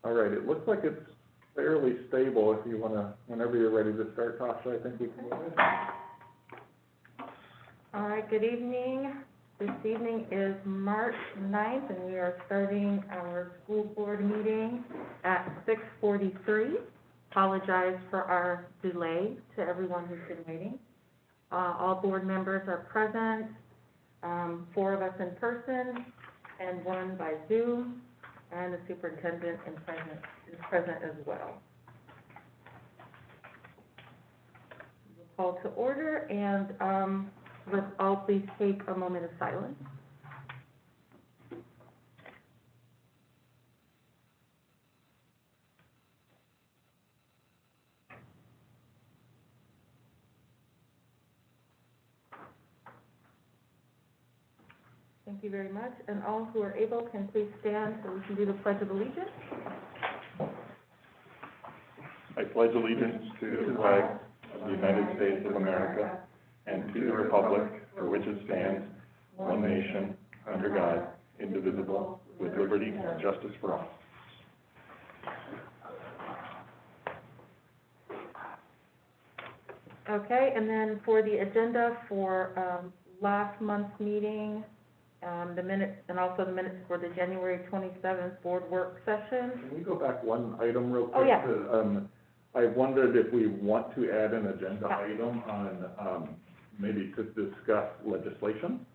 All right, it looks like it's fairly stable. If you want to, whenever you're ready to start, Tasha, I think we can go ahead. All right, good evening. This evening is March 9th, and we are starting our school board meeting at 6:43. Apologize for our delay to everyone who's been waiting. All board members are present, 4 of us in person and 1 by Zoom, and the superintendent is present as well. We'll call to order, and let's all please take a moment of silence. Thank you very much. And all who are able can please stand so we can do the Pledge of Allegiance. I pledge allegiance to the flag of the United States of America and to the republic for which it stands, one nation, under God, indivisible, with liberty and justice for all. Okay, and then for the agenda for last month's meeting, the minutes, and also the minutes for the January 27th board work session. Can we go back one item real quick? Oh, yeah. I wondered if we want to add an agenda item on, maybe to discuss legislation.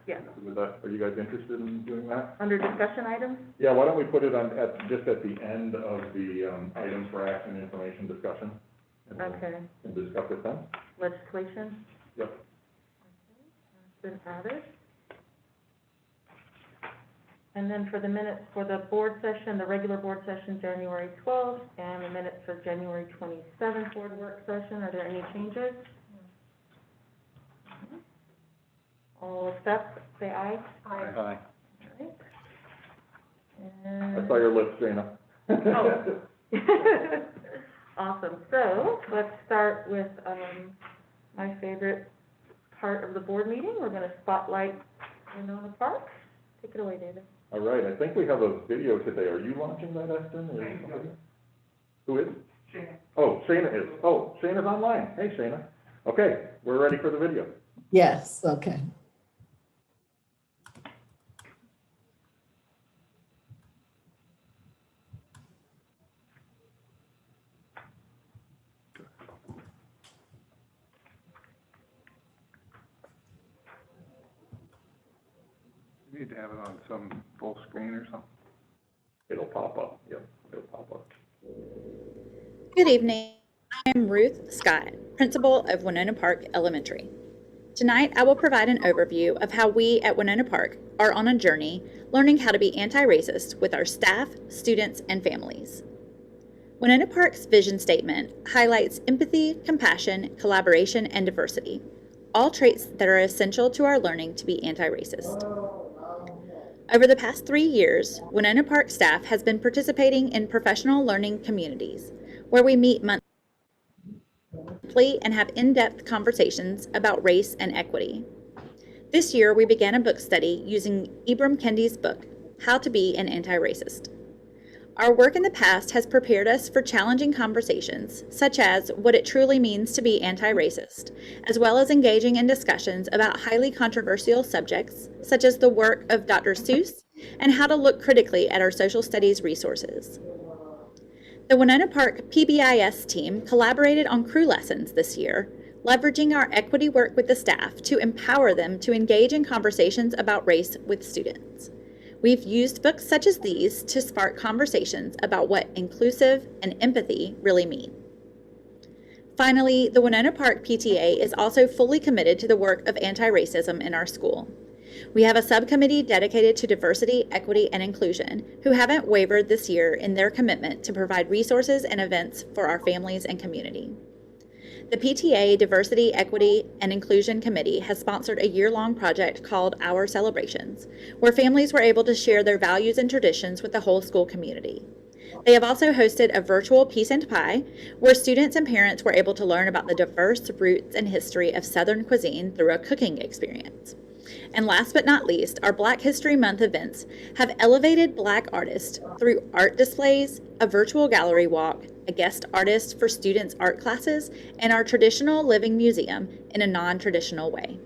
Yes. Are you guys interested in doing that? Under discussion items? Yeah, why don't we put it on, just at the end of the, items for action, information, discussion? Okay. And discuss it then? Legislation? Yep. Okay, been added. And then for the minutes for the board session, the regular board session, January 12th, and the minutes for January 27th board work session, are there any changes? All accept, say aye. Aye. All right. I saw your lips, Shana. Oh. Awesome. So let's start with my favorite part of the board meeting. We're going to spotlight Winona Park. Take it away, David. All right, I think we have a video today. Are you launching that, Eston? Or somebody? Who is? Shana. Oh, Shana is. Oh, Shana's online. Hey, Shana. Okay, we're ready for the video. Yes, okay. You need to have it on some full screen or something. It'll pop up. Yep, it'll pop up. Good evening. I am Ruth Scott, principal of Winona Park Elementary. Tonight, I will provide an overview of how we at Winona Park are on a journey learning how to be anti-racist with our staff, students, and families. Winona Park's vision statement highlights empathy, compassion, collaboration, and diversity, all traits that are essential to our learning to be anti-racist. Over the past 3 years, Winona Park staff has been participating in professional learning communities, where we meet monthly and have in-depth conversations about race and equity. This year, we began a book study using Ibram Kendi's book, How to Be an Anti-Racist. Our work in the past has prepared us for challenging conversations, such as what it truly means to be anti-racist, as well as engaging in discussions about highly controversial subjects, such as the work of Dr. Seuss, and how to look critically at our social studies resources. The Winona Park PBIS team collaborated on crew lessons this year, leveraging our equity work with the staff to empower them to engage in conversations about race with students. We've used books such as these to spark conversations about what inclusive and empathy really mean. Finally, the Winona Park PTA is also fully committed to the work of anti-racism in our school. We have a subcommittee dedicated to diversity, equity, and inclusion who haven't wavered this year in their commitment to provide resources and events for our families and community. The PTA Diversity, Equity, and Inclusion Committee has sponsored a year-long project called Our Celebrations, where families were able to share their values and traditions with the whole school community. They have also hosted a virtual Peace and Pie, where students and parents were able to learn about the diverse roots and history of Southern cuisine through a cooking experience. And last but not least, our Black History Month events have elevated Black artists through art displays, a virtual gallery walk, a guest artist for students' art classes, and our traditional living museum in a non-traditional way.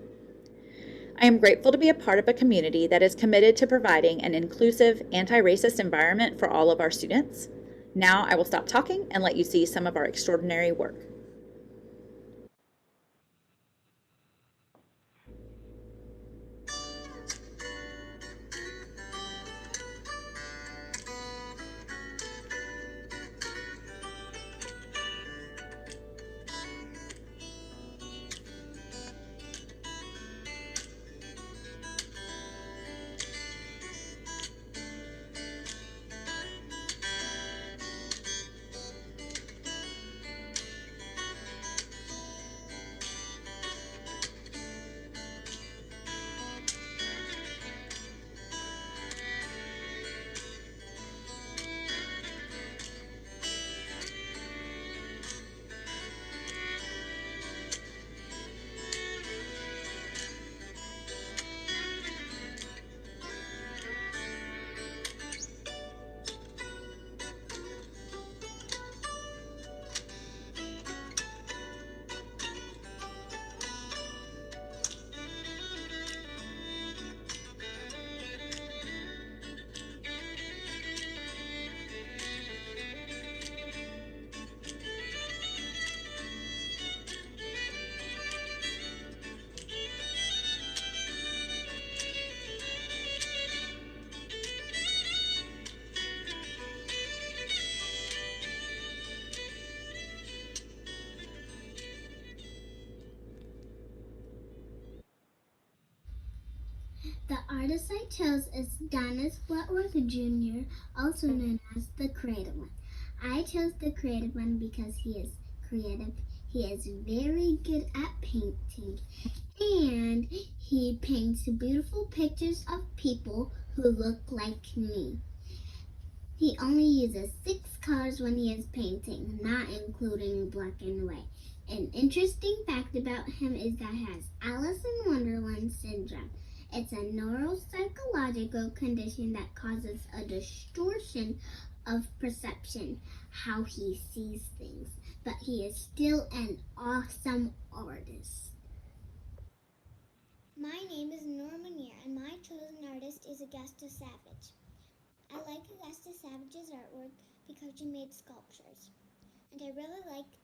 I am grateful to be a part of a community that is committed to providing an inclusive, anti-racist environment for all of our students. Now I will stop talking and let you see some of our extraordinary work. The artist I chose is Dennis Wentworth Jr., also known as the Creative One. I chose the Creative One because he is creative, he is very good at painting, and he paints beautiful pictures of people who look like me. He only uses 6 colors when he is painting, not including black and white. An interesting fact about him is that he has Alice in Wonderland syndrome. It's a neuropsychological condition that causes a distortion of perception, how he sees things, but he is still an awesome artist. My name is Norma Neer, and my chosen artist is Augusta Savage. I like Augusta Savage's artwork because she made sculptures, and I really like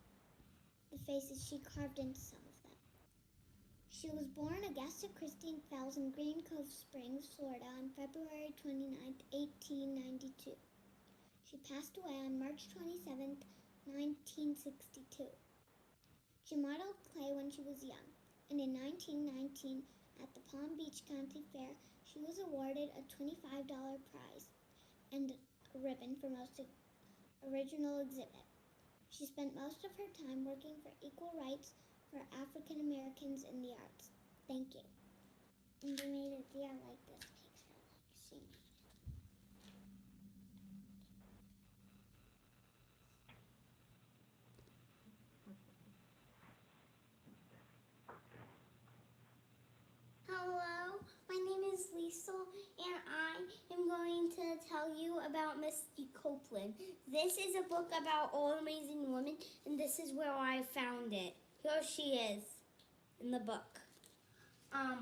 the faces she carved into some of them. She was born Augusta Christine Fells in Green Cove Springs, Florida on February 29, 1892. She passed away on March 27, 1962. She modeled clay when she was young, and in 1919 at the Palm Beach County Fair, she was awarded a $25 prize and a ribbon for most original exhibit. She spent most of her time working for equal rights for African Americans in the arts. Thank you. And they made a deer like this picture, like she made it. Hello, my name is Lisa, and I am going to tell you about Misty Copeland. This is a book about all amazing women, and this is where I found it. Here she is in the book. I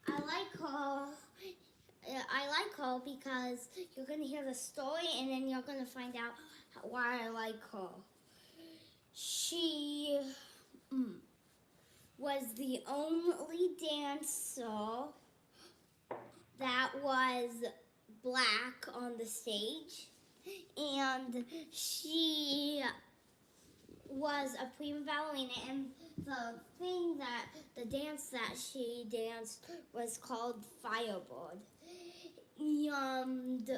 like her because you're going to hear the story, and then you're going to find out why I like her. She was the only dancer that was black on the stage, and she was a prima ballerina, and the dance that she danced was called Firebird. And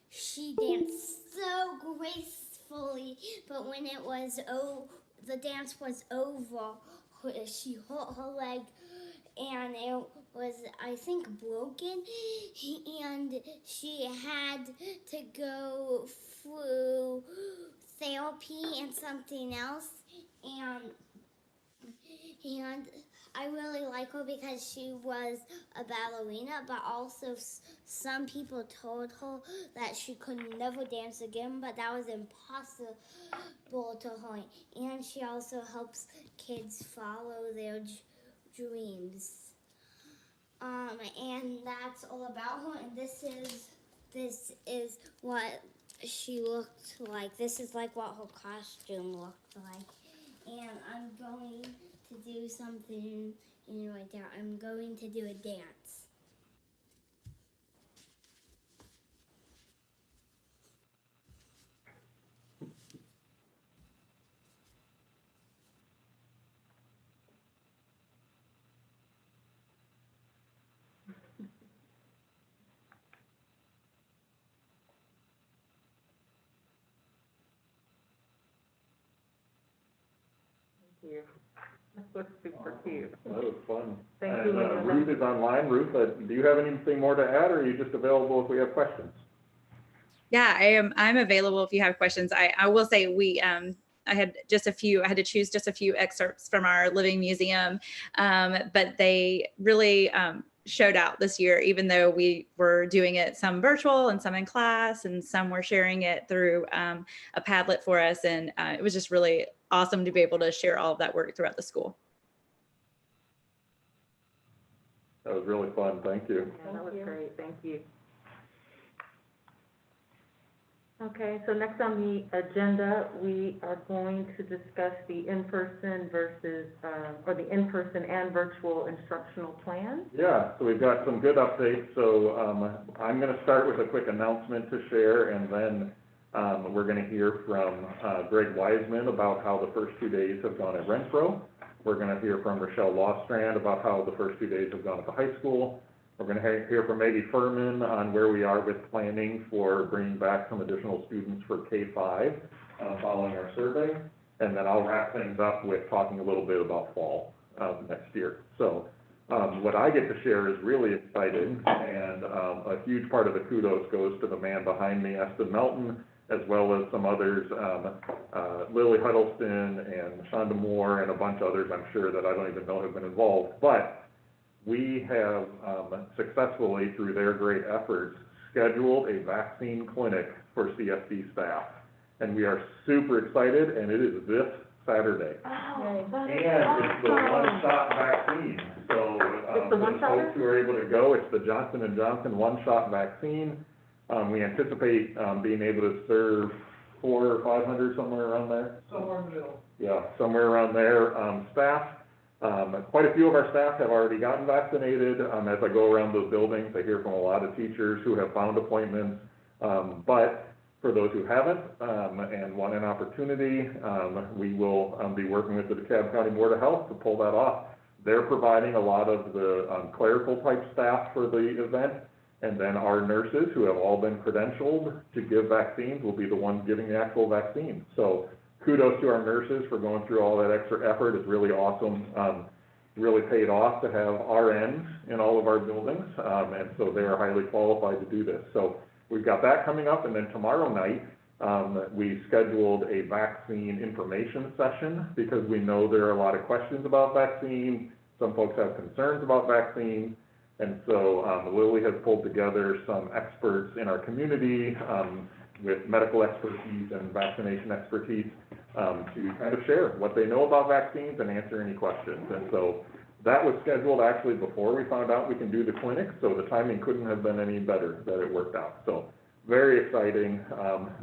she danced so gracefully, but when the dance was over, she hurt her leg, and it was, I think, broken, and she had to go through therapy and something else, and I really like her because she was a ballerina, but also some people told her that she could never dance again, but that was impossible to her. And she also helps kids follow their dreams. And that's all about her. And this is what she looked like. This is like what her costume looked like. And I'm going to do something right there. I'm going to do a dance. Thank you. That looks super cute. That was fun. Thank And, you, Leanna. Ruth is online. Ruth, do you have anything more to add, or are you just available if we have questions? Yeah, I'm available if you have questions. I will say I had to choose just a few excerpts from our living museum, but they really showed out this year, even though we were doing it some virtual and some in class, and some were sharing it through a Padlet for us. And it was just really awesome to be able to share all of that work throughout the school. That was really fun. Thank you. Yeah, that was great. Thank you. Okay, so next on the agenda, we are going to discuss the in-person versus, or the in-person and virtual instructional plans. Yeah, so we've got some good updates. So I'm going to start with a quick announcement to share, and then we're going to hear from Greg Wiseman about how the first 2 days have gone at Renfro. We're going to hear from Rochelle Lawstrand about how the first 2 days have gone at the high school. We're going to hear from Maggie Furman on where we are with planning for bringing back some additional students for K-5 following our survey. And then I'll wrap things up with talking a little bit about fall next year. So what I get to share is really exciting, and a huge part of the kudos goes to the man behind me, Eston Melton, as well as some others, Lily Huddleston and Shonda Moore and a bunch of others I'm sure that I don't even know have been involved. But we have successfully, through their great efforts, scheduled a vaccine clinic for CSD staff. And we are super excited, and it is this Saturday. Oh, that is And it's the awesome. one-shot vaccine. So It's the for one-shotter? folks who are able to go, it's the Johnson & Johnson one-shot vaccine. We anticipate being able to serve 400 or 500, somewhere around there. Somewhere in the middle. Yeah, somewhere around there. Staff, quite a few of our staff have already gotten vaccinated. As I go around those buildings, I hear from a lot of teachers who have found appointments. But for those who haven't and want an opportunity, we will be working with the DeKalb County Board of Health to pull that off. They're providing a lot of the clerical type staff for the event. And then our nurses, who have all been credentialed to give vaccines, will be the ones giving the actual vaccine. So kudos to our nurses for going through all that extra effort. It's really awesome. Really paid off to have RNs in all of our buildings, and so they are highly qualified to do this. So we've got that coming up, and then tomorrow night, we scheduled a vaccine information session because we know there are a lot of questions about vaccines. Some folks have concerns about vaccines. And so Lily has pulled together some experts in our community with medical expertise and vaccination expertise to kind of share what they know about vaccines and answer any questions. And so that was scheduled actually before we found out we can do the clinic, so the timing couldn't have been any better that it worked out. So very exciting.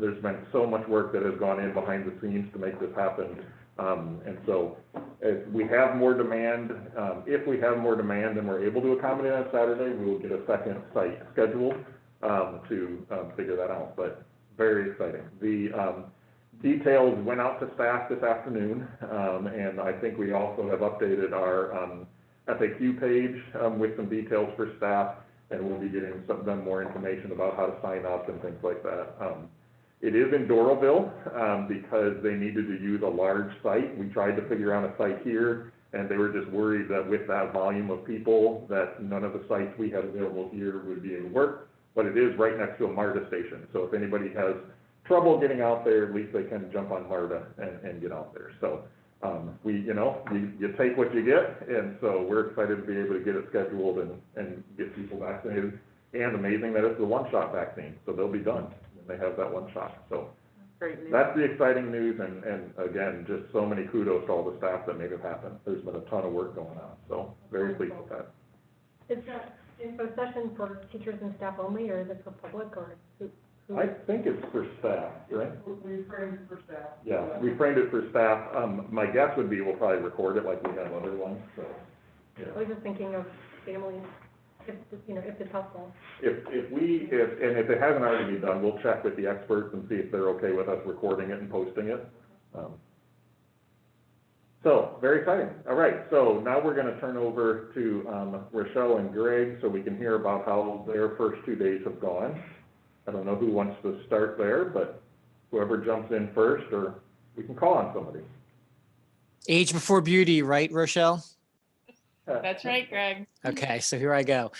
There's been so much work that has gone in behind the scenes to make this happen. And so if we have more demand and we're able to accommodate on Saturday, we will get a second site scheduled to figure that out. But very exciting. The details went out to staff this afternoon, and I think we also have updated our FAQ page with some details for staff, and we'll be getting them more information about how to sign up and things like that. It is in Doraville because they needed to use a large site. We tried to figure out a site here, and they were just worried that with that volume of people, that none of the sites we had available here would be able to work. But it is right next to a MARTA station, so if anybody has trouble getting out there, at least they can jump on MARTA and get out there. So you take what you get, and so we're excited to be able to get it scheduled and get people vaccinated. And amazing that it's a one-shot vaccine, so they'll be done when they have that one shot. So Great news. that's the exciting news, and again, just so many kudos to all the staff that made it happen. There's been a ton of work going on, so very pleased with that. Is that info session for teachers and staff only, or is it for public, or who? I think it's for staff, right? We framed it for staff. Yeah, we framed it for staff. My guess would be we'll probably record it like we have other ones, so, yeah. I was just thinking of families, if it's helpful. If it hasn't already been done, we'll check with the experts and see if they're okay with us recording it and posting it. So, very exciting. All right, so now we're gonna turn over to Rochelle and Greg so we can hear about how their first 2 days have gone. I don't know who wants to start there, but whoever jumps in first, or we can call on somebody. Age before beauty, right, Rochelle? That's right, Greg. Okay, so here I go.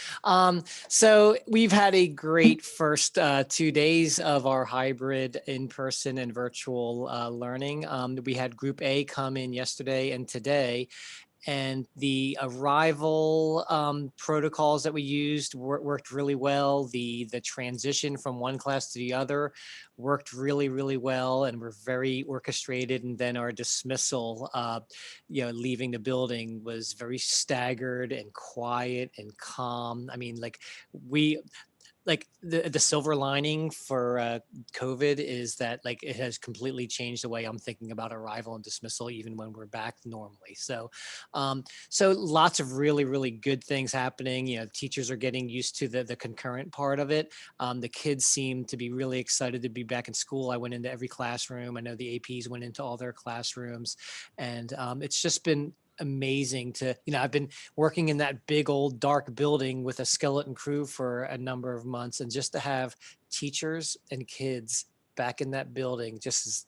So we've had a great first 2 days of our hybrid in-person and virtual learning. We had Group A come in yesterday and today, and the arrival protocols that we used worked really well. The transition from one class to the other worked really, really well, and were very orchestrated. And then our dismissal, leaving the building was very staggered and quiet and calm. I mean, the silver lining for COVID is that it has completely changed the way I'm thinking about arrival and dismissal, even when we're back normally. So lots of really, really good things happening. Teachers are getting used to the concurrent part of it. The kids seem to be really excited to be back in school. I went into every classroom. I know the APs went into all their classrooms, and it's just been amazing to, I've been working in that big old dark building with a skeleton crew for a number of months, and just to have teachers and kids back in that building it's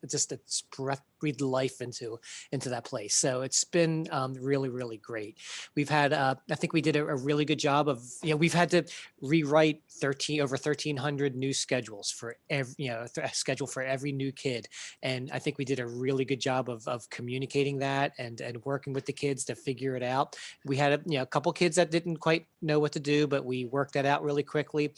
breathed life into that place. So it's been really, really great. We've had I think we did a really good job of, we've had to rewrite over 1,300 new schedules for every, a schedule for every new kid. And I think we did a really good job of communicating that and working with the kids to figure it out. We had a couple kids that didn't quite know what to do, but we worked that out really quickly.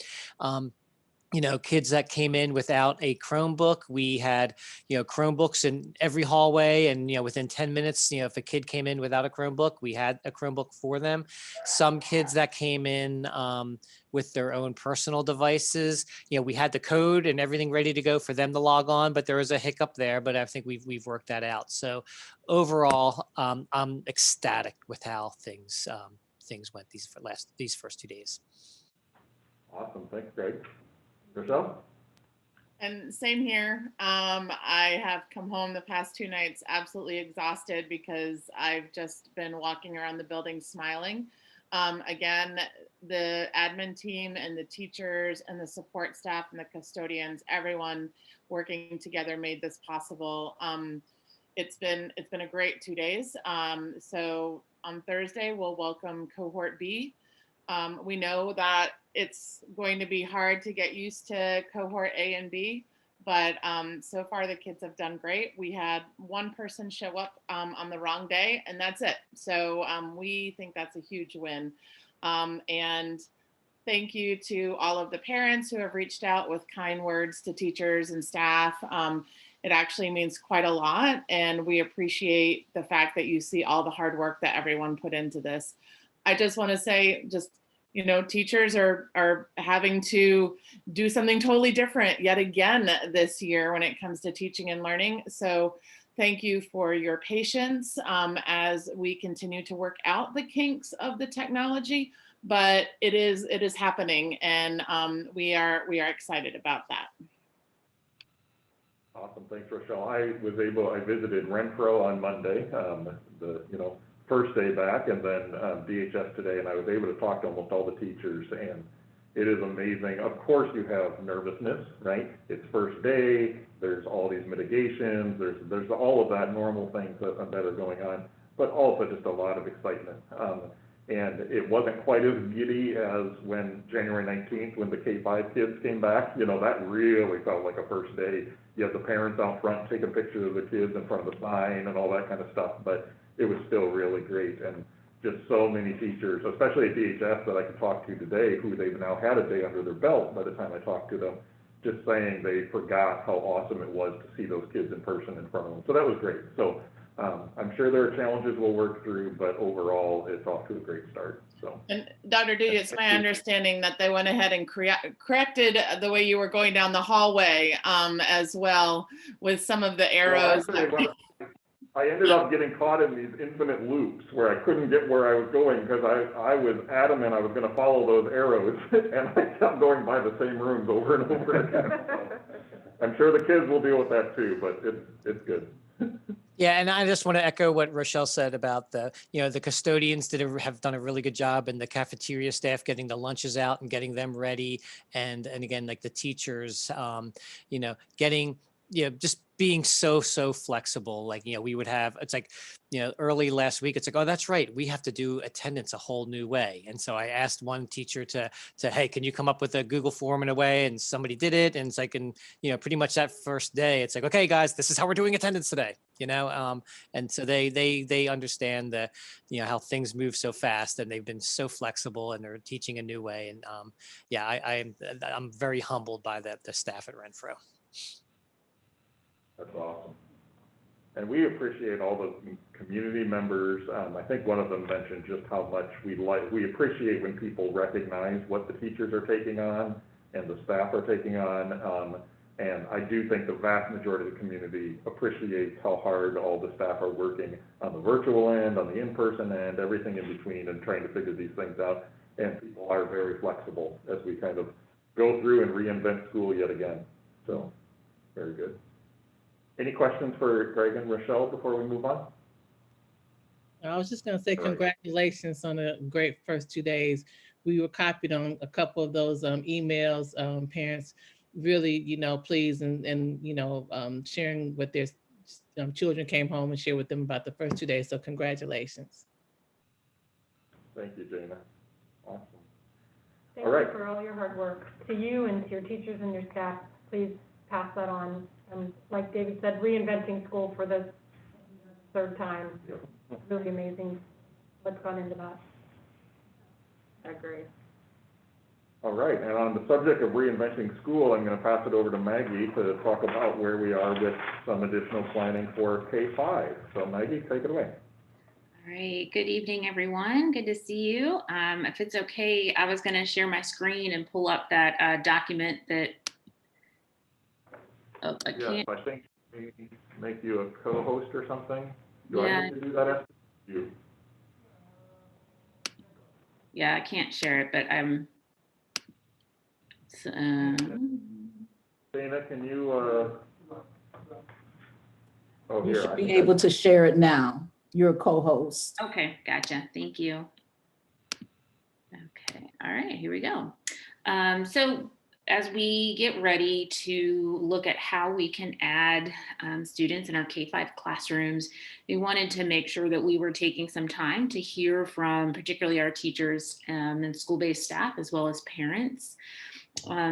Kids that came in without a Chromebook, we had, Chromebooks in every hallway, and, within 10 minutes, if a kid came in without a Chromebook, we had a Chromebook for them. Some kids that came in with their own personal devices, we had the code and everything ready to go for them to log on, but there was a hiccup there, but I think we've worked that out. So overall, I'm ecstatic with how things went these first 2 days. Awesome, thanks, Greg. Rochelle? And same here. I have come home the past 2 nights absolutely exhausted because I've just been walking around the building smiling. Again, the admin team and the teachers and the support staff and the custodians, everyone working together made this possible. It's been a great 2 days. So on Thursday, we'll welcome Cohort B. We know that it's going to be hard to get used to Cohort A and B, but so far the kids have done great. We had one person show up on the wrong day, and that's it. So we think that's a huge win. And thank you to all of the parents who have reached out with kind words to teachers and staff. It actually means quite a lot, and we appreciate the fact that you see all the hard work that everyone put into this. I just want to say, teachers are having to do something totally different yet again this year when it comes to teaching and learning. So thank you for your patience as we continue to work out the kinks of the technology, but it is happening, and we are excited about that. Awesome, thanks, Rochelle. I visited Renfro on Monday, first day back, and then DHS today, and I was able to talk to almost all the teachers, and it is amazing. Of course you have nervousness, right? It's first day, there's all these mitigations, there's all of that normal things that are going on, but also just a lot of excitement. And it wasn't quite as giddy as when January 19th, when the K-5 kids came back. You know, that really felt like a first day. You had the parents out front taking pictures of the kids in front of the sign and all that kind of stuff, but it was still really great. And just so many teachers, especially at DHS that I could talk to today, who they've now had a day under their belt by the time I talked to them, just saying they forgot how awesome it was to see those kids in person in front of them. So that was great. So I'm sure there are challenges we'll work through, but overall, it's off to a great start. So. And Dr. Duty, it's my understanding that they went ahead and corrected the way you were going down the hallway as well with some of the arrows. Well, actually, I ended up getting caught in these infinite loops where I couldn't get where I was going because I was adamant I was going to follow those arrows, and I kept going by the same rooms over and over again. I'm sure the kids will deal with that too, but it's good. Yeah, and I just want to echo what Rochelle said about the custodians have done a really good job, and the cafeteria staff getting the lunches out and getting them ready, and again, like the teachers, getting, just being so flexible. Like, we would have, it's like, early last week, it's like, oh, that's right, we have to do attendance a whole new way. And so I asked one teacher to hey, can you come up with a Google form in a way? And somebody did it. And it's like, and pretty much that first day, it's like, okay, guys, this is how we're doing attendance today. And so they understand the, how things move so fast, and they've been so flexible, and they're teaching a new way. And I'm very humbled by the staff at Renfro. That's awesome. And we appreciate all the community members. I think one of them mentioned just how much we appreciate when people recognize what the teachers are taking on and the staff are taking on. And I do think the vast majority of the community appreciates how hard all the staff are working on the virtual end, on the in-person end, everything in between, and trying to figure these things out. And people are very flexible as we kind of go through and reinvent school yet again. So, very good. Any questions for Greg and Rochelle before we move on? I was just going to say congratulations on a great first 2 days. We were copied on a couple of those emails. Parents really, pleased and sharing with their children, came home and shared with them about the first 2 days. So congratulations. Thank you, Jana. Awesome. Thank you for all your hard work. To you and to your teachers and your staff, please pass that on. Like David said, reinventing school for the third time. Yep. Really amazing what's gone into that. I agree. All right, and on the subject of reinventing school, I'm going to pass it over to Maggie to talk about where we are with some additional planning for K-5. So Maggie, take it away. All right, good evening, everyone. Good to see you. If it's okay, I was going to share my screen and pull up that document that, I can't. Yes, I think we make you a co-host or something. Do Yeah. I need to do that after you? Yeah, I can't share it, but I'm. Dana, can you? Oh, You here. should be able to share it now. You're a co-host. Okay, gotcha. Thank you. Okay, all right, here we go. So as we get ready to look at how we can add students in our K-5 classrooms, we wanted to make sure that we were taking some time to hear from particularly our teachers and school-based staff, as well as parents.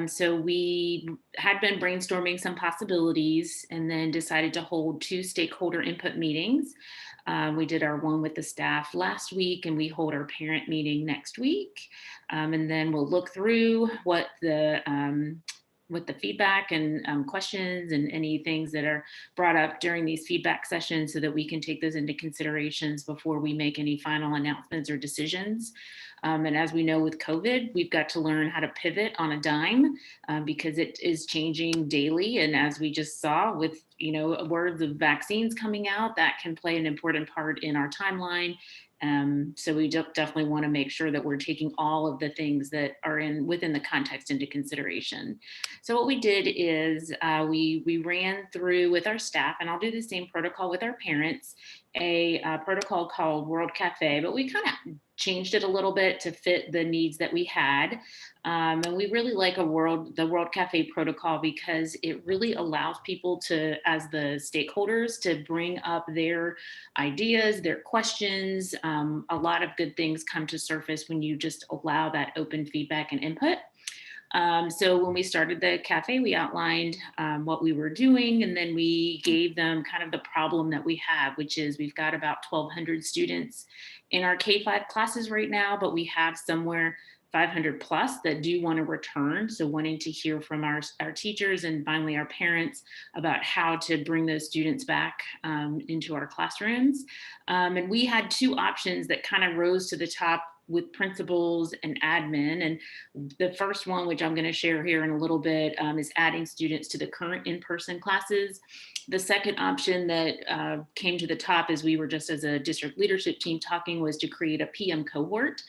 So we had been brainstorming some possibilities and then decided to hold 2 stakeholder input meetings. We did our one with the staff last week, and we hold our parent meeting next week. And then we'll look through what the feedback and questions and any things that are brought up during these feedback sessions, so that we can take those into considerations before we make any final announcements or decisions. And as we know with COVID, we've got to learn how to pivot on a dime because it is changing daily. And as we just saw with, words of vaccines coming out, that can play an important part in our timeline. So we definitely want to make sure that we're taking all of the things that are within the context into consideration. So what we did is we ran through with our staff, and I'll do the same protocol with our parents, a protocol called World Cafe, but we kind of changed it a little bit to fit the needs that we had. And we really like the World Cafe protocol because it really allows people to, as the stakeholders, to bring up their ideas, their questions. A lot of good things come to surface when you just allow that open feedback and input. So when we started the cafe, we outlined what we were doing, and then we gave them kind of the problem that we have, which is we've got about 1,200 students in our K-5 classes right now, but we have somewhere 500 plus that do want to return. So wanting to hear from our teachers and finally our parents about how to bring those students back into our classrooms. And we had two options that kind of rose to the top with principals and admin. And the first one, which I'm going to share here in a little bit, is adding students to the current in-person classes. The second option that came to the top as we were just as a district leadership team talking was to create a PM cohort.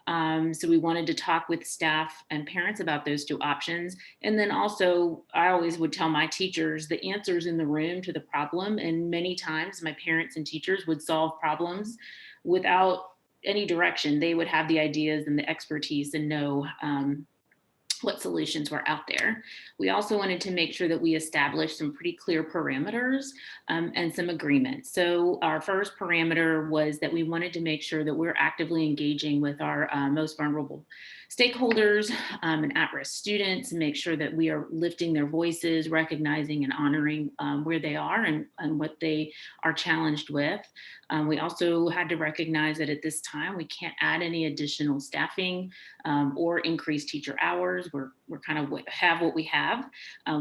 So we wanted to talk with staff and parents about those two options. And then also, I always would tell my teachers the answers in the room to the problem. And many times my parents and teachers would solve problems without any direction. They would have the ideas and the expertise and know what solutions were out there. We also wanted to make sure that we established some pretty clear parameters and some agreements. So our first parameter was that we wanted to make sure that we're actively engaging with our most vulnerable stakeholders and at-risk students, and make sure that we are lifting their voices, recognizing and honoring where they are and what they are challenged with. We also had to recognize that at this time, we can't add any additional staffing or increase teacher hours. We're kind of have what we have.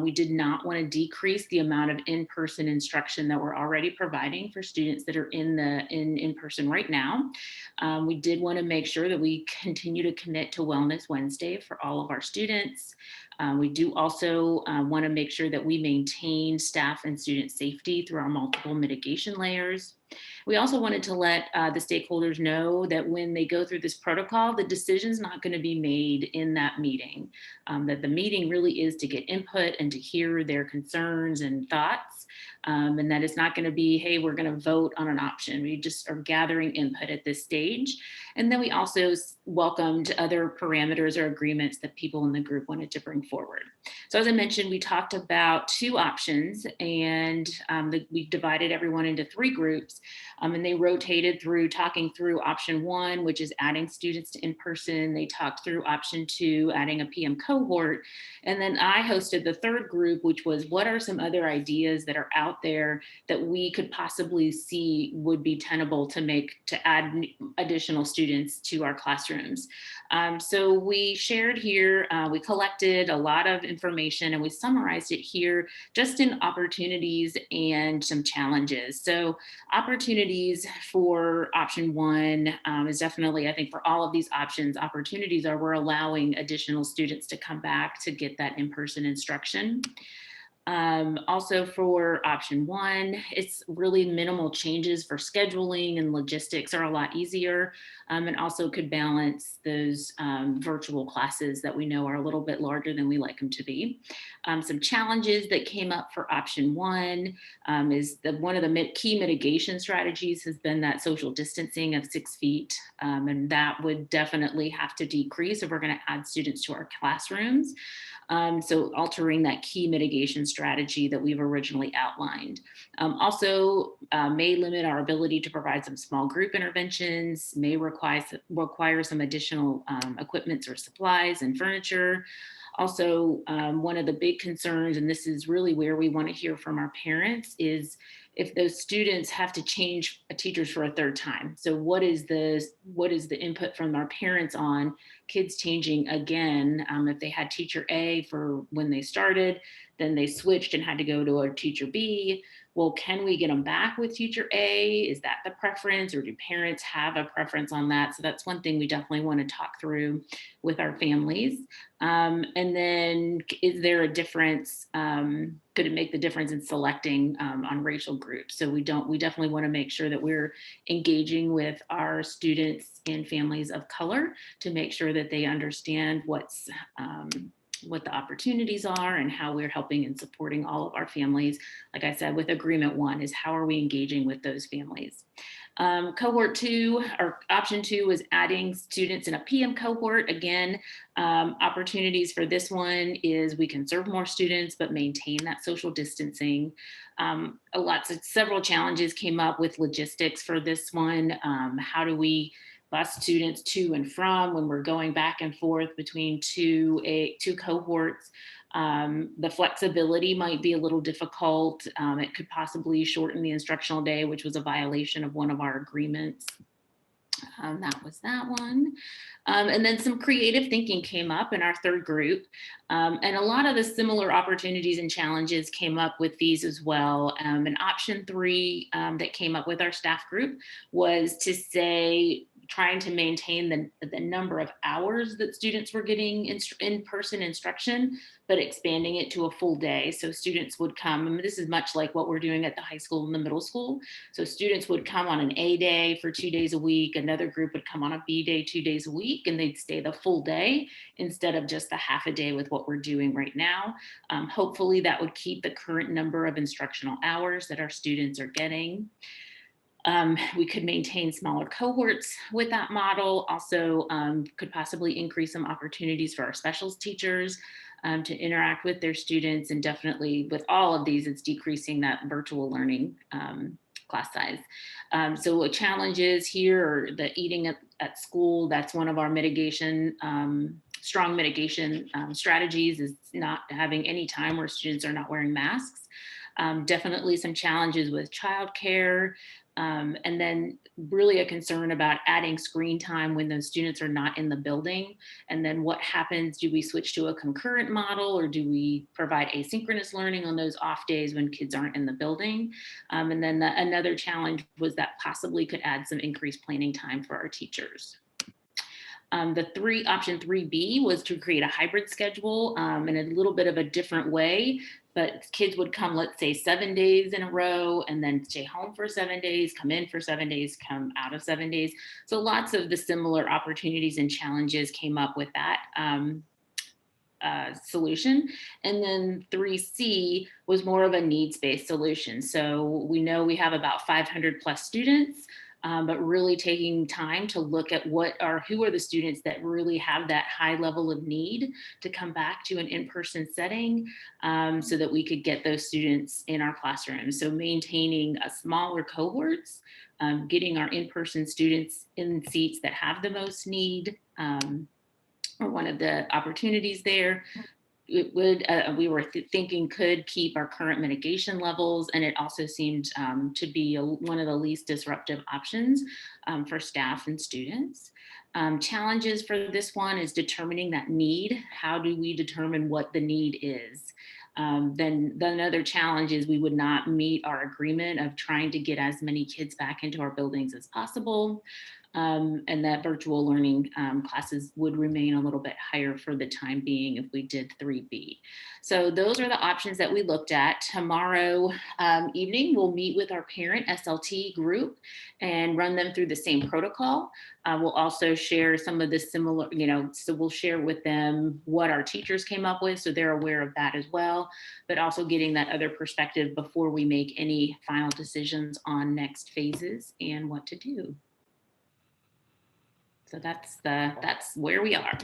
We did not want to decrease the amount of in-person instruction that we're already providing for students that are in person right now. We did want to make sure that we continue to commit to Wellness Wednesday for all of our students. We do also want to make sure that we maintain staff and student safety through our multiple mitigation layers. We also wanted to let the stakeholders know that when they go through this protocol, the decision's not going to be made in that meeting, that the meeting really is to get input and to hear their concerns and thoughts, and that it's not going to be, hey, we're going to vote on an option. We just are gathering input at this stage. And then we also welcomed other parameters or agreements that people in the group wanted to bring forward. So as I mentioned, we talked about two options, and we divided everyone into three groups, and they rotated through talking through option one, which is adding students to in-person. They talked through option two, adding a PM cohort. And then I hosted the third group, which was what are some other ideas that are out there that we could possibly see would be tenable to add additional students to our classrooms. So we shared here, we collected a lot of information and we summarized it here just in opportunities and some challenges. So opportunities for option one is definitely, I think for all of these options, opportunities are we're allowing additional students to come back to get that in-person instruction. Also for option one, it's really minimal changes for scheduling and logistics are a lot easier, and also could balance those virtual classes that we know are a little bit larger than we like them to be. Some challenges that came up for option one is that one of the key mitigation strategies has been that social distancing of 6 feet, and that would definitely have to decrease if we're going to add students to our classrooms. So altering that key mitigation strategy that we've originally outlined. Also may limit our ability to provide some small group interventions, may require some additional equipment or supplies and furniture. Also, one of the big concerns, and this is really where we want to hear from our parents, is if those students have to change teachers for a third time. So what is the input from our parents on kids changing again? If they had teacher A for when they started, then they switched and had to go to a teacher B. Well, can we get them back with teacher A? Is that the preference, or do parents have a preference on that? So that's one thing we definitely want to talk through with our families. And then is there a difference? Could it make the difference in selecting on racial groups? So we definitely want to make sure that we're engaging with our students and families of color to make sure that they understand what's what the opportunities are and how we're helping and supporting all of our families. Like I said, with agreement 1 is how are we engaging with those families. Cohort 2 or option 2 was adding students in a PM cohort. Again, opportunities for this one is we can serve more students but maintain that social distancing. Several challenges came up with logistics for this one. How do we bus students to and from when we're going back and forth between two cohorts? The flexibility might be a little difficult. It could possibly shorten the instructional day, which was a violation of one of our agreements. That was that one. And then some creative thinking came up in our third group. And a lot of the similar opportunities and challenges came up with these as well. And option 3 that came up with our staff group was to say, trying to maintain the number of hours that students were getting in-person instruction, but expanding it to a full day. So students would come, and this is much like what we're doing at the high school and the middle school. So students would come on an A day for 2 days a week. Another group would come on a B day 2 days a week, and they'd stay the full day instead of just the half a day with what we're doing right now. Hopefully that would keep the current number of instructional hours that our students are getting. We could maintain smaller cohorts with that model. Also could possibly increase some opportunities for our specials teachers to interact with their students. And definitely with all of these, it's decreasing that virtual learning class size. So challenges here are the eating at school. That's one of our strong mitigation strategies, is not having any time where students are not wearing masks. Definitely some challenges with childcare. And then really a concern about adding screen time when those students are not in the building. And then what happens? Do we switch to a concurrent model, or do we provide asynchronous learning on those off days when kids aren't in the building? And then another challenge was that possibly could add some increased planning time for our teachers. Option 3B was to create a hybrid schedule in a little bit of a different way. But kids would come, let's say, 7 days in a row, and then stay home for 7 days, come in for 7 days, come out of 7 days. So lots of the similar opportunities and challenges came up with that solution. And then 3C was more of a needs-based solution. So we know we have about 500 plus students. But really taking time to look at who are the students that really have that high level of need to come back to an in-person setting so that we could get those students in our classrooms. So maintaining a smaller cohorts, getting our in-person students in seats that have the most need are one of the opportunities there. It would, we were thinking could keep our current mitigation levels, and it also seemed to be one of the least disruptive options for staff and students. Challenges for this one is determining that need. How do we determine what the need is? Then another challenge is we would not meet our agreement of trying to get as many kids back into our buildings as possible. And that virtual learning classes would remain a little bit higher for the time being if we did 3B. So those are the options that we looked at. Tomorrow evening, we'll meet with our parent SLT group and run them through the same protocol. We'll also share some of the similar, so we'll share with them what our teachers came up with, so they're aware of that as well, but also getting that other perspective before we make any final decisions on next phases and what to do. So that's where we are.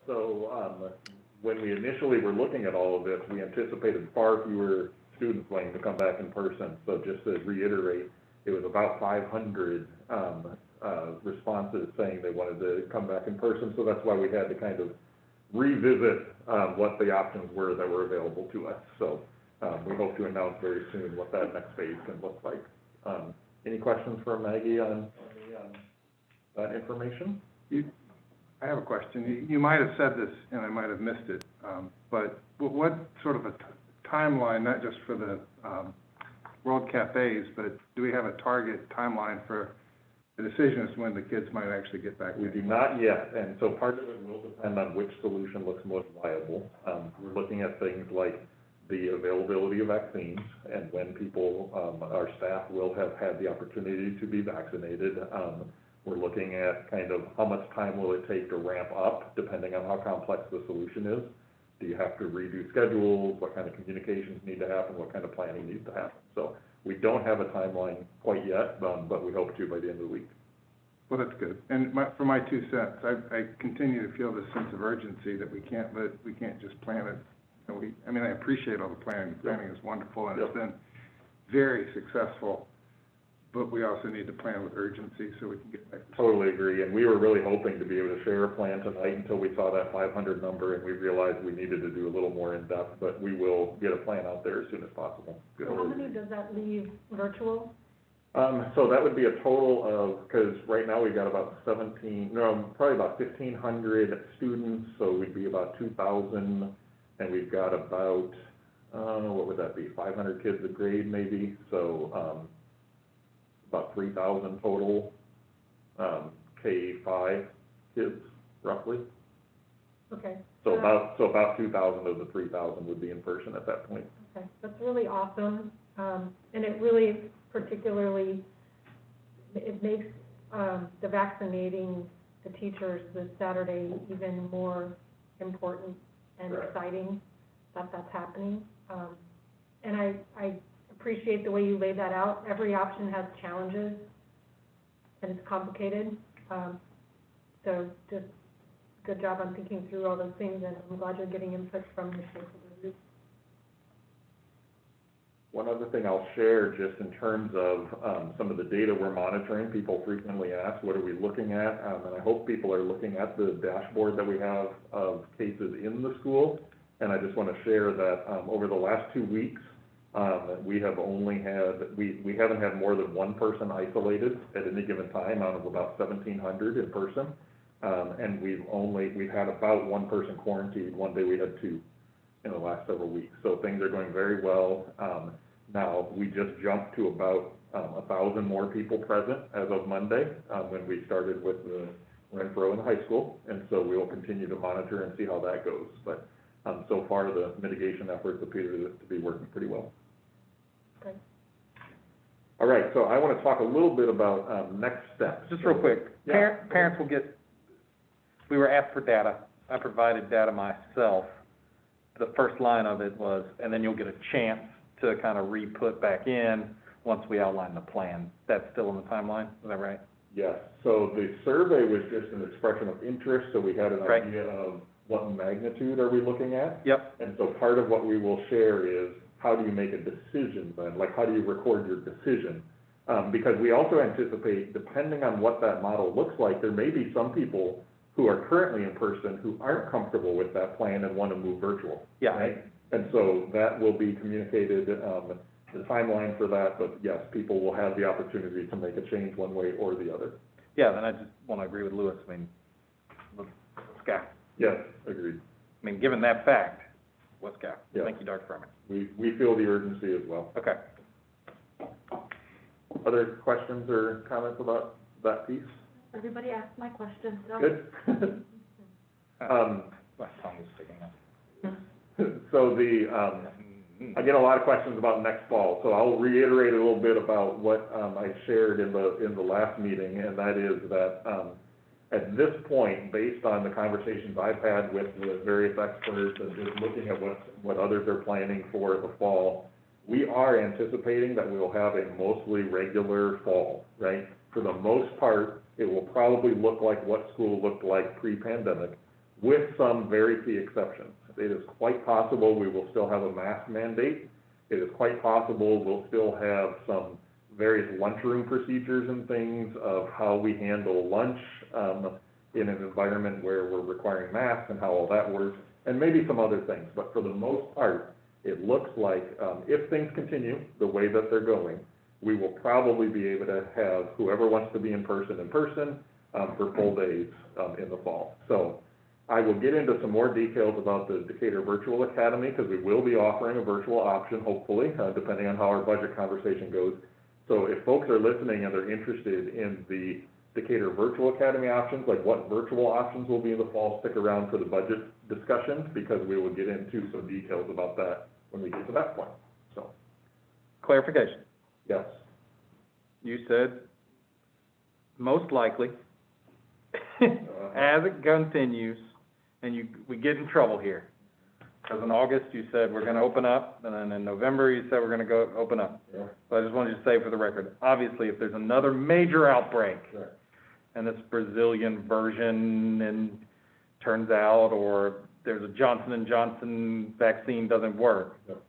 So when we initially were looking at all of this, we anticipated far fewer students wanting to come back in person. So just to reiterate, it was about 500 responses saying they wanted to come back in person. So that's why we had to kind of revisit what the options were that were available to us. So we hope to announce very soon what that next phase can look like. Any questions for Maggie on that information? I have a question. You might have said this and I might have missed it, but what sort of a timeline, not just for the World Cafes, but do we have a target timeline for the decision as to when the kids might actually get back? We do not yet, and so part of it will depend on which solution looks most viable. We're looking at things like the availability of vaccines and when people, our staff will have had the opportunity to be vaccinated. We're looking at kind of how much time will it take to ramp up, depending on how complex the solution is. Do you have to redo schedules? What kind of communications need to happen? What kind of planning needs to happen? So we don't have a timeline quite yet, but we hope to by the end of the week. Well, that's good. And for my 2 cents, I continue to feel this sense of urgency that we can't just plan it. And I appreciate all the planning. The planning is wonderful, and it's been very successful. But we also need to plan with urgency so we can get back to school. Totally agree, and we were really hoping to be able to share a plan tonight until we saw that 500 number, and we realized we needed to do a little more in depth, but we will get a plan out there as soon as possible. So how many does that leave virtual? So that would be a total of, because right now we've got about probably about 1,500 students, so we'd be about 2,000, and we've got about, what would that be, 500 kids a grade maybe, so about 3,000 total K-5 kids, roughly. Okay. So about 2,000 of the 3,000 would be in person at that point. Okay, that's really awesome. And it really particularly, it makes the vaccinating the teachers this Saturday even more important and exciting that that's happening. And I appreciate the way you laid that out. Every option has challenges and it's complicated. So just good job on thinking through all those things, and I'm glad you're getting input from the stakeholders. One other thing I'll share, just in terms of some of the data we're monitoring, people frequently ask, what are we looking at? And I hope people are looking at the dashboard that we have of cases in the school. And I just want to share that over the last 2 weeks, we haven't had more than one person isolated at any given time out of about 1,700 in person. And we've had about one person quarantined. One day we had 2 in the last several weeks. So things are going very well. Now, we just jumped to about 1,000 more people present as of Monday when we started with the Renfro in high school. And so we will continue to monitor and see how that goes. But so far, the mitigation efforts appear to be working pretty well. Okay. All right, so I want to talk a little bit about next steps. Just real quick, parents will get, we were asked for data. I provided data myself. The first line of it was, and then you'll get a chance to kind of re-put back in once we outline the plan. That's still in the timeline, is that right? Yes, so the survey was just an expression of interest, so we had an idea of what magnitude are we looking at. Yep. And so part of what we will share is, how do you make a decision then? Like, how do you record your decision? Because we also anticipate, depending on what that model looks like, there may be some people who are currently in person who aren't comfortable with that plan and want to move virtual. Yeah. Right? And so that will be communicated, the timeline for that, but yes, people will have the opportunity to make a change one way or the other. Yeah, then I just want to agree with Lewis. I mean, Scott. Yes, agreed. I mean, given that fact, let's go. Yes. Thank you, Dr. Furman. We feel the urgency as well. Okay. Other questions or comments about that piece? Everybody asked my question, so. Good. My tongue is sticking up. So I get a lot of questions about next fall, so I'll reiterate a little bit about what I shared in the last meeting, and that is that at this point, based on the conversations I've had with the various experts and just looking at what others are planning for the fall, we are anticipating that we will have a mostly regular fall, right? For the most part, it will probably look like what school looked like pre-pandemic, with some very few exceptions. It is quite possible we will still have a mask mandate. It is quite possible we'll still have some various lunchroom procedures and things of how we handle lunch in an environment where we're requiring masks and how all that works, and maybe some other things. But for the most part, it looks like if things continue the way that they're going, we will probably be able to have whoever wants to be in person for full days in the fall. So I will get into some more details about the Decatur Virtual Academy, because we will be offering a virtual option, hopefully, depending on how our budget conversation goes. So if folks are listening and they're interested in the Decatur Virtual Academy options, like what virtual options will be in the fall, stick around for the budget discussions, because we will get into some details about that when we get to that point. So, Clarification. yes. You said most likely, as it continues, and we get in trouble here. Because in August, you said we're gonna open up, and then in November, you said we're gonna go open up. Yeah. So I just wanted to say for the record, obviously, if there's another major outbreak, Sure. and this Brazilian version, and turns out, or there's a Johnson & Johnson vaccine doesn't work, Yep.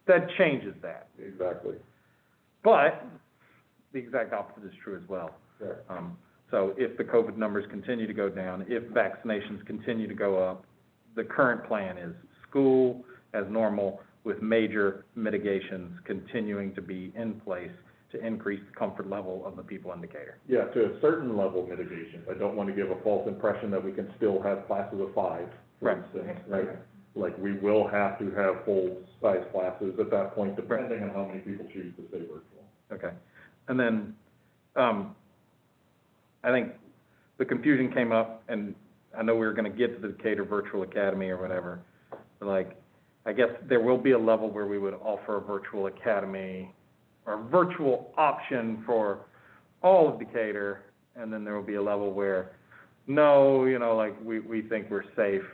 that changes that. Exactly. But the exact opposite is true as well. Sure. So if the COVID numbers continue to go down, if vaccinations continue to go up, the current plan is school as normal with major mitigations continuing to be in place to increase the comfort level of the people in Decatur. Yeah, to a certain level mitigations. I don't want to give a false impression that we can still have classes of 5, for Right. instance, right? Like, we will have to have full-size classes at that point, depending on how many people choose to stay virtual. Okay. And then, I think the confusion came up, and I know we were gonna get to the Decatur Virtual Academy or whatever. But like, I guess there will be a level where we would offer a virtual academy or a virtual option for all of Decatur, and then there will be a level where, no, like, we think we're safe,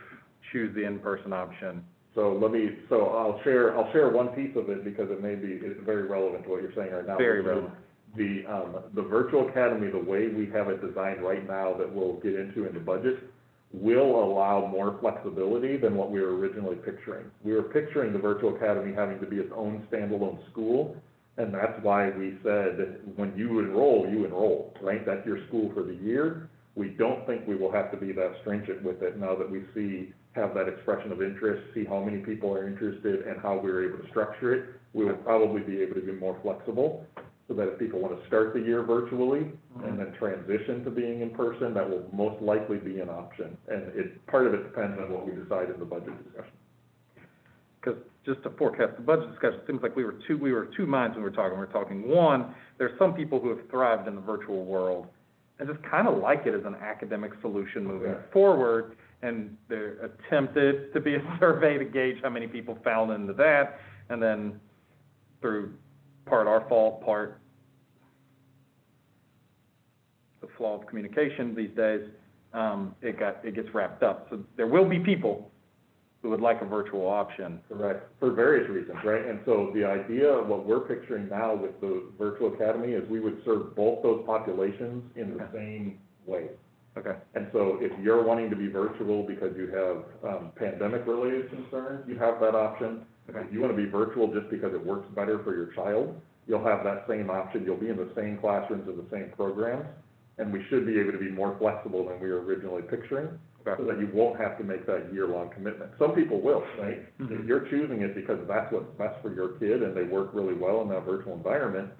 choose the in-person option. So I'll share one piece of it because it's very relevant to what you're saying right now. Very which is relevant. The virtual academy, the way we have it designed right now that we'll get into in the budget, will allow more flexibility than what we were originally picturing. We were picturing the virtual academy having to be its own standalone school, and that's why we said, when you enroll, right? That's your school for the year. We don't think we will have to be that stringent with it now that we have that expression of interest, see how many people are interested and how we're able to structure it. We will probably be able to be more flexible, so that if people want to start the year virtually and then transition to being in person, that will most likely be an option. And part of it depends on what we decide in the budget discussion. Because just to forecast the budget discussion, it seems like we were two minds when we were talking. We were talking, one, there's some people who have thrived in the virtual world and just kind of like it as an academic solution moving forward, and they're attempted to be a survey to gauge how many people fell into that, and then through part our fault, part the flaw of communication these days, it gets wrapped up. So there will be people who would like a virtual option. Correct, for various reasons, right? And so the idea of what we're picturing now with the virtual academy is we would serve both those populations in the same way. Okay. And so if you're wanting to be virtual because you have pandemic-related concerns, you have that option. Okay. If you want to be virtual just because it works better for your child, you'll have that same option. You'll be in the same classrooms and the same programs, and we should be able to be more flexible than we were originally picturing, so that you won't have to make that year-long commitment. Some people will, right? Mm-hmm. If you're choosing it because that's what's best for your kid and they work really well in that virtual environment,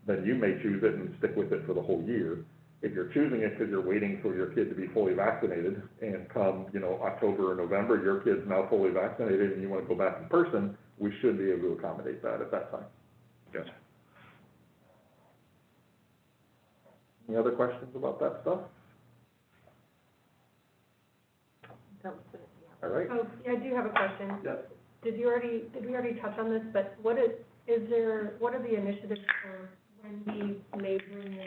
then you may choose it and stick with it for the whole year. If you're choosing it because you're waiting for your kid to be fully vaccinated, and come, October or November, your kid's now fully vaccinated and you want to go back in person, we should be able to accommodate that at that time. Gotcha. Any other questions about that stuff? All right. Oh, yeah, I do have a question. Yes. Did we already touch on this, but what are the initiatives for when we may bring in more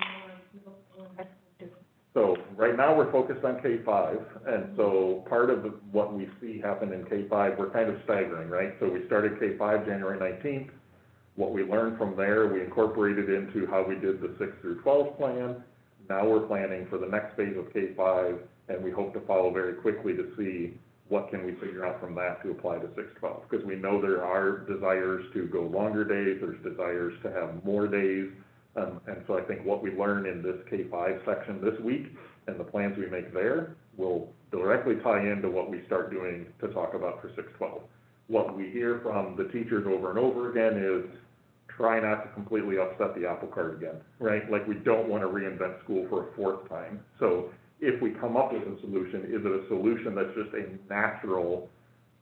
middle school and high school students? So right now, we're focused on K-5, and so part of what we see happen in K-5, we're kind of staggering, right? So we started K-5 January 19th. What we learned from there, we incorporated into how we did the 6 through 12 plan. Now we're planning for the next phase of K-5, and we hope to follow very quickly to see what can we figure out from that to apply to 6-12. Because we know there are desires to go longer days, there's desires to have more days. And so I think what we learn in this K-5 section this week and the plans we make there will directly tie into what we start doing to talk about for 6-12. What we hear from the teachers over and over again is try not to completely upset the apple cart again, right? Like, we don't want to reinvent school for a fourth time. So if we come up with a solution, is it a solution that's just a natural,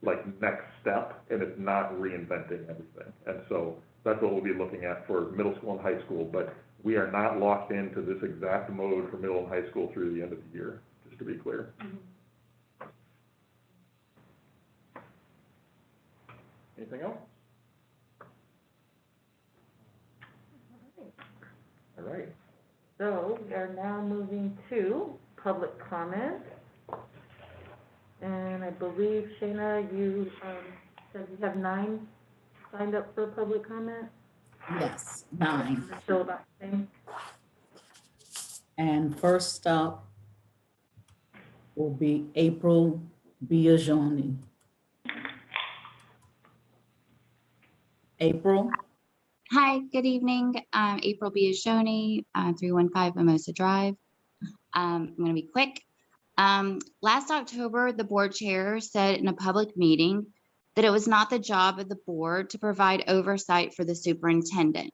next step, and it's not reinventing everything? And so that's what we'll be looking at for middle school and high school, but we are not locked into this exact mode for middle and high school through the end of the year, just to be clear. Anything else? All right. So we are now moving to public comment. And I believe, Shayna, you said you have 9 signed up for public comment? Yes, 9. Still about the same? And first up will be April Biagioni. April? Hi, good evening. April Biagioni, 315 Mimosa Drive. I'm going to be quick. Last October, the board chair said in a public meeting that it was not the job of the board to provide oversight for the superintendent.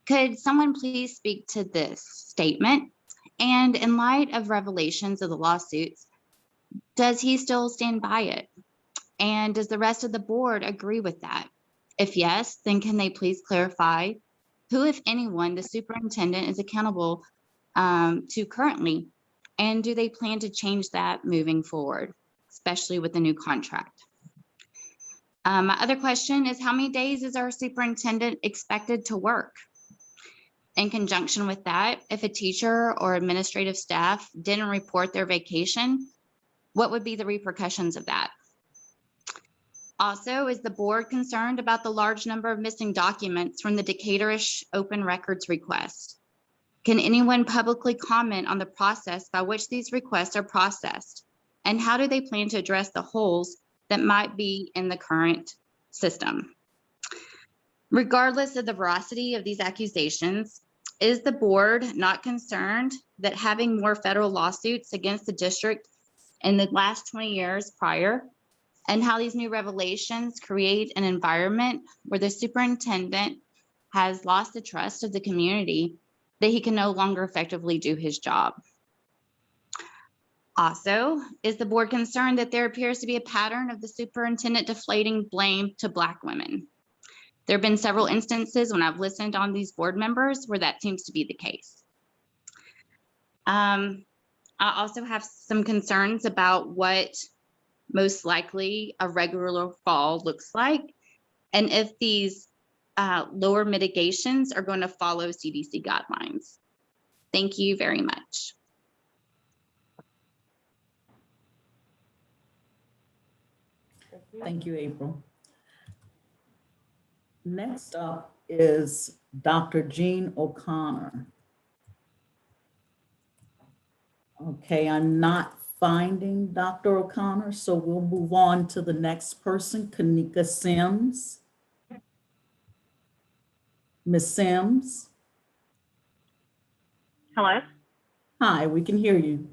Could someone please speak to this statement? And in light of revelations of the lawsuits, does he still stand by it? And does the rest of the board agree with that? If yes, then can they please clarify who, if anyone, the superintendent is accountable to currently? And do they plan to change that moving forward, especially with the new contract? My other question is, how many days is our superintendent expected to work? In conjunction with that, if a teacher or administrative staff didn't report their vacation, what would be the repercussions of that? Also, is the board concerned about the large number of missing documents from the Decatur-ish open records request? Can anyone publicly comment on the process by which these requests are processed? And how do they plan to address the holes that might be in the current system? Regardless of the veracity of these accusations, is the board not concerned that having more federal lawsuits against the district in the last 20 years prior, and how these new revelations create an environment where the superintendent has lost the trust of the community that he can no longer effectively do his job? Also, is the board concerned that there appears to be a pattern of the superintendent deflating blame to Black women? There have been several instances when I've listened on these board members where that seems to be the case. I also have some concerns about what most likely a regular fall looks like, and if these lower mitigations are going to follow CDC guidelines. Thank you very much. Thank you, April. Next up is Dr. Jean O'Connor. Okay, I'm not finding Dr. O'Connor, so we'll move on to the next person, Kanika Sims. Ms. Sims? Hello. Hi, we can hear you.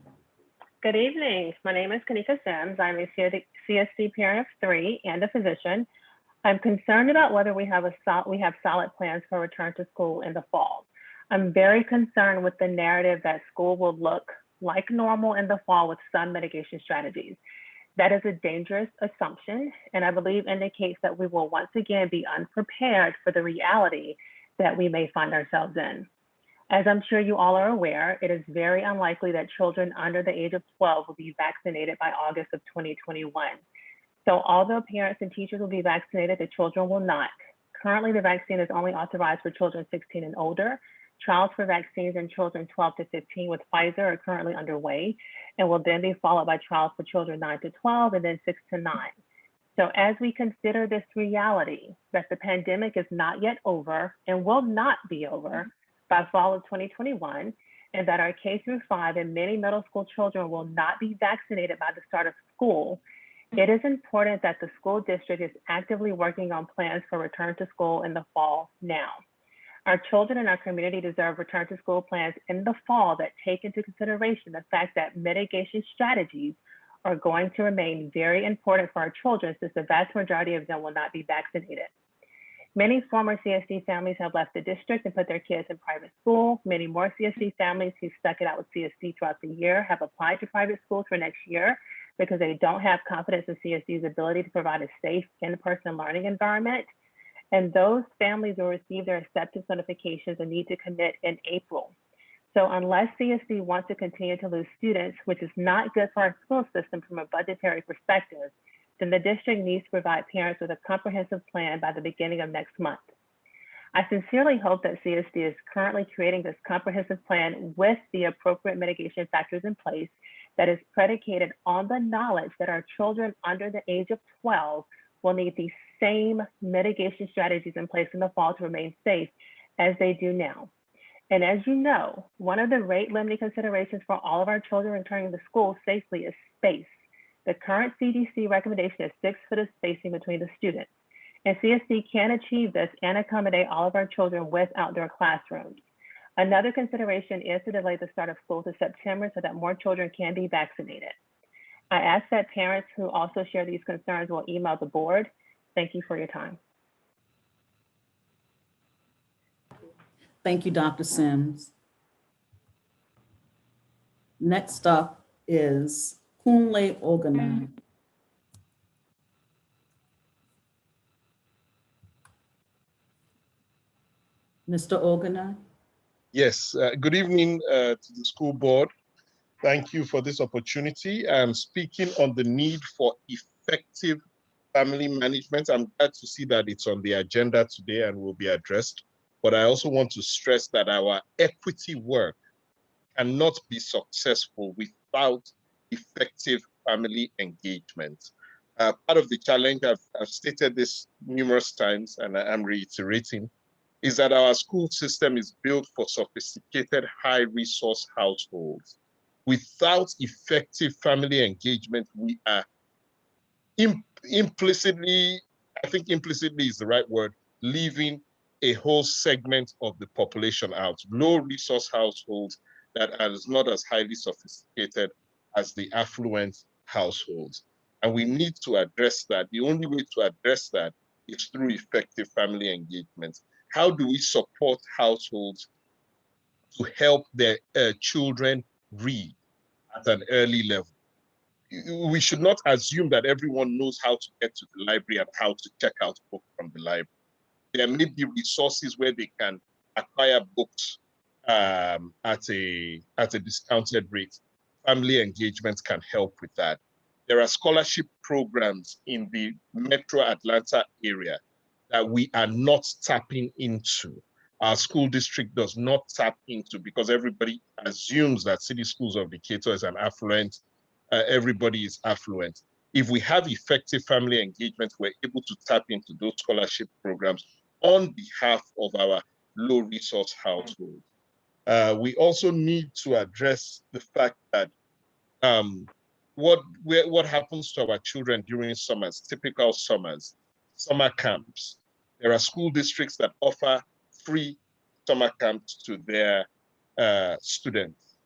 Good evening. My name is Kanika Sims. I'm a CSC parent of 3 and a physician. I'm concerned about whether we have solid plans for return to school in the fall. I'm very concerned with the narrative that school will look like normal in the fall with some mitigation strategies. That is a dangerous assumption, and I believe indicates that we will once again be unprepared for the reality that we may find ourselves in. As I'm sure you all are aware, it is very unlikely that children under the age of 12 will be vaccinated by August of 2021. So although parents and teachers will be vaccinated, the children will not. Currently, the vaccine is only authorized for children 16 and older. Trials for vaccines in children 12 to 15 with Pfizer are currently underway and will then be followed by trials for children 9 to 12 and then 6 to 9. So as we consider this reality that the pandemic is not yet over and will not be over by fall of 2021, and that our K through 5 and many middle school children will not be vaccinated by the start of school, it is important that the school district is actively working on plans for return to school in the fall now. Our children and our community deserve return to school plans in the fall that take into consideration the fact that mitigation strategies are going to remain very important for our children since the vast majority of them will not be vaccinated. Many former CSD families have left the district and put their kids in private school. Many more CSD families who stuck it out with CSD throughout the year have applied to private schools for next year because they don't have confidence in CSD's ability to provide a safe in-person learning environment. And those families will receive their acceptance notifications and need to commit in April. So unless CSD wants to continue to lose students, which is not good for our school system from a budgetary perspective, then the district needs to provide parents with a comprehensive plan by the beginning of next month. I sincerely hope that CSD is currently creating this comprehensive plan with the appropriate mitigation factors in place that is predicated on the knowledge that our children under the age of 12 will need the same mitigation strategies in place in the fall to remain safe as they do now. And as you know, one of the rate limiting considerations for all of our children returning to school safely is space. The current CDC recommendation is 6 foot of spacing between the students. And CSD can achieve this and accommodate all of our children with outdoor classrooms. Another consideration is to delay the start of school to September so that more children can be vaccinated. I ask that parents who also share these concerns will email the board. Thank you for your time. Thank you, Dr. Sims. Next up is Kunle Oganai. Mr. Oganai? Yes, good evening to the school board. Thank you for this opportunity. I'm speaking on the need for effective family management. I'm glad to see that it's on the agenda today and will be addressed. But I also want to stress that our equity work cannot be successful without effective family engagement. Part of the challenge, I've stated this numerous times and I'm reiterating, is that our school system is built for sophisticated, high-resource households. Without effective family engagement, we are implicitly, I think implicitly is the right word, leaving a whole segment of the population out. Low-resource households that are not as highly sophisticated as the affluent households. And we need to address that. The only way to address that is through effective family engagement. How do we support households to help their children read at an early level? We should not assume that everyone knows how to get to the library and how to check out books from the library. There may be resources where they can acquire books at a discounted rate. Family engagement can help with that. There are scholarship programs in the Metro Atlanta area that we are not tapping into. Our school district does not tap into because everybody assumes that City Schools of Decatur is an affluent, everybody is affluent. If we have effective family engagement, we're able to tap into those scholarship programs on behalf of our low resource households. We also need to address the fact that what happens to our children during summers, typical summers, summer camps. There are school districts that offer free summer camps to their students.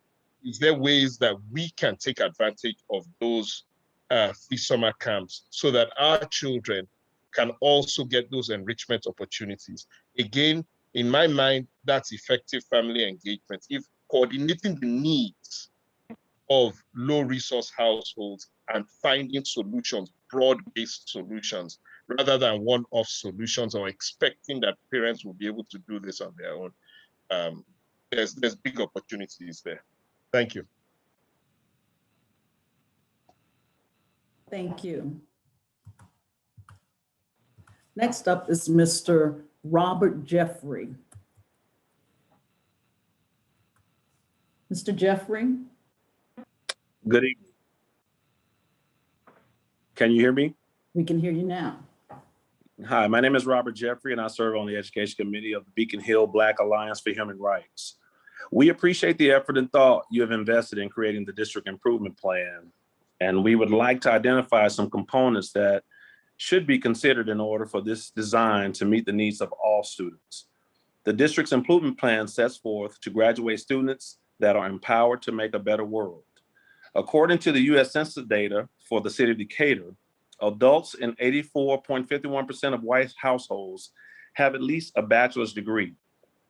Is there ways that we can take advantage of those free summer camps so that our children can also get those enrichment opportunities? Again, in my mind, that's effective family engagement. If coordinating the needs of low resource households and finding solutions, broad-based solutions, rather than one-off solutions or expecting that parents will be able to do this on their own. There's big opportunities there. Thank you. Thank you. Next up is Mr. Robert Jeffrey. Mr. Jeffrey? Good evening. Can you hear me? We can hear you now. Hi, my name is Robert Jeffrey, and I serve on the Education Committee of the Beacon Hill Black Alliance for Human Rights. We appreciate the effort and thought you have invested in creating the district improvement plan, and we would like to identify some components that should be considered in order for this design to meet the needs of all students. The district's improvement plan sets forth to graduate students that are empowered to make a better world. According to the U.S. Census data for the city of Decatur, adults in 84.51% of white households have at least a bachelor's degree.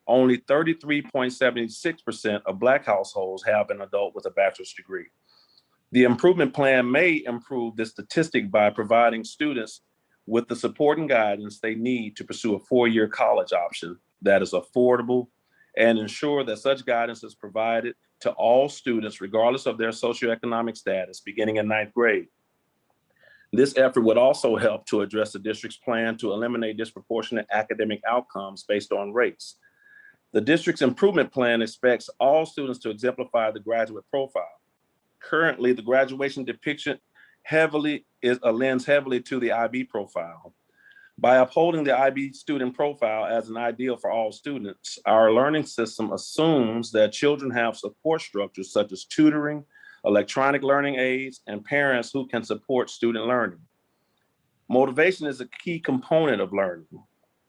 Only 33.76% of Black households have an adult with a bachelor's degree. The improvement plan may improve this statistic by providing students with the support and guidance they need to pursue a four-year college option that is affordable and ensure that such guidance is provided to all students regardless of their socioeconomic status beginning in 9th grade. This effort would also help to address the district's plan to eliminate disproportionate academic outcomes based on race. The district's improvement plan expects all students to exemplify the graduate profile. Currently, the graduation depiction lends heavily to the IB profile. By upholding the IB student profile as an ideal for all students, our learning system assumes that children have support structures such as tutoring, electronic learning aids, and parents who can support student learning. Motivation is a key component of learning,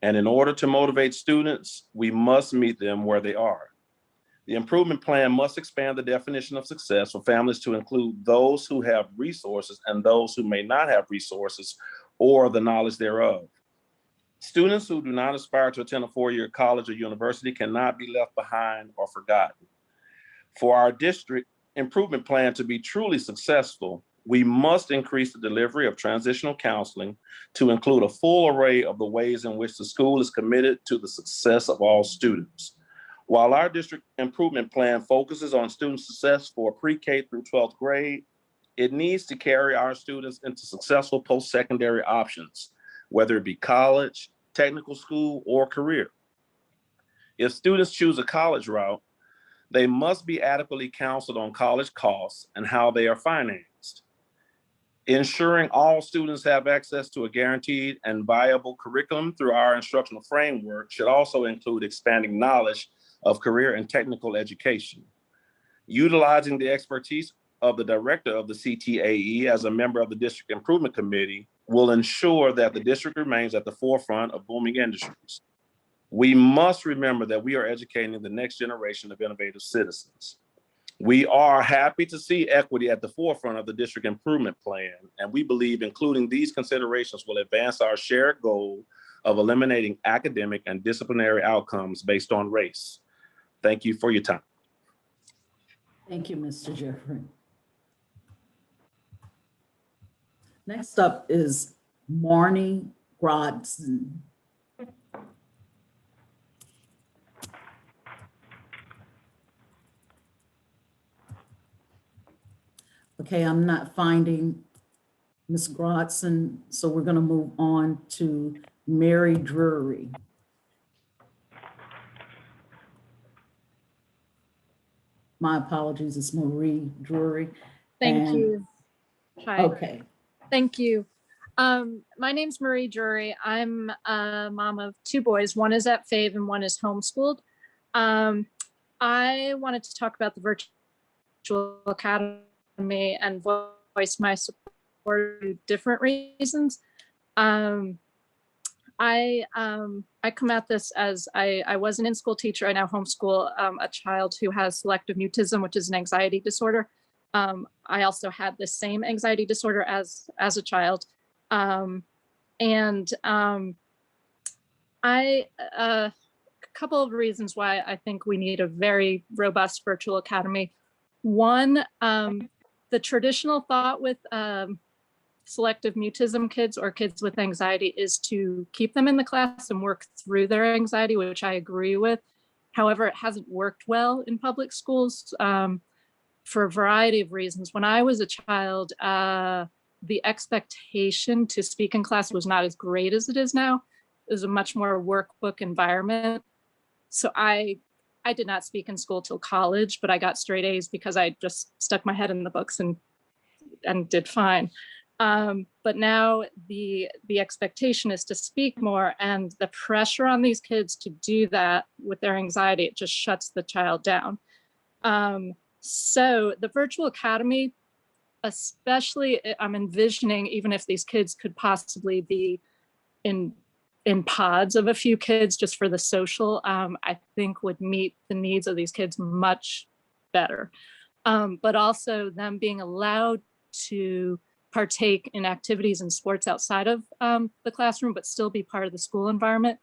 and in order to motivate students, we must meet them where they are. The improvement plan must expand the definition of success for families to include those who have resources and those who may not have resources or the knowledge thereof. Students who do not aspire to attend a four-year college or university cannot be left behind or forgotten. For our district improvement plan to be truly successful, we must increase the delivery of transitional counseling to include a full array of the ways in which the school is committed to the success of all students. While our district improvement plan focuses on student success for pre-K through 12th grade, it needs to carry our students into successful post-secondary options, whether it be college, technical school, or career. If students choose a college route, they must be adequately counseled on college costs and how they are financed. Ensuring all students have access to a guaranteed and viable curriculum through our instructional framework should also include expanding knowledge of career and technical education. Utilizing the expertise of the director of the CTAE as a member of the District Improvement Committee will ensure that the district remains at the forefront of booming industries. We must remember that we are educating the next generation of innovative citizens. We are happy to see equity at the forefront of the district improvement plan, and we believe including these considerations will advance our shared goal of eliminating academic and disciplinary outcomes based on race. Thank you for your time. Thank you, Mr. Jeffrey. Next up is Marnie Grodson. Okay, I'm not finding Ms. Grodson, so we're going to move on to Mary Drury. My apologies, it's Marie Drury. Thank you. Hi. Okay. Thank you. My name's Marie Drury. I'm a mom of two boys. One is at FAVE and one is homeschooled. I wanted to talk about the virtual academy and voice my support for different reasons. I come at this as I was an in-school teacher. I now homeschool a child who has selective mutism, which is an anxiety disorder. I also had the same anxiety disorder as a child. A couple of reasons why I think we need a very robust virtual academy. One, the traditional thought with selective mutism kids or kids with anxiety is to keep them in the class and work through their anxiety, which I agree with. However, it hasn't worked well in public schools for a variety of reasons. When I was a child, the expectation to speak in class was not as great as it is now. It was a much more workbook environment. So I did not speak in school till college, but I got straight A's because I just stuck my head in the books and did fine. But now the expectation is to speak more, and the pressure on these kids to do that with their anxiety, it just shuts the child down. So the virtual academy, especially I'm envisioning, even if these kids could possibly be in pods of a few kids just for the social, I think would meet the needs of these kids much better. But also them being allowed to partake in activities and sports outside of the classroom, but still be part of the school environment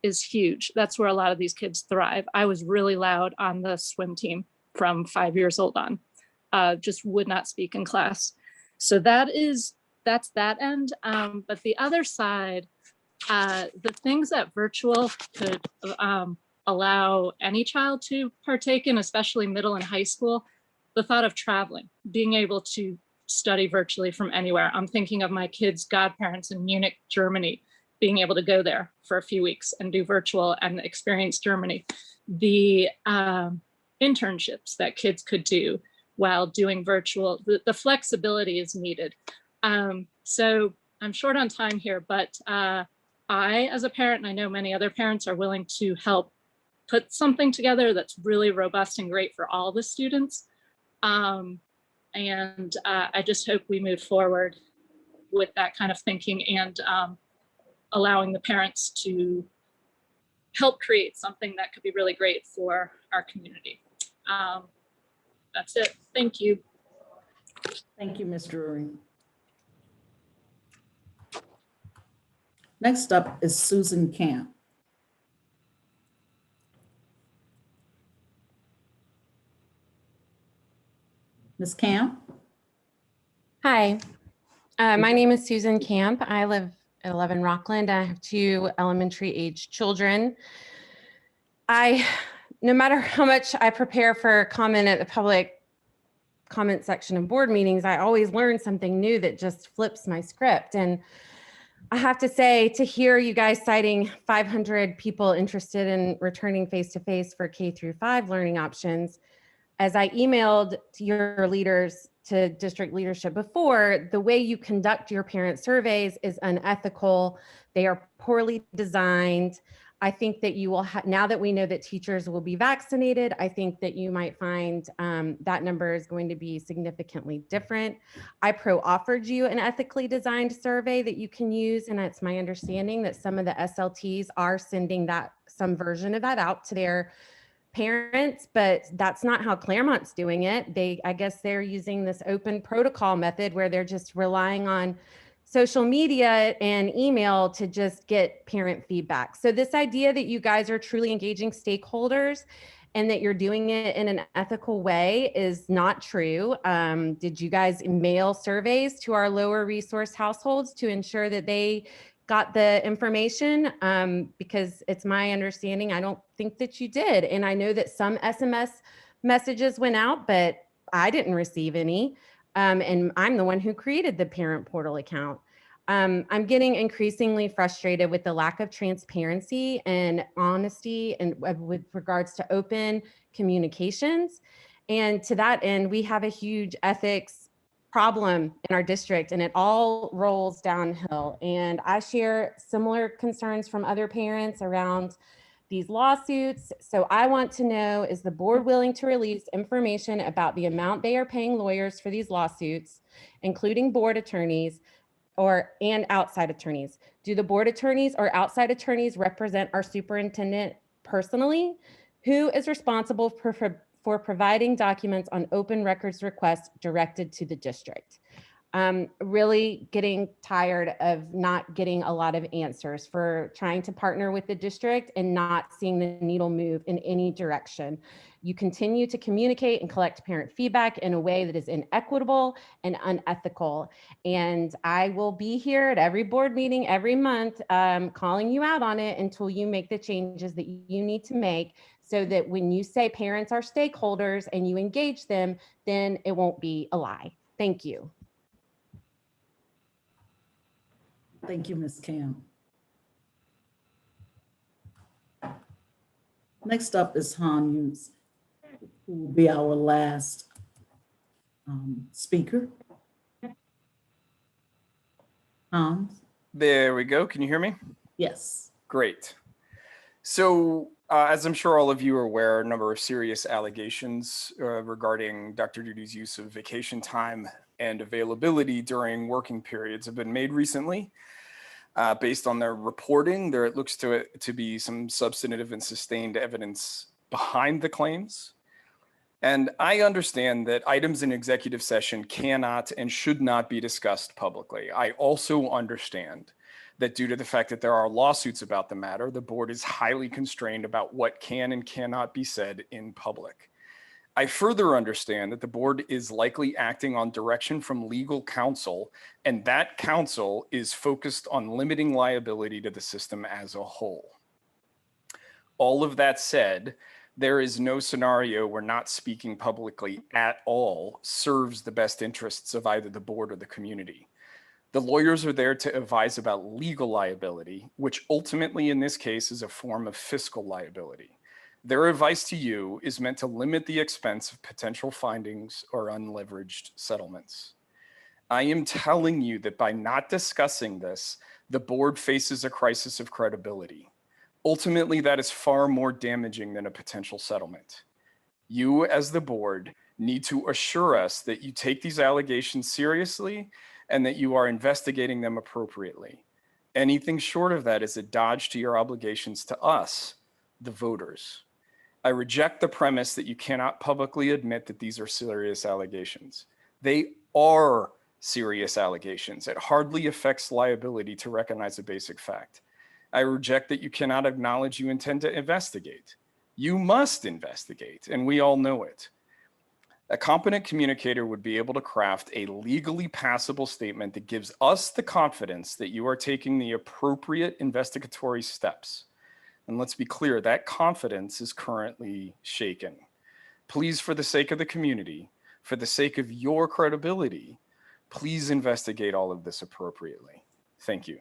is huge. That's where a lot of these kids thrive. I was really loud on the swim team from 5 years old on, just would not speak in class. So that's that end. But the other side, the things that virtual could allow any child to partake in, especially middle and high school, the thought of traveling, being able to study virtually from anywhere. I'm thinking of my kids' godparents in Munich, Germany, being able to go there for a few weeks and do virtual and experience Germany. The internships that kids could do while doing virtual, the flexibility is needed. So I'm short on time here, but I, as a parent, and I know many other parents, are willing to help put something together that's really robust and great for all the students. I just hope we move forward with that kind of thinking and allowing the parents to help create something that could be really great for our community. That's it. Thank you. Thank you, Ms. Drury. Next up is Susan Camp. Ms. Camp? Hi, my name is Susan Camp. I live at 11 Rockland. I have 2 elementary age children. No matter how much I prepare for comment at the public comment section of board meetings, I always learn something new that just flips my script. And I have to say, to hear you guys citing 500 people interested in returning face-to-face for K-5 learning options, as I emailed to your leaders, to district leadership before, the way you conduct your parent surveys is unethical. They are poorly designed. I think that you will, now that we know that teachers will be vaccinated, I think that you might find that number is going to be significantly different. iPro offered you an ethically designed survey that you can use, and it's my understanding that some of the SLTs are sending some version of that out to their parents, but that's not how Claremont's doing it. I guess they're using this open protocol method where they're just relying on social media and email to just get parent feedback. So this idea that you guys are truly engaging stakeholders and that you're doing it in an ethical way is not true. Did you guys mail surveys to our lower resource households to ensure that they got the information? Because it's my understanding, I don't think that you did. And I know that some SMS messages went out, but I didn't receive any. And I'm the one who created the parent portal account. I'm getting increasingly frustrated with the lack of transparency and honesty and with regards to open communications. And to that end, we have a huge ethics problem in our district, and it all rolls downhill. And I share similar concerns from other parents around these lawsuits. So I want to know, is the board willing to release information about the amount they are paying lawyers for these lawsuits, including board attorneys and outside attorneys? Do the board attorneys or outside attorneys represent our superintendent personally? Who is responsible for providing documents on open records requests directed to the district? Really getting tired of not getting a lot of answers, for trying to partner with the district and not seeing the needle move in any direction. You continue to communicate and collect parent feedback in a way that is inequitable and unethical. And I will be here at every board meeting every month calling you out on it until you make the changes that you need to make, so that when you say parents are stakeholders and you engage them, then it won't be a lie. Thank you. Thank you, Ms. Camp. Next up is Han Hughes, who will be our last speaker. Hans? There we go. Can you hear me? Yes. Great. So as I'm sure all of you are aware, a number of serious allegations regarding Dr. Duty's use of vacation time and availability during working periods have been made recently. Based on their reporting, it looks to be some substantive and sustained evidence behind the claims. And I understand that items in executive session cannot and should not be discussed publicly. I also understand that due to the fact that there are lawsuits about the matter, the board is highly constrained about what can and cannot be said in public. I further understand that the board is likely acting on direction from legal counsel, and that counsel is focused on limiting liability to the system as a whole. All of that said, There is no scenario where not speaking publicly at all serves the best interests of either the board or the community. The lawyers are there to advise about legal liability, which ultimately in this case is a form of fiscal liability. Their advice to you is meant to limit the expense of potential findings or unleveraged settlements. I am telling you that by not discussing this, the board faces a crisis of credibility. Ultimately, that is far more damaging than a potential settlement. You, as the board, need to assure us that you take these allegations seriously and that you are investigating them appropriately. Anything short of that is a dodge to your obligations to us, the voters. I reject the premise that you cannot publicly admit that these are serious allegations. They are serious allegations. It hardly affects liability to recognize a basic fact. I reject that you cannot acknowledge you intend to investigate. You must investigate, and we all know it. A competent communicator would be able to craft a legally passable statement that gives us the confidence that you are taking the appropriate investigatory steps. And let's be clear, that confidence is currently shaken. Please, for the sake of the community, for the sake of your credibility, please investigate all of this appropriately. Thank you.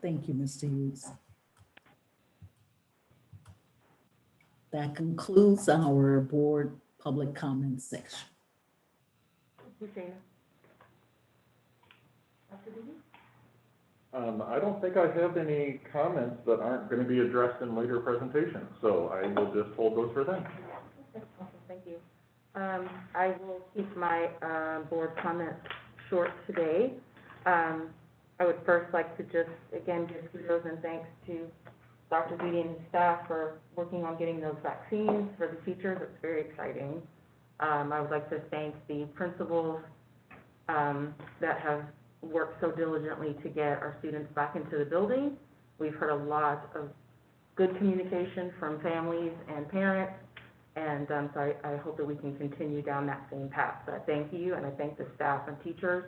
Thank you, Mr. Hughes. That concludes our board public comment section. I don't think I have any comments that aren't going to be addressed in later presentations, so I will just hold those for then. Okay, awesome, thank you. I will keep my board comments short today. I would first like to just, again, give kudos and thanks to Dr. Beatty and his staff for working on getting those vaccines for the teachers. It's very exciting. I would like to thank the principals that have worked so diligently to get our students back into the building. We've heard a lot of good communication from families and parents, and so I hope that we can continue down that same path. So I thank you, and I thank the staff and teachers.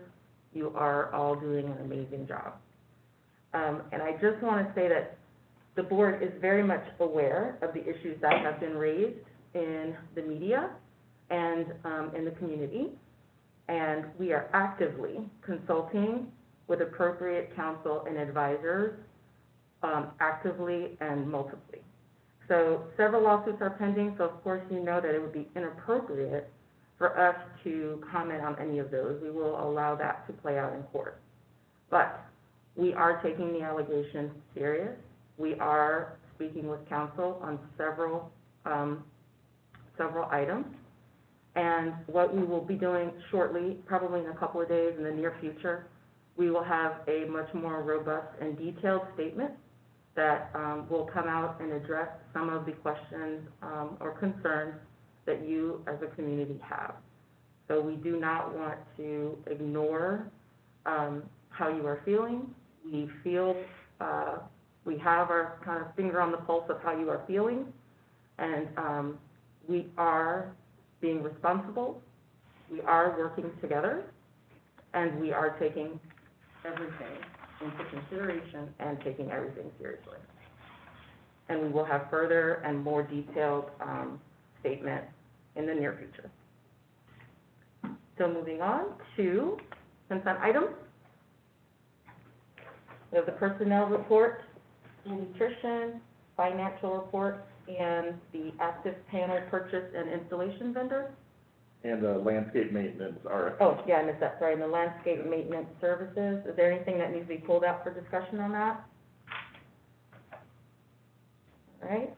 You are all doing an amazing job. And I just want to say that the board is very much aware of the issues that have been raised in the media and in the community. And we are actively consulting with appropriate counsel and advisors, actively and multiply. So several lawsuits are pending, so of course you know that it would be inappropriate for us to comment on any of those. We will allow that to play out in court. But we are taking the allegations serious. We are speaking with counsel on several items. And what we will be doing shortly, probably in a couple of days in the near future, we will have a much more robust and detailed statement that will come out and address some of the questions or concerns that you as a community have. So we do not want to ignore how you are feeling. We feel, we have our kind of finger on the pulse of how you are feeling, and we are being responsible, we are working together, and we are taking everything into consideration and taking everything seriously. And we will have further and more detailed statements in the near future. So moving on to consent items. We have the personnel report, nutrition, financial report, and the active panel purchase and installation vendor. And landscape maintenance RFP. Oh, yeah, I missed that, sorry, and the landscape maintenance services. Is there anything that needs to be pulled out for discussion on that? All right,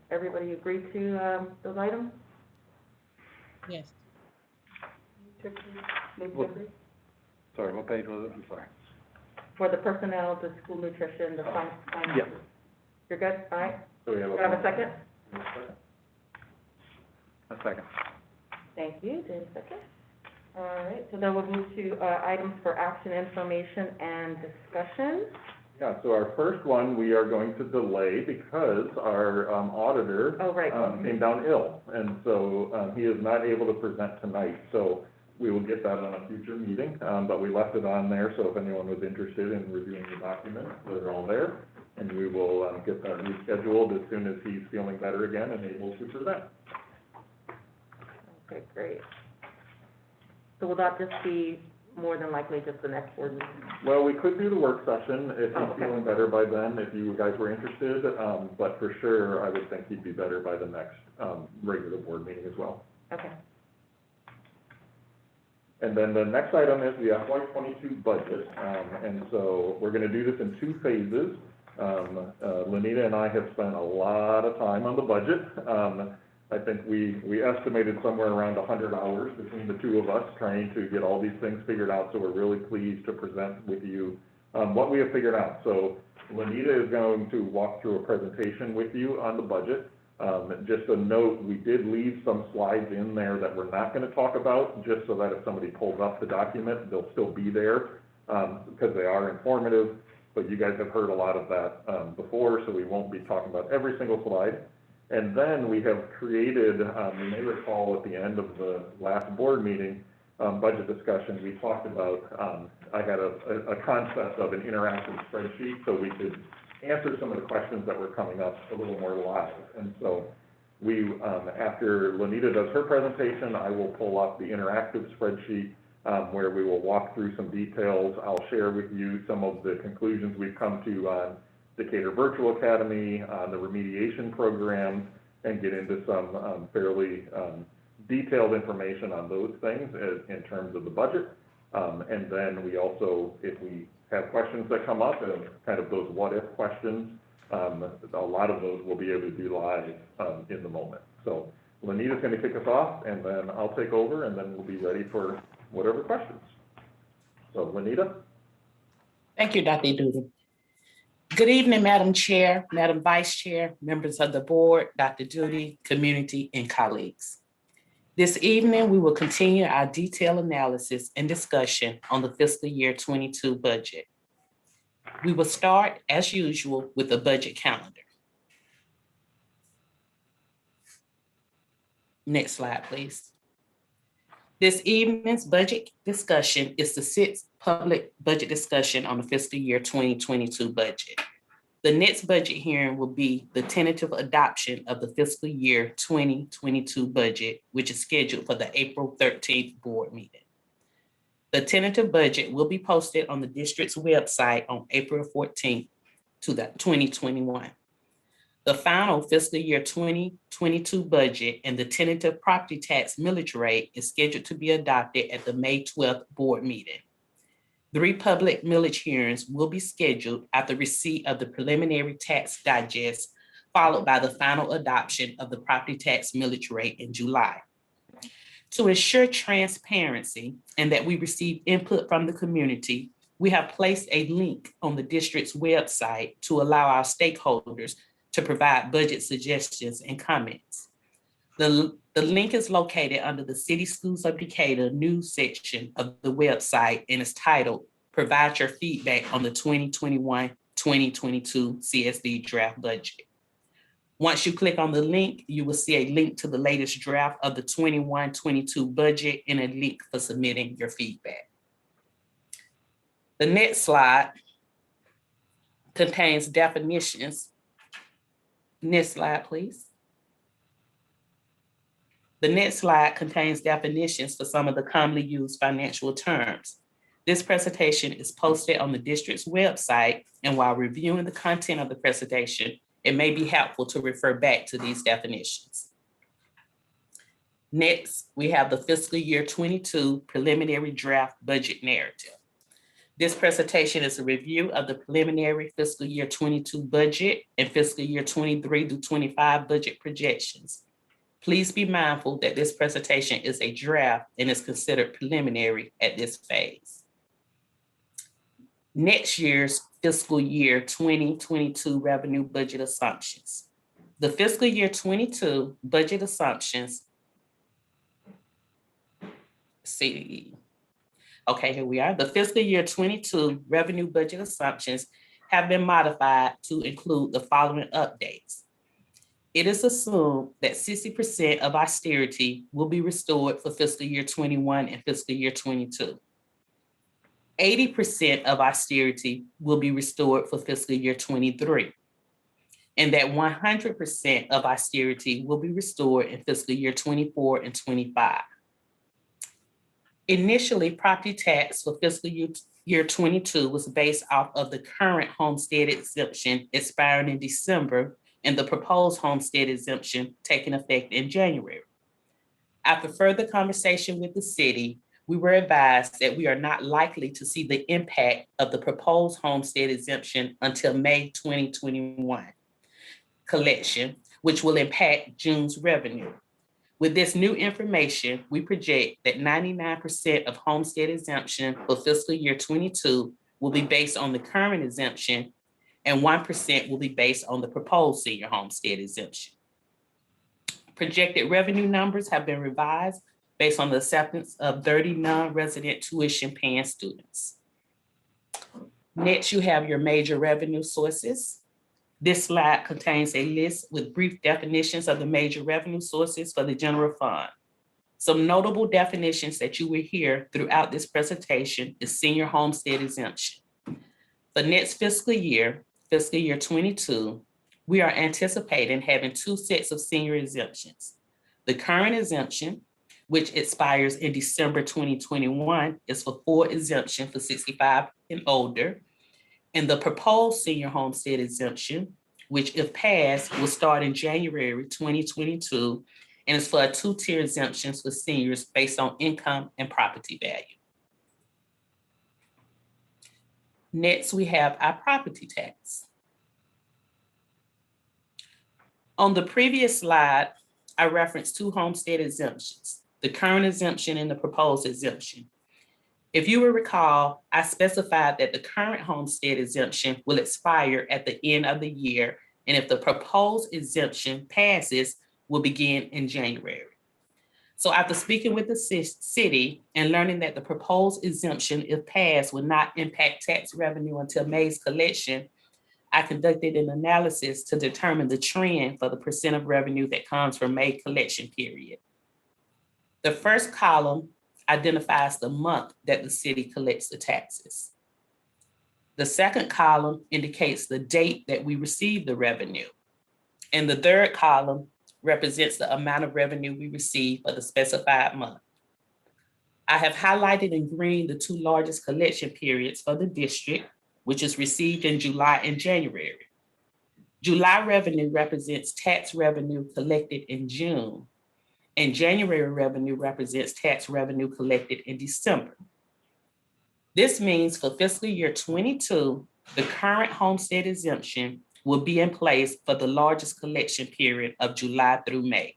everybody agree to those items? Yes. Sorry, what page was it? I'm sorry. For the personnel, the school nutrition, the finance. Yeah. You're good, all right? So we have Do I have a second? A second. Thank you, James, second. All right, so then we'll move to items for action, information, and discussion. Yeah, so our first one, we are going to delay because our auditor came down ill. And so he is not able to present tonight. So we will get that on a future meeting, but we left it on there. So if anyone was interested in reviewing the documents, they're all there. And and we will get that rescheduled as soon as he's feeling better again and able to present. Okay, great. So will that just be more than likely just the next board meeting? Well, we could do the work session if he's okay. feeling better by then, if you guys were interested, but for sure, I would think he'd be better by the next regular board meeting as well. Okay. And then the next item is the FY22 budget, and so we're going to do this in 2 phases. Lenita and I have spent a lot of time on the budget. I think we estimated somewhere around 100 hours between the 2 of us trying to get all these things figured out, so we're really pleased to present with you what we have figured out. So Lenita is going to walk through a presentation with you on the budget. Just a note, we did leave some slides in there that we're not going to talk about, just so that if somebody pulls up the document, they'll still be there, because they are informative, but you guys have heard a lot of that before, so we won't be talking about every single slide. And then we have created, you may recall at the end of the last board meeting, budget discussion, we talked about, I had a concept of an interactive spreadsheet so we could answer some of the questions that were coming up a little more live. And so we, after Lenita does her presentation, I will pull up the interactive spreadsheet where we will walk through some details. I'll share with you some of the conclusions we've come to on Decatur Virtual Academy, on the remediation program, and get into some fairly detailed information on those things in terms of the budget. And then we also, if we have questions that come up, and kind of those what-if questions, a lot of those we'll be able to do live in the moment. So Lenita's going to kick us off, and then I'll take over, and then we'll be ready for whatever questions. So Lenita? Thank you, Dr. Duty. Good evening, Madam Chair, Madam Vice Chair, members of the board, Dr. Duty, community, and colleagues. This evening, we will continue our detailed analysis and discussion on the fiscal year 22 budget. We will start, as usual, with the budget calendar. Next slide, please. This evening's budget discussion is the 6th public budget discussion on the fiscal year 2022 budget. The next budget hearing will be the tentative adoption of the fiscal year 2022 budget, which is scheduled for the April 13th board meeting. The tentative budget will be posted on the district's website on April 14th, 2021. The final fiscal year 2022 budget and the tentative property tax millage rate is scheduled to be adopted at the May 12th board meeting. 3 public millage hearings will be scheduled after receipt of the preliminary tax digest, followed by the final adoption of the property tax millage rate in July. To ensure transparency and that we receive input from the community, we have placed a link on the district's website to allow our stakeholders to provide budget suggestions and comments. The link is located under the City Schools of Decatur news section of the website and is titled, Provide Your Feedback on the 2021-2022 CSD Draft Budget. Once you click on the link, you will see a link to the latest draft of the 21-22 budget and a link for submitting your feedback. The next slide contains definitions. Next slide, please. The next slide contains definitions for some of the commonly used financial terms. This presentation is posted on the district's website, and while reviewing the content of the presentation, it may be helpful to refer back to these definitions. Next, we have the fiscal year 22 preliminary draft budget narrative. This presentation is a review of the preliminary fiscal year 22 budget and fiscal year 23 through 25 budget projections. Please be mindful that this presentation is a draft and is considered preliminary at this phase. Next year's fiscal year 2022 revenue budget assumptions. The fiscal year 22 budget assumptions, okay, here we are. The fiscal year 22 revenue budget assumptions have been modified to include the following updates. It is assumed that 60% of austerity will be restored for fiscal year 21 and fiscal year 22. 80% of austerity will be restored for fiscal year 23. and that 100% of austerity will be restored in fiscal year 24 and 25. Initially, property tax for fiscal year 22 was based off of the current homestead exemption expiring in December and the proposed homestead exemption taking effect in January. After further conversation with the city, we were advised that we are not likely to see the impact of the proposed homestead exemption until May 2021 collection, which will impact June's revenue. With this new information, we project that 99% of homestead exemption for fiscal year 22 will be based on the current exemption, and 1% will be based on the proposed senior homestead exemption. Projected revenue numbers have been revised based on the acceptance of 30 non-resident tuition paying students. Next, you have your major revenue sources. This slide contains a list with brief definitions of the major revenue sources for the general fund. Some notable definitions that you will hear throughout this presentation is senior homestead exemption. For next fiscal year 22, we are anticipating having 2 sets of senior exemptions. The current exemption, which expires in December 2021, is for full exemption for 65 and older. And the proposed senior homestead exemption, which if passed, will start in January 2022, and is for a 2-tier exemptions for seniors based on income and property value. Next, we have our property tax. On the previous slide, I referenced 2 homestead exemptions, the current exemption and the proposed exemption. If you will recall, I specified that the current homestead exemption will expire at the end of the year, and if the proposed exemption passes, will begin in January. So after speaking with the city and learning that the proposed exemption, if passed, will not impact tax revenue until May's collection, I conducted an analysis to determine the trend for the percent of revenue that comes from May collection period. The first column identifies the month that the city collects the taxes. The second column indicates the date that we receive the revenue. And the third column represents the amount of revenue we receive for the specified month. I have highlighted in green the 2 largest collection periods for the district, which is received in July and January. July revenue represents tax revenue collected in June, and January revenue represents tax revenue collected in December. This means for fiscal year 22, the current homestead exemption will be in place for the largest collection period of July through May.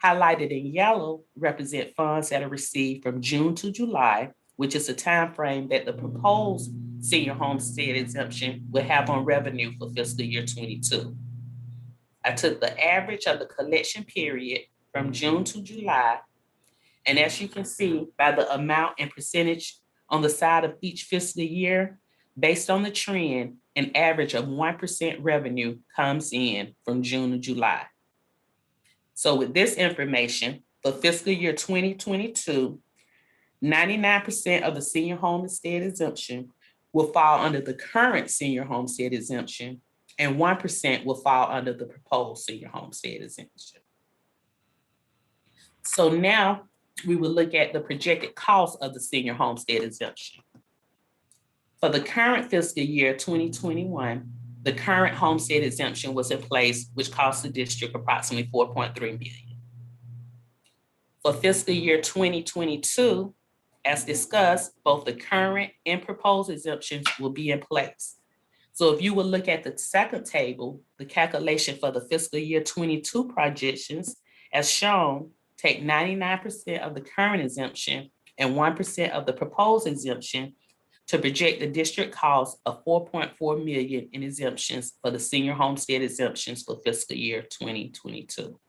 Highlighted in yellow represent funds that are received from June to July, which is the time frame that the proposed senior homestead exemption will have on revenue for fiscal year 22. I took the average of the collection period from June to July, and as you can see by the amount and percentage on the side of each fiscal year, based on the trend, an average of 1% revenue comes in from June to July. So with this information, for fiscal year 2022, 99% of the senior homestead exemption will fall under the current senior homestead exemption, and 1% will fall under the proposed senior homestead exemption. So now we will look at the projected cost of the senior homestead exemption. For the current fiscal year 2021, the current homestead exemption was in place, which cost the district approximately $4.3 million. For fiscal year 2022, as discussed, both the current and proposed exemptions will be in place. So if you will look at the second table, the calculation for the fiscal year 22 projections, as shown, take 99% of the current exemption and 1% of the proposed exemption to project the district cost of $4.4 million in exemptions for the senior homestead exemptions for fiscal year 2022.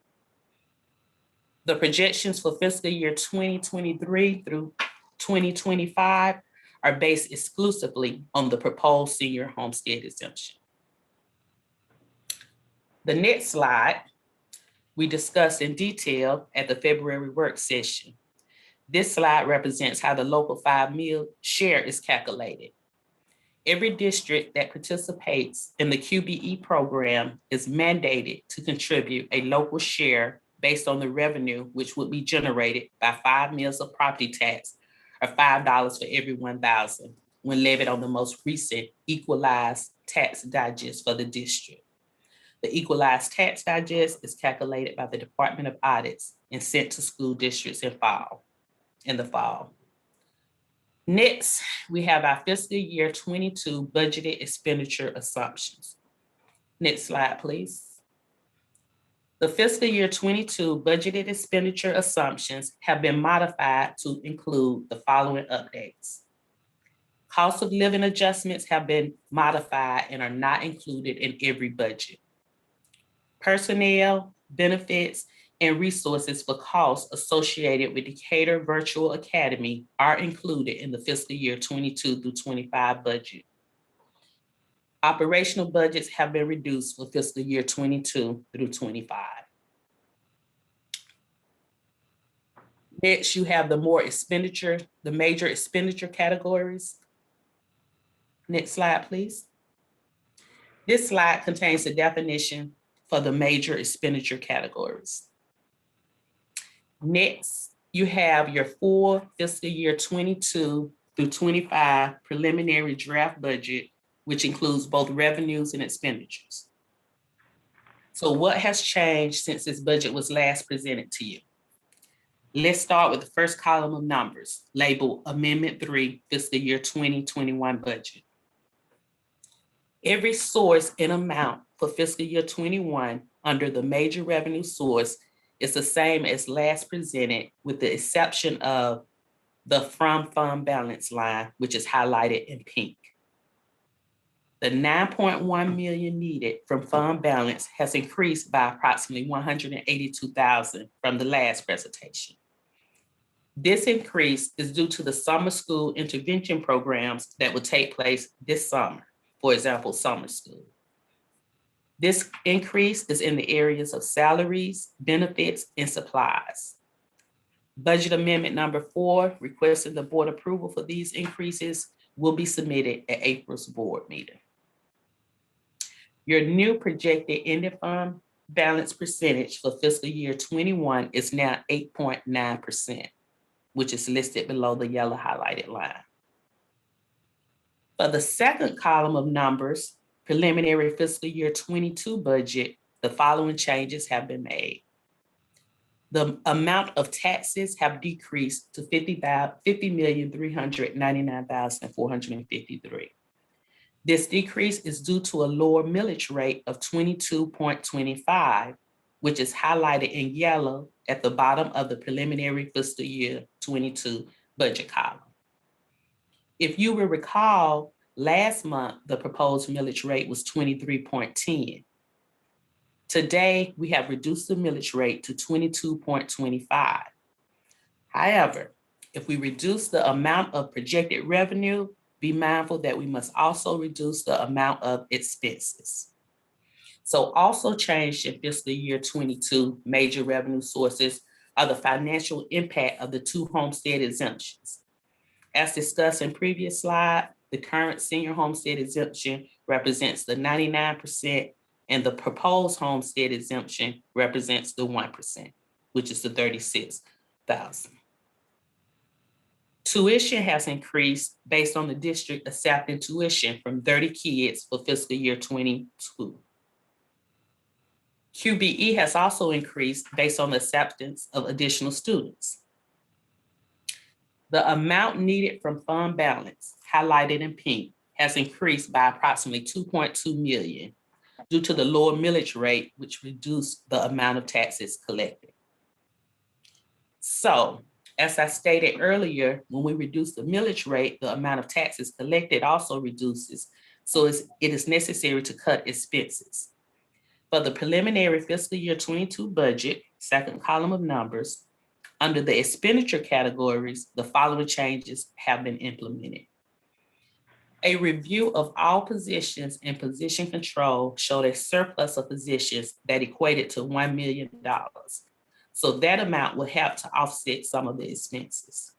The projections for fiscal year 2023 through 2025 are based exclusively on the proposed senior homestead exemption. The next slide we discussed in detail at the February work session. This slide represents how the local 5 meal share is calculated. Every district that participates in the QBE program is mandated to contribute a local share based on the revenue which would be generated by 5 mills of property tax, or $5 for every 1,000, when levied on the most recent equalized tax digest for the district. The equalized tax digest is calculated by the Department of Audits and sent to school districts in the fall. Next, we have our fiscal year 22 budgeted expenditure assumptions. Next slide, please. The fiscal year 22 budgeted expenditure assumptions have been modified to include the following updates. Cost of living adjustments have been modified and are not included in every budget. Personnel, benefits, and resources for costs associated with Decatur Virtual Academy are included in the fiscal year 22 through 25 budget. Operational budgets have been reduced for fiscal year 22 through 25. Next, you have the major expenditure categories. Next slide, please. This slide contains the definition for the major expenditure categories. Next, you have your full fiscal year 22 through 25 preliminary draft budget, which includes both revenues and expenditures. So what has changed since this budget was last presented to you? Let's start with the first column of numbers, labeled Amendment 3, fiscal year 2021 budget. Every source and amount for fiscal year 21 under the major revenue source is the same as last presented, with the exception of the from fund balance line, which is highlighted in pink. The 9.1 million needed from fund balance has increased by approximately 182,000 from the last presentation. This increase is due to the summer school intervention programs that will take place this summer, for example, summer school. This increase is in the areas of salaries, benefits, and supplies. Budget amendment number 4, requesting the board approval for these increases, will be submitted at April's board meeting. Your new projected ending fund balance percentage for fiscal year 21 is now 8.9%, which is listed below the yellow highlighted line. For the second column of numbers, preliminary fiscal year 22 budget, the following changes have been made. The amount of taxes have decreased to $50,399,453. This decrease is due to a lower millage rate of 22.25, which is highlighted in yellow at the bottom of the preliminary fiscal year 22 budget column. If you will recall, last month, the proposed millage rate was 23.10. Today, we have reduced the millage rate to 22.25. However, if we reduce the amount of projected revenue, be mindful that we must also reduce the amount of expenses. So also changed in fiscal year 22 major revenue sources are the financial impact of the 2 homestead exemptions. As discussed in previous slide, the current senior homestead exemption represents the 99%, and the proposed homestead exemption represents the 1%, which is the 36,000. Tuition has increased based on the district accepting tuition from 30 kids for fiscal year 22. QBE has also increased based on the acceptance of additional students. The amount needed from fund balance, highlighted in pink, has increased by approximately 2.2 million due to the lower millage rate, which reduced the amount of taxes collected. So, as I stated earlier, when we reduce the millage rate, the amount of taxes collected also reduces. So it is necessary to cut expenses. For the preliminary fiscal year 22 budget, second column of numbers, under the expenditure categories, the following changes have been implemented. A review of all positions and position control showed a surplus of positions that equated to $1 million. So that amount will help to offset some of the expenses.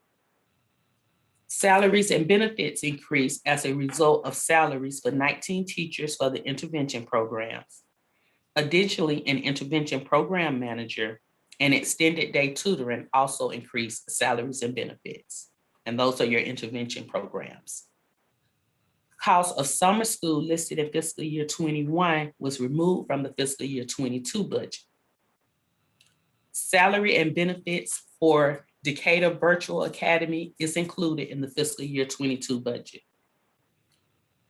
Salaries and benefits increased as a result of salaries for 19 teachers for the intervention programs. Additionally, an intervention program manager and extended day tutoring also increased salaries and benefits. And those are your intervention programs. Cost of summer school listed in fiscal year 21 was removed from the fiscal year 22 budget. Salary and benefits for Decatur Virtual Academy is included in the fiscal year 22 budget.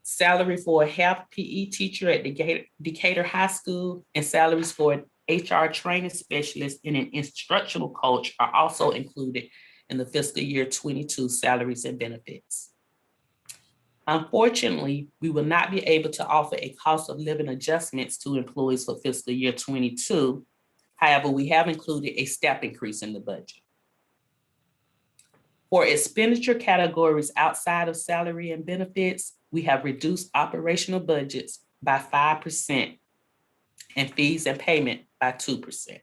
Salary for a health PE teacher at Decatur High School and salaries for an HR training specialist and an instructional coach are also included in the fiscal year 22 salaries and benefits. Unfortunately, we will not be able to offer a cost of living adjustments to employees for fiscal year 22. However, we have included a step increase in the budget. For expenditure categories outside of salary and benefits, we have reduced operational budgets by 5% and fees and payment by 2%.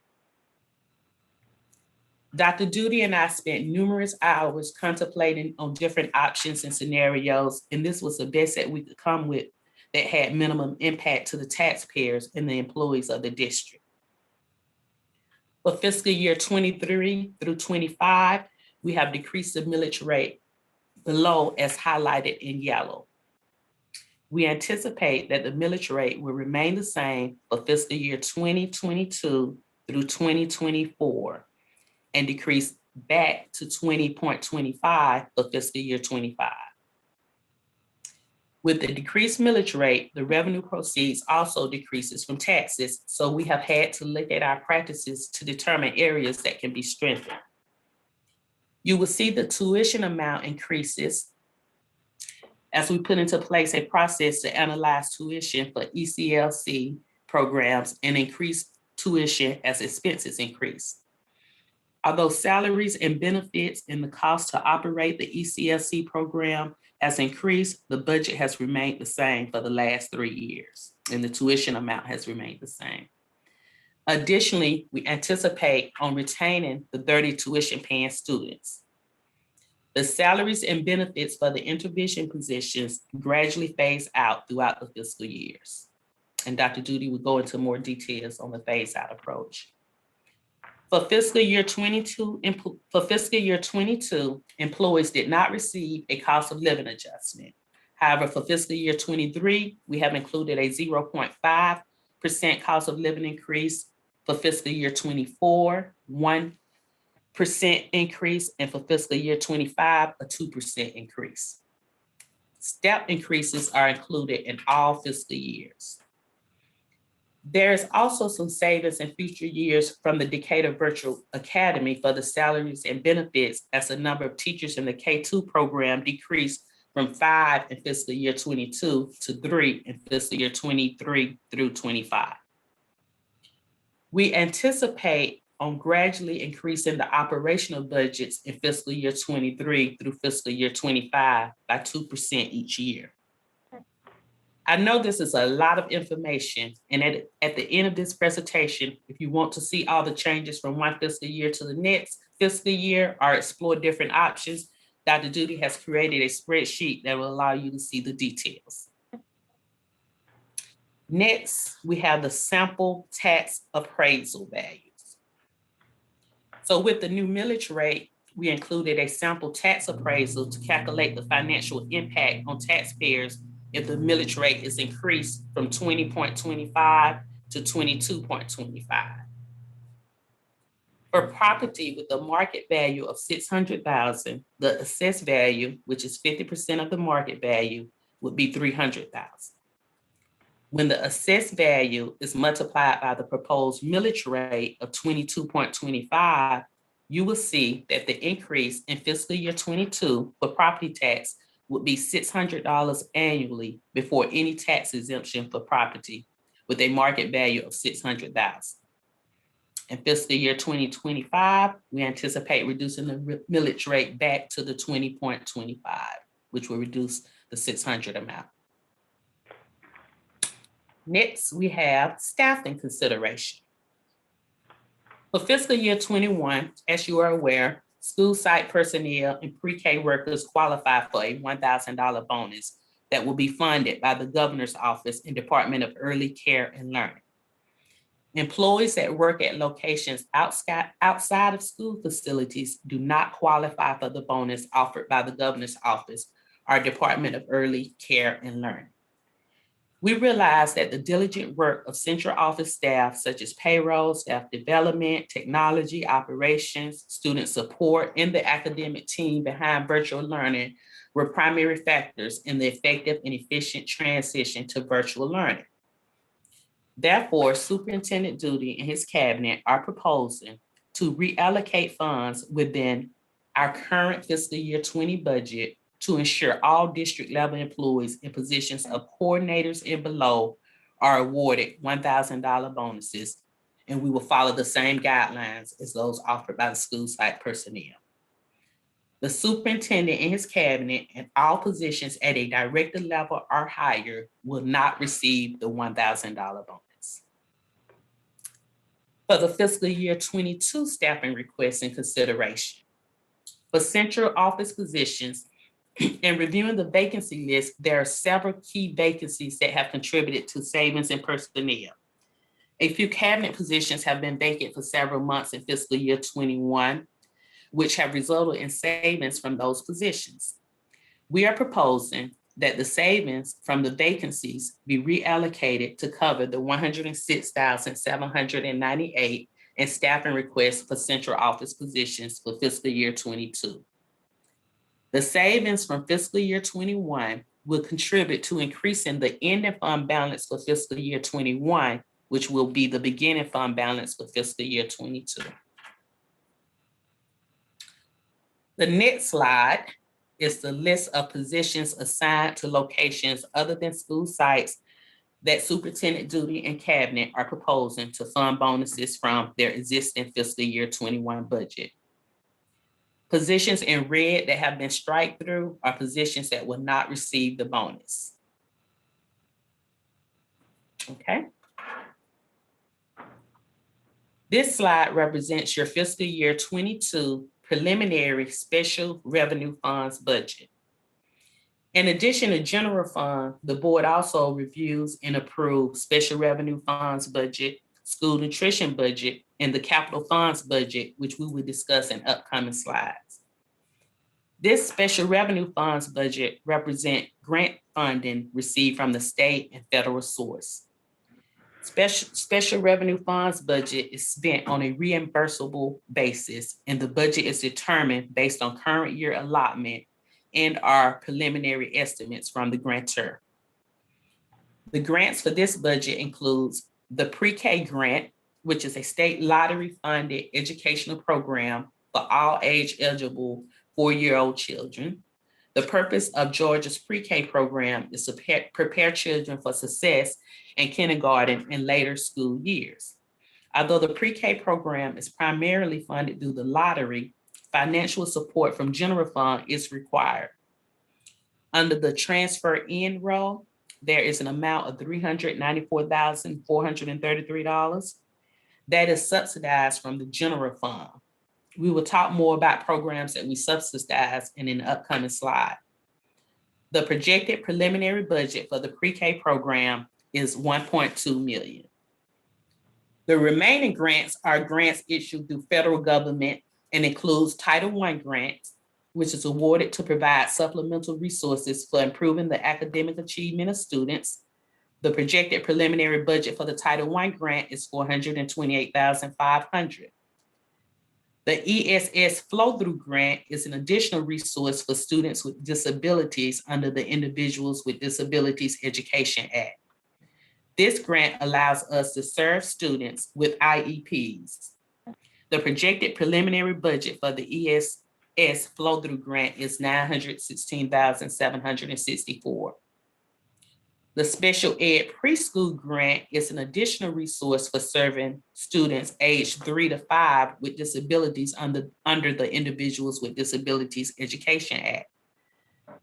Dr. Duty and I spent numerous hours contemplating on different options and scenarios, and this was the best that we could come with that had minimum impact to the taxpayers and the employees of the district. For fiscal year 23 through 25, we have decreased the millage rate below as highlighted in yellow. We anticipate that the millage rate will remain the same for fiscal year 2022 through 2024 and decrease back to 20.25 for fiscal year 25. With the decreased millage rate, the revenue proceeds also decreases from taxes, so we have had to look at our practices to determine areas that can be strengthened. You will see the tuition amount increases as we put into place a process to analyze tuition for ECLC programs and increase tuition as expenses increase. Although salaries and benefits and the cost to operate the ECLC program has increased, the budget has remained the same for the last 3 years, and the tuition amount has remained the same. Additionally, we anticipate on retaining the 30 tuition paying students. The salaries and benefits for the intervention positions gradually phase out throughout the fiscal years. And Dr. Duty will go into more details on the phase out approach. For fiscal year 22, employees did not receive a cost of living adjustment. However, for fiscal year 23, we have included a 0.5% cost of living increase. For fiscal year 24, 1% increase, and for fiscal year 25, a 2% increase. Step increases are included in all fiscal years. There's also some savings in future years from the Decatur Virtual Academy for the salaries and benefits as the number of teachers in the K2 program decreased from 5 in fiscal year 22 to 3 in fiscal year 23 through 25. We anticipate on gradually increasing the operational budgets in fiscal year 23 through fiscal year 25 by 2% each year. I know this is a lot of information, and at the end of this presentation, if you want to see all the changes from one fiscal year to the next fiscal year or explore different options, Dr. Duty has created a spreadsheet that will allow you to see the details. Next, we have the sample tax appraisal values. So with the new millage rate, we included a sample tax appraisal to calculate the financial impact on taxpayers if the millage rate is increased from 20.25 to 22.25. For property with a market value of $600,000, the assessed value, which is 50% of the market value, would be $300,000. When the assessed value is multiplied by the proposed millage rate of 22.25, you will see that the increase in fiscal year 22 for property tax would be $600 annually before any tax exemption for property with a market value of $600,000. In fiscal year 2025, we anticipate reducing the millage rate back to the 20.25, which will reduce the $600 amount. Next, we have staffing consideration. For fiscal year 21, as you are aware, school site personnel and pre-K workers qualify for a $1,000 bonus that will be funded by the Governor's Office and Department of Early Care and Learning. Employees that work at locations outside of school facilities do not qualify for the bonus offered by the Governor's Office or Department of Early Care and Learning. We realize that the diligent work of central office staff, such as payroll, staff development, technology, operations, student support, and the academic team behind virtual learning were primary factors in the effective and efficient transition to virtual learning. Therefore, Superintendent Duty and his cabinet are proposing to reallocate funds within our current fiscal year 20 budget to ensure all district level employees in positions of coordinators and below are awarded $1,000 bonuses, and we will follow the same guidelines as those offered by the school site personnel. The superintendent and his cabinet and all positions at a director level or higher will not receive the $1,000 bonus. For the fiscal year 22 staffing requests and consideration, for central office positions, in reviewing the vacancy list, there are several key vacancies that have contributed to savings in personnel. A few cabinet positions have been vacant for several months in fiscal year 21, which have resulted in savings from those positions. We are proposing that the savings from the vacancies be reallocated to cover the $106,798 in staffing requests for central office positions for fiscal year 22. The savings from fiscal year 21 will contribute to increasing the ending fund balance for fiscal year 21, which will be the beginning fund balance for fiscal year 22. The next slide is the list of positions assigned to locations other than school sites that Superintendent Duty and Cabinet are proposing to fund bonuses from their existing fiscal year 21 budget. Positions in red that have been strike through are positions that will not receive the bonus. Okay. This slide represents your fiscal year 22 preliminary special revenue funds budget. In addition to general fund, the board also reviews and approves special revenue funds budget, school nutrition budget, and the capital funds budget, which we will discuss in upcoming slides. This special revenue funds budget represents grant funding received from the state and federal source. Special revenue funds budget is spent on a reimbursable basis, and the budget is determined based on current year allotment and our preliminary estimates from the grantor. The grants for this budget includes the pre-K grant, which is a state lottery funded educational program for all age eligible 4-year-old children. The purpose of Georgia's pre-K program is to prepare children for success in kindergarten and later school years. Although the pre-K program is primarily funded through the lottery, financial support from general fund is required. Under the transfer in row, there is an amount of $394,433 that is subsidized from the general fund. We will talk more about programs that we subsidize in an upcoming slide. The projected preliminary budget for the pre-K program is $1.2 million. The remaining grants are grants issued through federal government and includes Title I grants, which is awarded to provide supplemental resources for improving the academic achievement of students. The projected preliminary budget for the Title I grant is $428,500. The ESS flow-through grant is an additional resource for students with disabilities under the Individuals with Disabilities Education Act. This grant allows us to serve students with IEPs. The projected preliminary budget for the ESS flow-through grant is $916,764. The special ed preschool grant is an additional resource for serving students aged 3 to 5 with disabilities under the Individuals with Disabilities Education Act.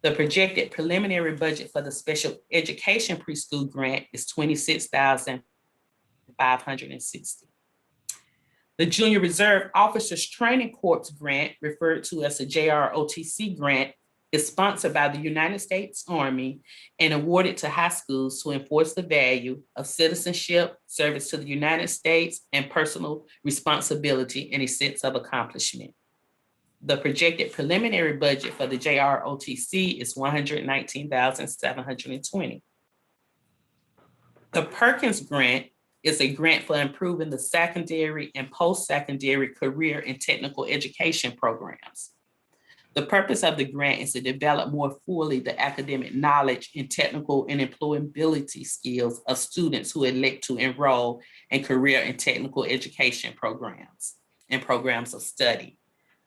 The projected preliminary budget for the special education preschool grant is $26,560. The Junior Reserve Officers Training Corps grant, referred to as the JROTC grant, is sponsored by the United States Army and awarded to high schools to enforce the value of citizenship, service to the United States, and personal responsibility and a sense of accomplishment. The projected preliminary budget for the JROTC is $119,720. The Perkins Grant is a grant for improving the secondary and post-secondary career and technical education programs. The purpose of the grant is to develop more fully the academic knowledge and technical and employability skills of students who elect to enroll in career and technical education programs and programs of study.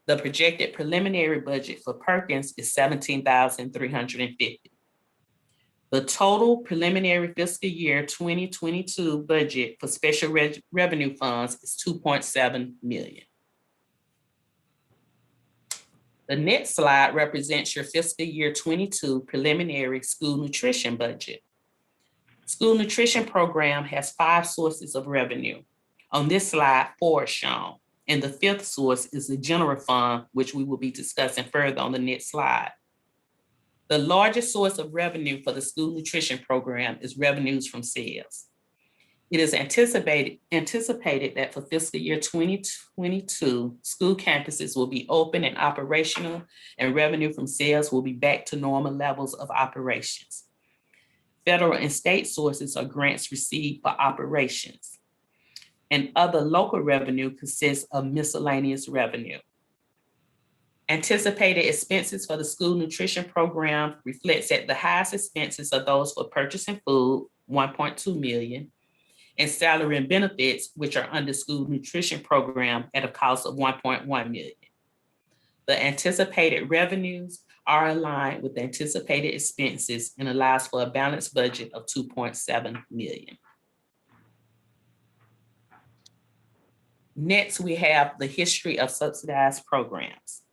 The projected preliminary budget for Perkins is $17,350. The total preliminary fiscal year 2022 budget for special revenue funds is $2.7 million. The next slide represents your fiscal year 22 preliminary school nutrition budget. School nutrition program has 5 sources of revenue. On this slide, 4 are shown, and the 5th source is the general fund, which we will be discussing further on the next slide. The largest source of revenue for the school nutrition program is revenues from sales. It is anticipated that for fiscal year 2022, school campuses will be open and operational, and revenue from sales will be back to normal levels of operations. Federal and state sources are grants received for operations, and other local revenue consists of miscellaneous revenue. Anticipated expenses for the school nutrition program reflects that the highest expenses are those for purchasing food, $1.2 million, and salary and benefits, which are under school nutrition program at a cost of $1.1 million. The anticipated revenues are aligned with the anticipated expenses and allows for a balanced budget of $2.7 million. Next, we have the history of subsidized programs.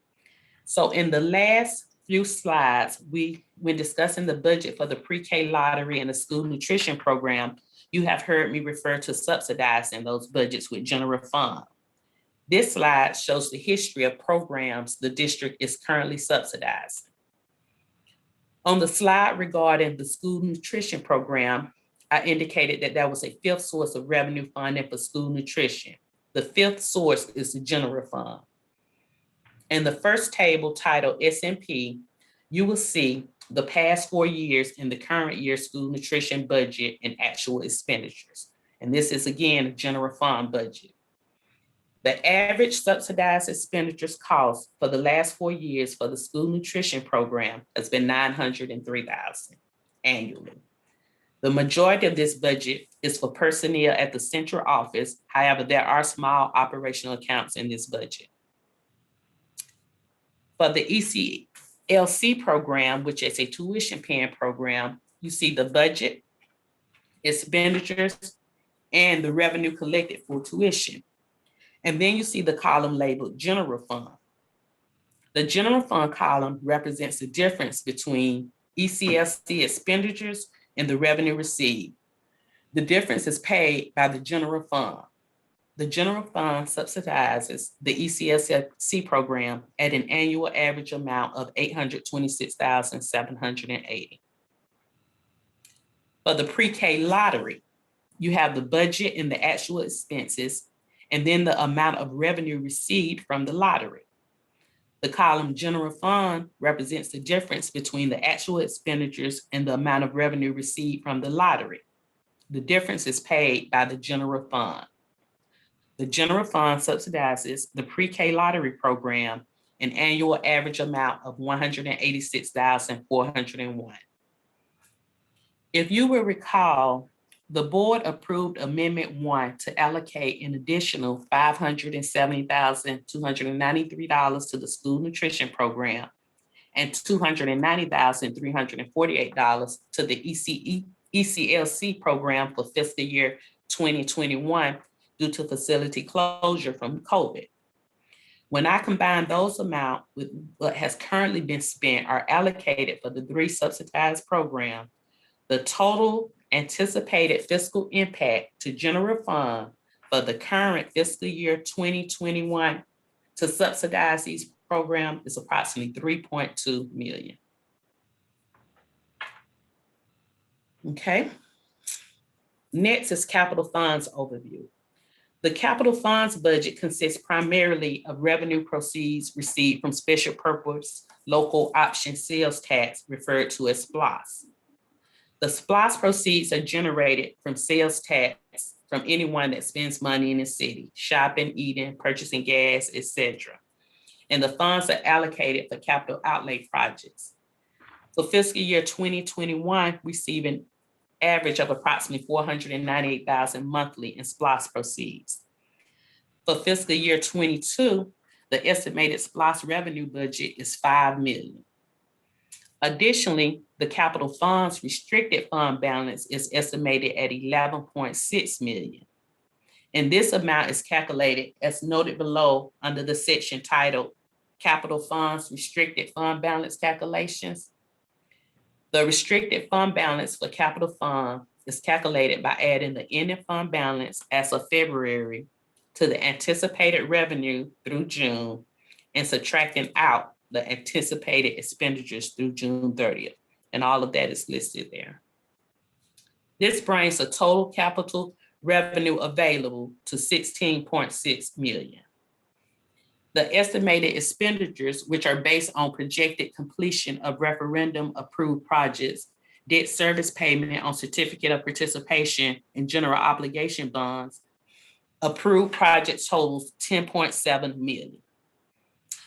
So in the last few slides, when discussing the budget for the pre-K lottery and the school nutrition program, you have heard me refer to subsidizing those budgets with general fund. This slide shows the history of programs the district is currently subsidizing. On the slide regarding the school nutrition program, I indicated that there was a 5th source of revenue funding for school nutrition. The 5th source is the general fund. In the first table titled SMP, you will see the past 4 years in the current year school nutrition budget and actual expenditures. And this is again a general fund budget. The average subsidized expenditures cost for the last 4 years for the school nutrition program has been $903,000 annually. The majority of this budget is for personnel at the central office. However, there are small operational accounts in this budget. For the ECLC program, which is a tuition paying program, you see the budget, expenditures, and the revenue collected for tuition. And then you see the column labeled general fund. The general fund column represents the difference between ECLC expenditures and the revenue received. The difference is paid by the general fund. The general fund subsidizes the ECLC program at an annual average amount of $826,780. For the pre-K lottery, you have the budget and the actual expenses, and then the amount of revenue received from the lottery. The column general fund represents the difference between the actual expenditures and the amount of revenue received from the lottery. The difference is paid by the general fund. The general fund subsidizes the pre-K lottery program, an annual average amount of $186,401. If you will recall, the board approved Amendment 1 to allocate an additional $570,293 to the school nutrition program and $290,348 to the ECLC program for fiscal year 2021 due to facility closure from COVID. When I combine those amounts with what has currently been spent or allocated for the 3 subsidized programs, the total anticipated fiscal impact to general fund for the current fiscal year 2021 to subsidize these programs is approximately $3.2 million. Okay. Next is capital funds overview. The capital funds budget consists primarily of revenue proceeds received from special purpose local option sales tax, referred to as SPLOS. The SPLOS proceeds are generated from sales tax from anyone that spends money in the city, shopping, eating, purchasing gas, etc. And the funds are allocated for capital outlay projects. For fiscal year 2021, receiving an average of approximately $498,000 monthly in SPLOS proceeds. For fiscal year 22, the estimated SPLOS revenue budget is $5 million. Additionally, the capital funds restricted fund balance is estimated at $11.6 million. And this amount is calculated as noted below under the section titled Capital Funds Restricted Fund Balance Calculations. The restricted fund balance for capital fund is calculated by adding the ending fund balance as of February to the anticipated revenue through June and subtracting out the anticipated expenditures through June 30th. And all of that is listed there. This brings the total capital revenue available to $16.6 million. The estimated expenditures, which are based on projected completion of referendum approved projects, debt service payment on certificate of participation and general obligation bonds, approved projects totals $10.7 million.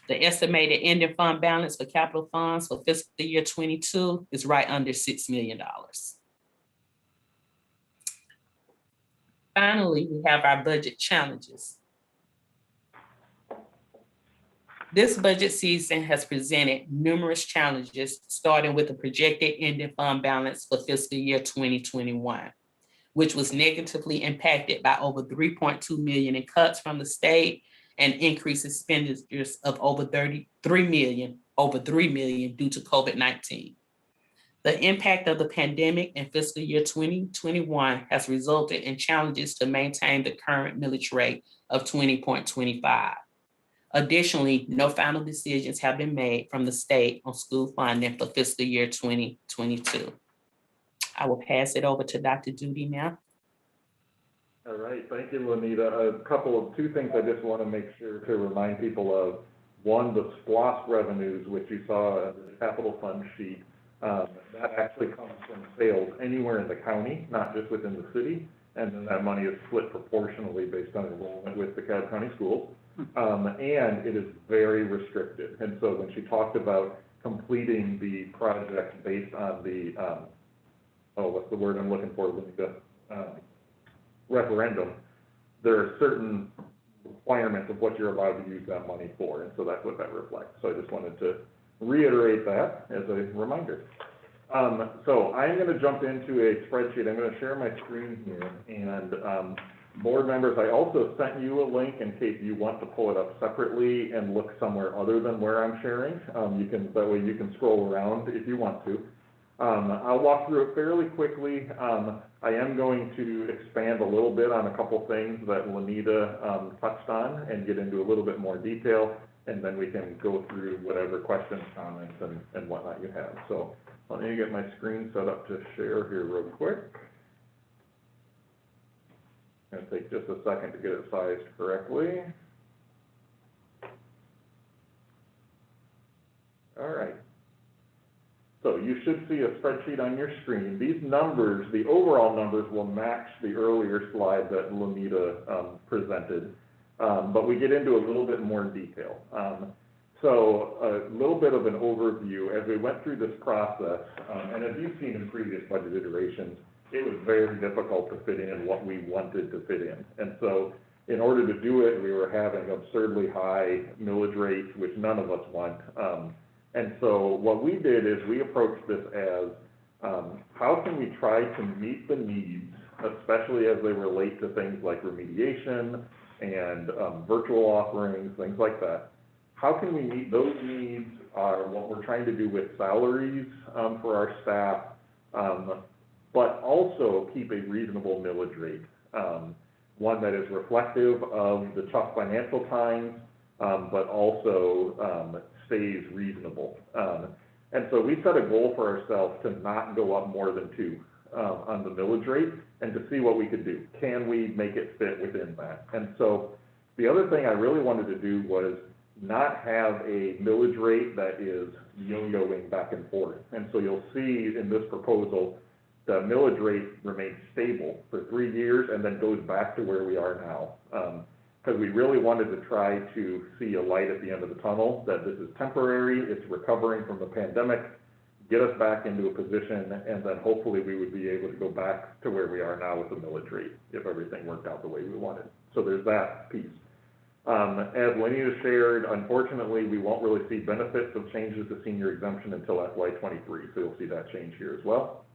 The estimated ending fund balance for capital funds for fiscal year 22 is right under $6 million. Finally, we have our budget challenges. This budget season has presented numerous challenges, starting with the projected ending fund balance for fiscal year 2021, which was negatively impacted by over $3.2 million in cuts from the state and increased expenditures of over $3 million due to COVID-19. The impact of the pandemic in fiscal year 2021 has resulted in challenges to maintain the current millage rate of 20.25. Additionally, no final decisions have been made from the state on school funding for fiscal year 2022. I will pass it over to Dr. Judy now. All right, thank you, Lanita. Two things I just want to make sure to remind people of. One, the SPLOS revenues, which you saw in the capital fund sheet, that actually comes from sales anywhere in the county, not just within the city. And then that money is split proportionally based on enrollment with the DeKalb County schools. And it is very restricted. And so when she talked about completing the project based on the, what's the word I'm looking for, Lanita? Referendum, there are certain requirements of what you're allowed to use that money for, and so that's what that reflects. So I just wanted to reiterate that as a reminder. So I'm going to jump into a spreadsheet. I'm going to share my screen here, and board members, I also sent you a link in case you want to pull it up separately and look somewhere other than where I'm sharing. That way you can scroll around if you want to. I'll walk through it fairly quickly. I am going to expand a little bit on a couple things that Lanita touched on and get into a little bit more detail, and then we can go through whatever questions, comments, and whatnot you have. So let me get my screen set up to share here real quick. It's going to take just a second to get it sized correctly. All right. So you should see a spreadsheet on your screen. These numbers, the overall numbers, will match the earlier slide that Lanita presented, but we get into a little bit more detail. So a little bit of an overview. As we went through this process, and as you've seen in previous budget iterations, it was very difficult to fit in what we wanted to fit in. And so in order to do it, we were having absurdly high millage rates, which none of us want. And so what we did is we approached this as, how can we try to meet the needs, especially as they relate to things like remediation and virtual offerings, things like that. How can we meet those needs, what we're trying to do with salaries for our staff, but also keep a reasonable millage rate. one that is reflective of the tough financial times, but also stays reasonable. And so we set a goal for ourselves to not go up more than 2 on the millage rate, and to see what we could do. Can we make it fit within that? And so the other thing I really wanted to do was not have a millage rate that is yo-yoing back and forth. And so you'll see in this proposal, the millage rate remains stable for 3 years and then goes back to where we are now. Because we really wanted to try to see a light at the end of the tunnel, that this is temporary, it's recovering from the pandemic, get us back into a position, and then hopefully we would be able to go back to where we are now with the millage rate, if everything worked out the way we wanted. So there's that piece. As Juanita shared, unfortunately, we won't really see benefits of changes to senior exemption until FY23, so you'll see that change here as well.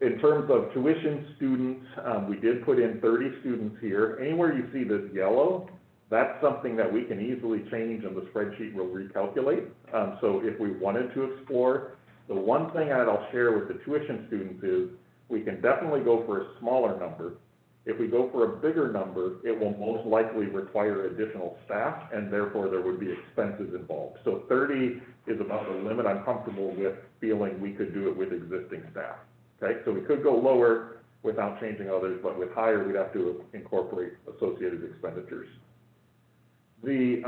In terms of tuition students, we did put in 30 students here. Anywhere you see this yellow, that's something that we can easily change and the spreadsheet will recalculate. So if we wanted to explore, the one thing I'll share with the tuition students is we can definitely go for a smaller number. If we go for a bigger number, it will most likely require additional staff, and therefore there would be expenses involved. So 30 is about the limit I'm comfortable with feeling we could do it with existing staff. Okay, so we could go lower without changing others, but with higher, we'd have to incorporate associated expenditures. The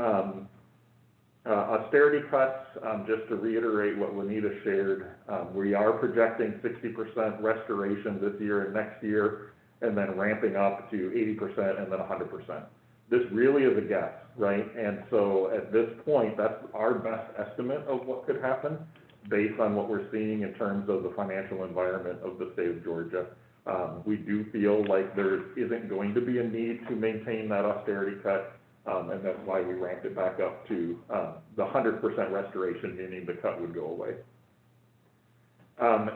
austerity cuts, just to reiterate what Juanita shared, we are projecting 60% restoration this year and next year, and then ramping up to 80% and then 100%. This really is a guess, right? And so at this point, that's our best estimate of what could happen based on what we're seeing in terms of the financial environment of the state of Georgia. We do feel like there isn't going to be a need to maintain that austerity cut, and that's why we ramped it back up to the 100% restoration, meaning the cut would go away.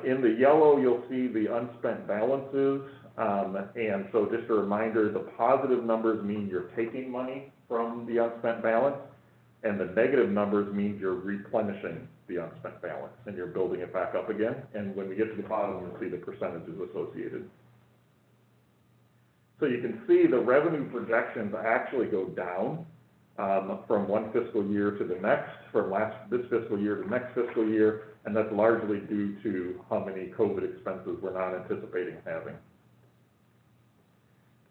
In the yellow, you'll see the unspent balances. And so just a reminder, the positive numbers mean you're taking money from the unspent balance, and the negative numbers mean you're replenishing the unspent balance and you're building it back up again. And when we get to the bottom, you'll see the percentages associated. So you can see the revenue projections actually go down from one fiscal year to the next, from this fiscal year to next fiscal year, and that's largely due to how many COVID expenses we're not anticipating having.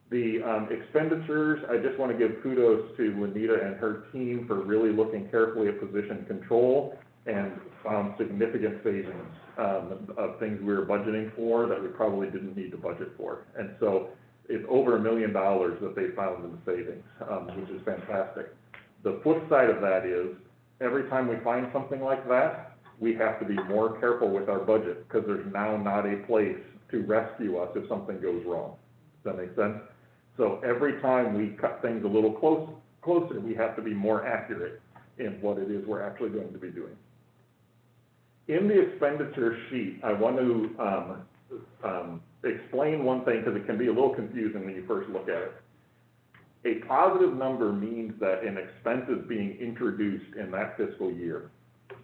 The expenditures, I just want to give kudos to Juanita and her team for really looking carefully at position control and found significant savings of things we were budgeting for that we probably didn't need to budget for. And so it's over $1 million that they found in the savings, which is fantastic. The flip side of that is every time we find something like that, we have to be more careful with our budget because there's now not a place to rescue us if something goes wrong. Does that make sense? So every time we cut things a little closer, we have to be more accurate in what it is we're actually going to be doing. In the expenditure sheet, I want to explain one thing because it can be a little confusing when you first look at it. A positive number means that an expense is being introduced in that fiscal year.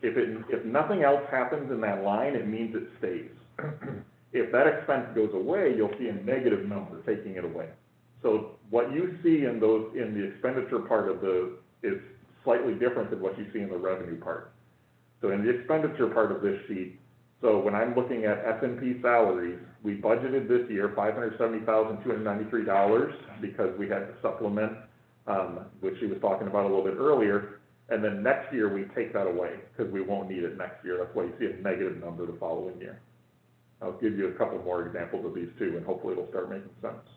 If nothing else happens in that line, it means it stays. If that expense goes away, you'll see a negative number taking it away. So what you see in the expenditure part of is slightly different than what you see in the revenue part. So in the expenditure part of this sheet, so when I'm looking at S&P salaries, we budgeted this year $570,293 because we had to supplement, which she was talking about a little bit earlier, and then next year we take that away because we won't need it next year. That's why you see a negative number the following year. I'll give you a couple more examples of these too, and hopefully it'll start making sense.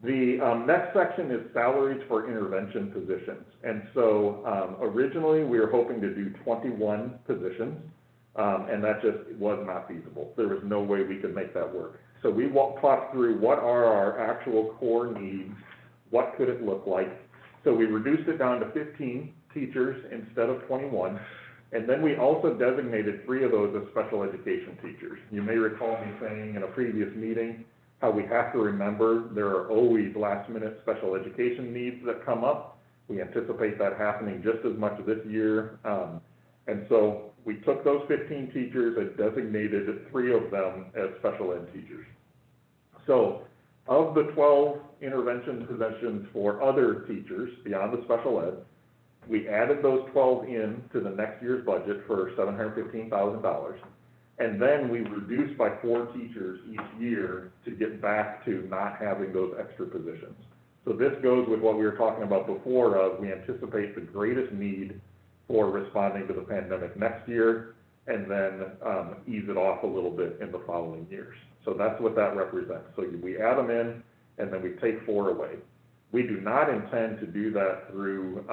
The next section is salaries for intervention positions. And so originally we were hoping to do 21 positions, and that just was not feasible. There was no way we could make that work. So we talked through what are our actual core needs, what could it look like. So we reduced it down to 15 teachers instead of 21. And then we also designated 3 of those as special education teachers. You may recall me saying in a previous meeting how we have to remember there are always last-minute special education needs that come up. We anticipate that happening just as much this year. And so we took those 15 teachers and designated 3 of them as special ed teachers. So of the 12 intervention positions for other teachers beyond the special ed, we added those 12 in to the next year's budget for $715,000. And then we reduced by 4 teachers each year to get back to not having those extra positions. So this goes with what we were talking about before of we anticipate the greatest need for responding to the pandemic next year, and then ease it off a little bit in the following years. So that's what that represents. So we add them in, and then we take 4 away. We do not intend to do that through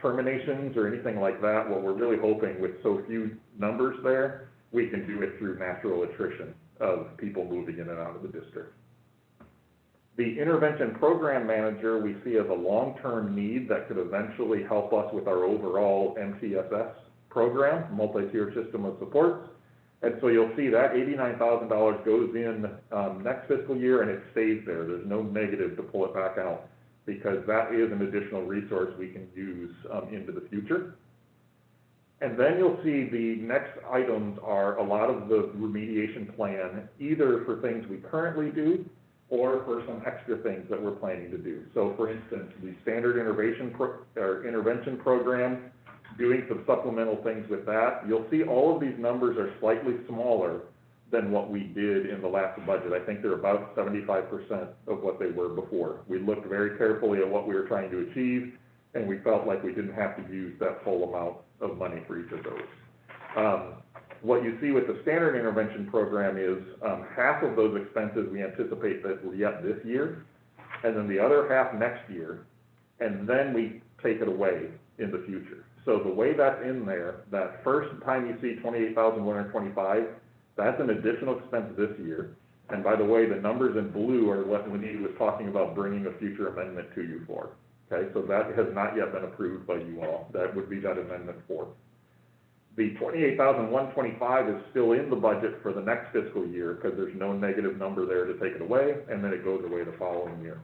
terminations or anything like that. What we're really hoping with so few numbers there, we can do it through natural attrition of people moving in and out of the district. The intervention program manager we see as a long-term need that could eventually help us with our overall MTSS program, multi-tier system of supports. And so you'll see that $89,000 goes in next fiscal year and it stays there. There's no negative to pull it back out because that is an additional resource we can use into the future. And then you'll see the next items are a lot of the remediation plan, either for things we currently do or for some extra things that we're planning to do. So for instance, the standard intervention program, doing some supplemental things with that. You'll see all of these numbers are slightly smaller than what we did in the last budget. I think they're about 75% of what they were before. We looked very carefully at what we were trying to achieve, and we felt like we didn't have to use that full amount of money for each of those. What you see with the standard intervention program is half of those expenses we anticipate that will yet this year, and then the other half next year, and then we take it away in the future. So the way that's in there, that first time you see $28,125, that's an additional expense this year. And by the way, the numbers in blue are what Juanita was talking about bringing a future amendment to you for. Okay, so that has not yet been approved by you all. That would be that amendment 4. The $28,125 is still in the budget for the next fiscal year because there's no negative number there to take it away, and then it goes away the following year.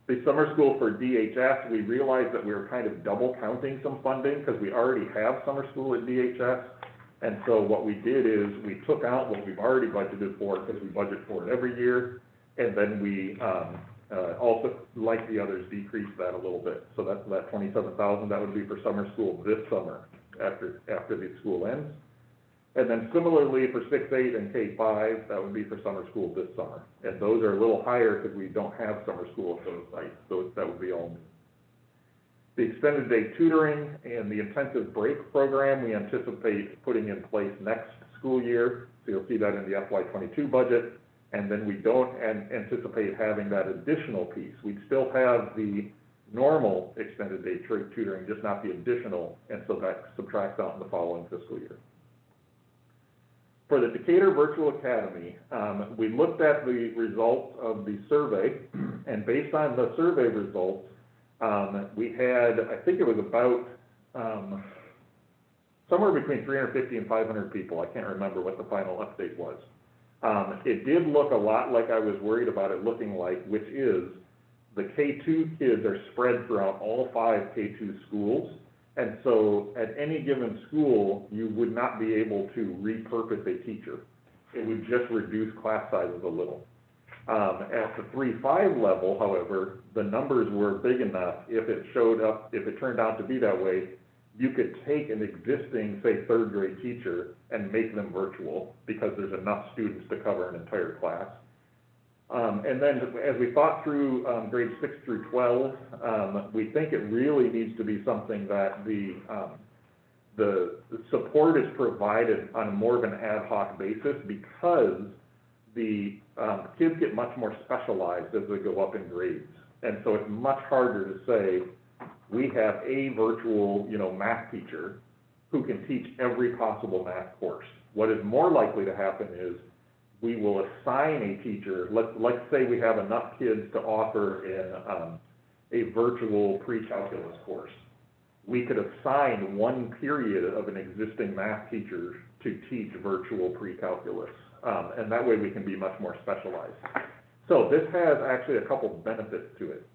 The summer school for DHS, we realized that we were kind of double counting some funding because we already have summer school at DHS. And so what we did is we took out what we've already budgeted for because we budget for it every year. And then we also, like the others, decreased that a little bit. So that's that $27,000 that would be for summer school this summer after the school ends. And then similarly for 6-8 and K-5, that would be for summer school this summer. And those are a little higher because we don't have summer school at those sites, so that would be all new. The extended day tutoring and the intensive break program we anticipate putting in place next school year. So you'll see that in the Fy22 budget. And then we don't anticipate having that additional piece. We'd still have the normal extended day tutoring, just not the additional. And so that subtracts out in the following fiscal year. For the Decatur Virtual Academy, we looked at the results of the survey, and based on the survey results, we had, I think it was about somewhere between 350 and 500 people. I can't remember what the final update was. It did look a lot like I was worried about it looking like, which is the K2 kids are spread throughout all 5 K2 schools. And so at any given school, you would not be able to repurpose a teacher. It would just reduce class sizes a little. At the 3-5 level, however, the numbers were big enough. If it turned out to be that way, you could take an existing, say, 3rd grade teacher and make them virtual because there's enough students to cover an entire class. And then as we thought through grades 6 through 12, we think it really needs to be something that the support is provided on more of an ad hoc basis because the kids get much more specialized as they go up in grades. And so it's much harder to say, we have a virtual, math teacher who can teach every possible math course. What is more likely to happen is we will assign a teacher, let's say we have enough kids to offer in a virtual pre-calculus course. We could assign one period of an existing math teacher to teach virtual pre-calculus. And that way we can be much more specialized. So this has actually a couple benefits to it.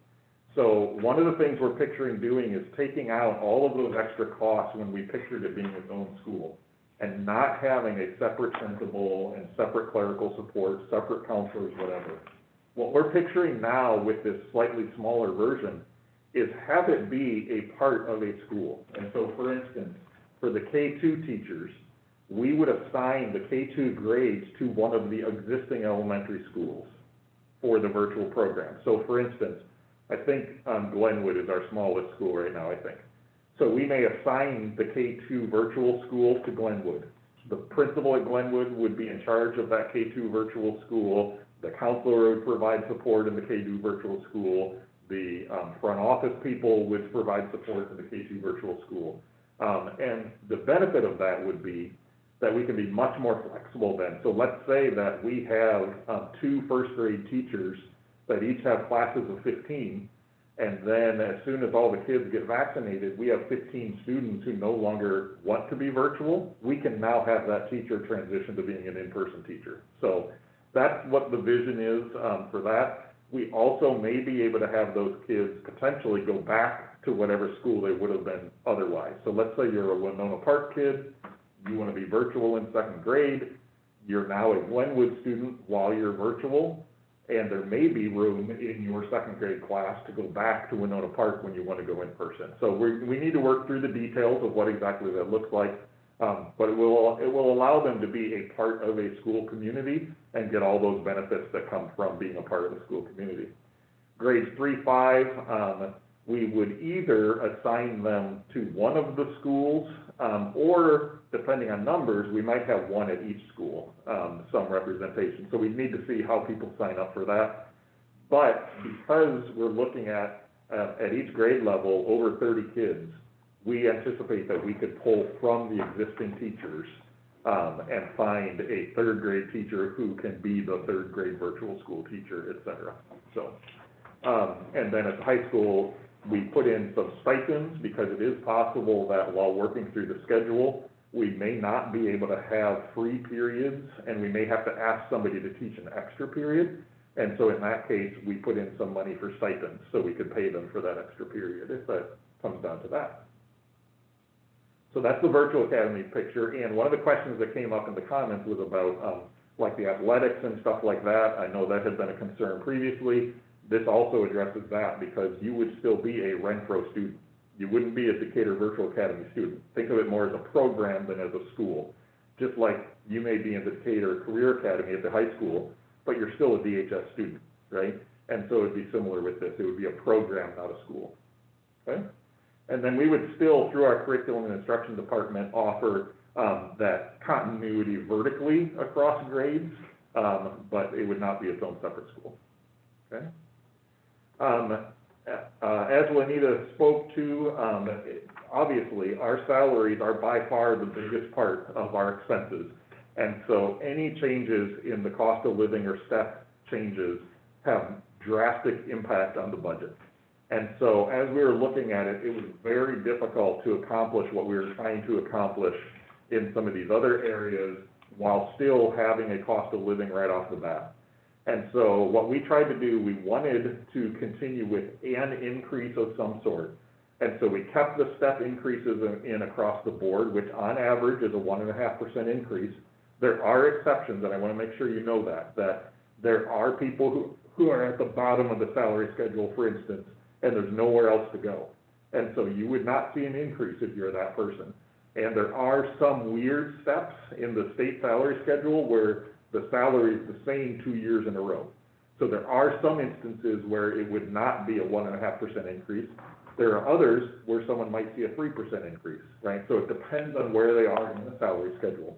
So one of the things we're picturing doing is taking out all of those extra costs when we pictured it being its own school and not having a separate principal and separate clerical support, separate counselors, whatever. What we're picturing now with this slightly smaller version is have it be a part of a school. And so, for instance, for the K2 teachers, we would assign the K2 grades to one of the existing elementary schools for the virtual program. So for instance, I think Glenwood is our smallest school right now, I think. So we may assign the K2 virtual school to Glenwood. The principal at Glenwood would be in charge of that K2 virtual school. The counselor would provide support in the K2 virtual school. The front office people would provide support in the K2 virtual school. And the benefit of that would be that we can be much more flexible then. So let's say that we have 2 first grade teachers that each have classes of 15, and then as soon as all the kids get vaccinated, we have 15 students who no longer want to be virtual. We can now have that teacher transition to being an in-person teacher. So that's what the vision is for that. We also may be able to have those kids potentially go back to whatever school they would have been otherwise. So let's say you're a Winona Park kid, you want to be virtual in 2nd grade, you're now a Glenwood student while you're virtual, and there may be room in your 2nd grade class to go back to Winona Park when you want to go in person. So we need to work through the details of what exactly that looks like, but it will allow them to be a part of a school community and get all those benefits that come from being a part of the school community. Grades 3-5, we would either assign them to one of the schools, or depending on numbers, we might have one at each school, some representation. So we need to see how people sign up for that. But because we're looking at each grade level, over 30 kids, we anticipate that we could pull from the existing teachers and find a 3rd grade teacher who can be the 3rd grade virtual school teacher, et cetera. So, and then at the high school, we put in some stipends because it is possible that while working through the schedule, we may not be able to have free periods, and we may have to ask somebody to teach an extra period. And so in that case, we put in some money for stipends so we could pay them for that extra period if that comes down to that. So that's the virtual academy picture. And one of the questions that came up in the comments was about like the athletics and stuff like that. I know that had been a concern previously. This also addresses that because you would still be a Renfro student. You wouldn't be a Decatur Virtual Academy student. Think of it more as a program than as a school. Just like you may be in the Decatur Career Academy at the high school, but you're still a DHS student, right? And so it'd be similar with this. It would be a program, not a school, okay? And then we would still, through our curriculum and instruction department, offer that continuity vertically across grades, but it would not be its own separate school, okay? As Juanita spoke to, obviously our salaries are by far the biggest part of our expenses. And so any changes in the cost of living or step changes have drastic impact on the budget. And so as we were looking at it, it was very difficult to accomplish what we were trying to accomplish in some of these other areas while still having a cost of living right off the bat. And so what we tried to do, we wanted to continue with an increase of some sort. And so we kept the step increases in across the board, which on average is a 1.5% increase. There are exceptions, and I want to make sure you know that there are people who are at the bottom of the salary schedule, for instance, and there's nowhere else to go. And so you would not see an increase if you're that person. And there are some weird steps in the state salary schedule where the salary is the same 2 years in a row. So there are some instances where it would not be a 1.5% increase. There are others where someone might see a 3% increase, right? So it depends on where they are in the salary schedule.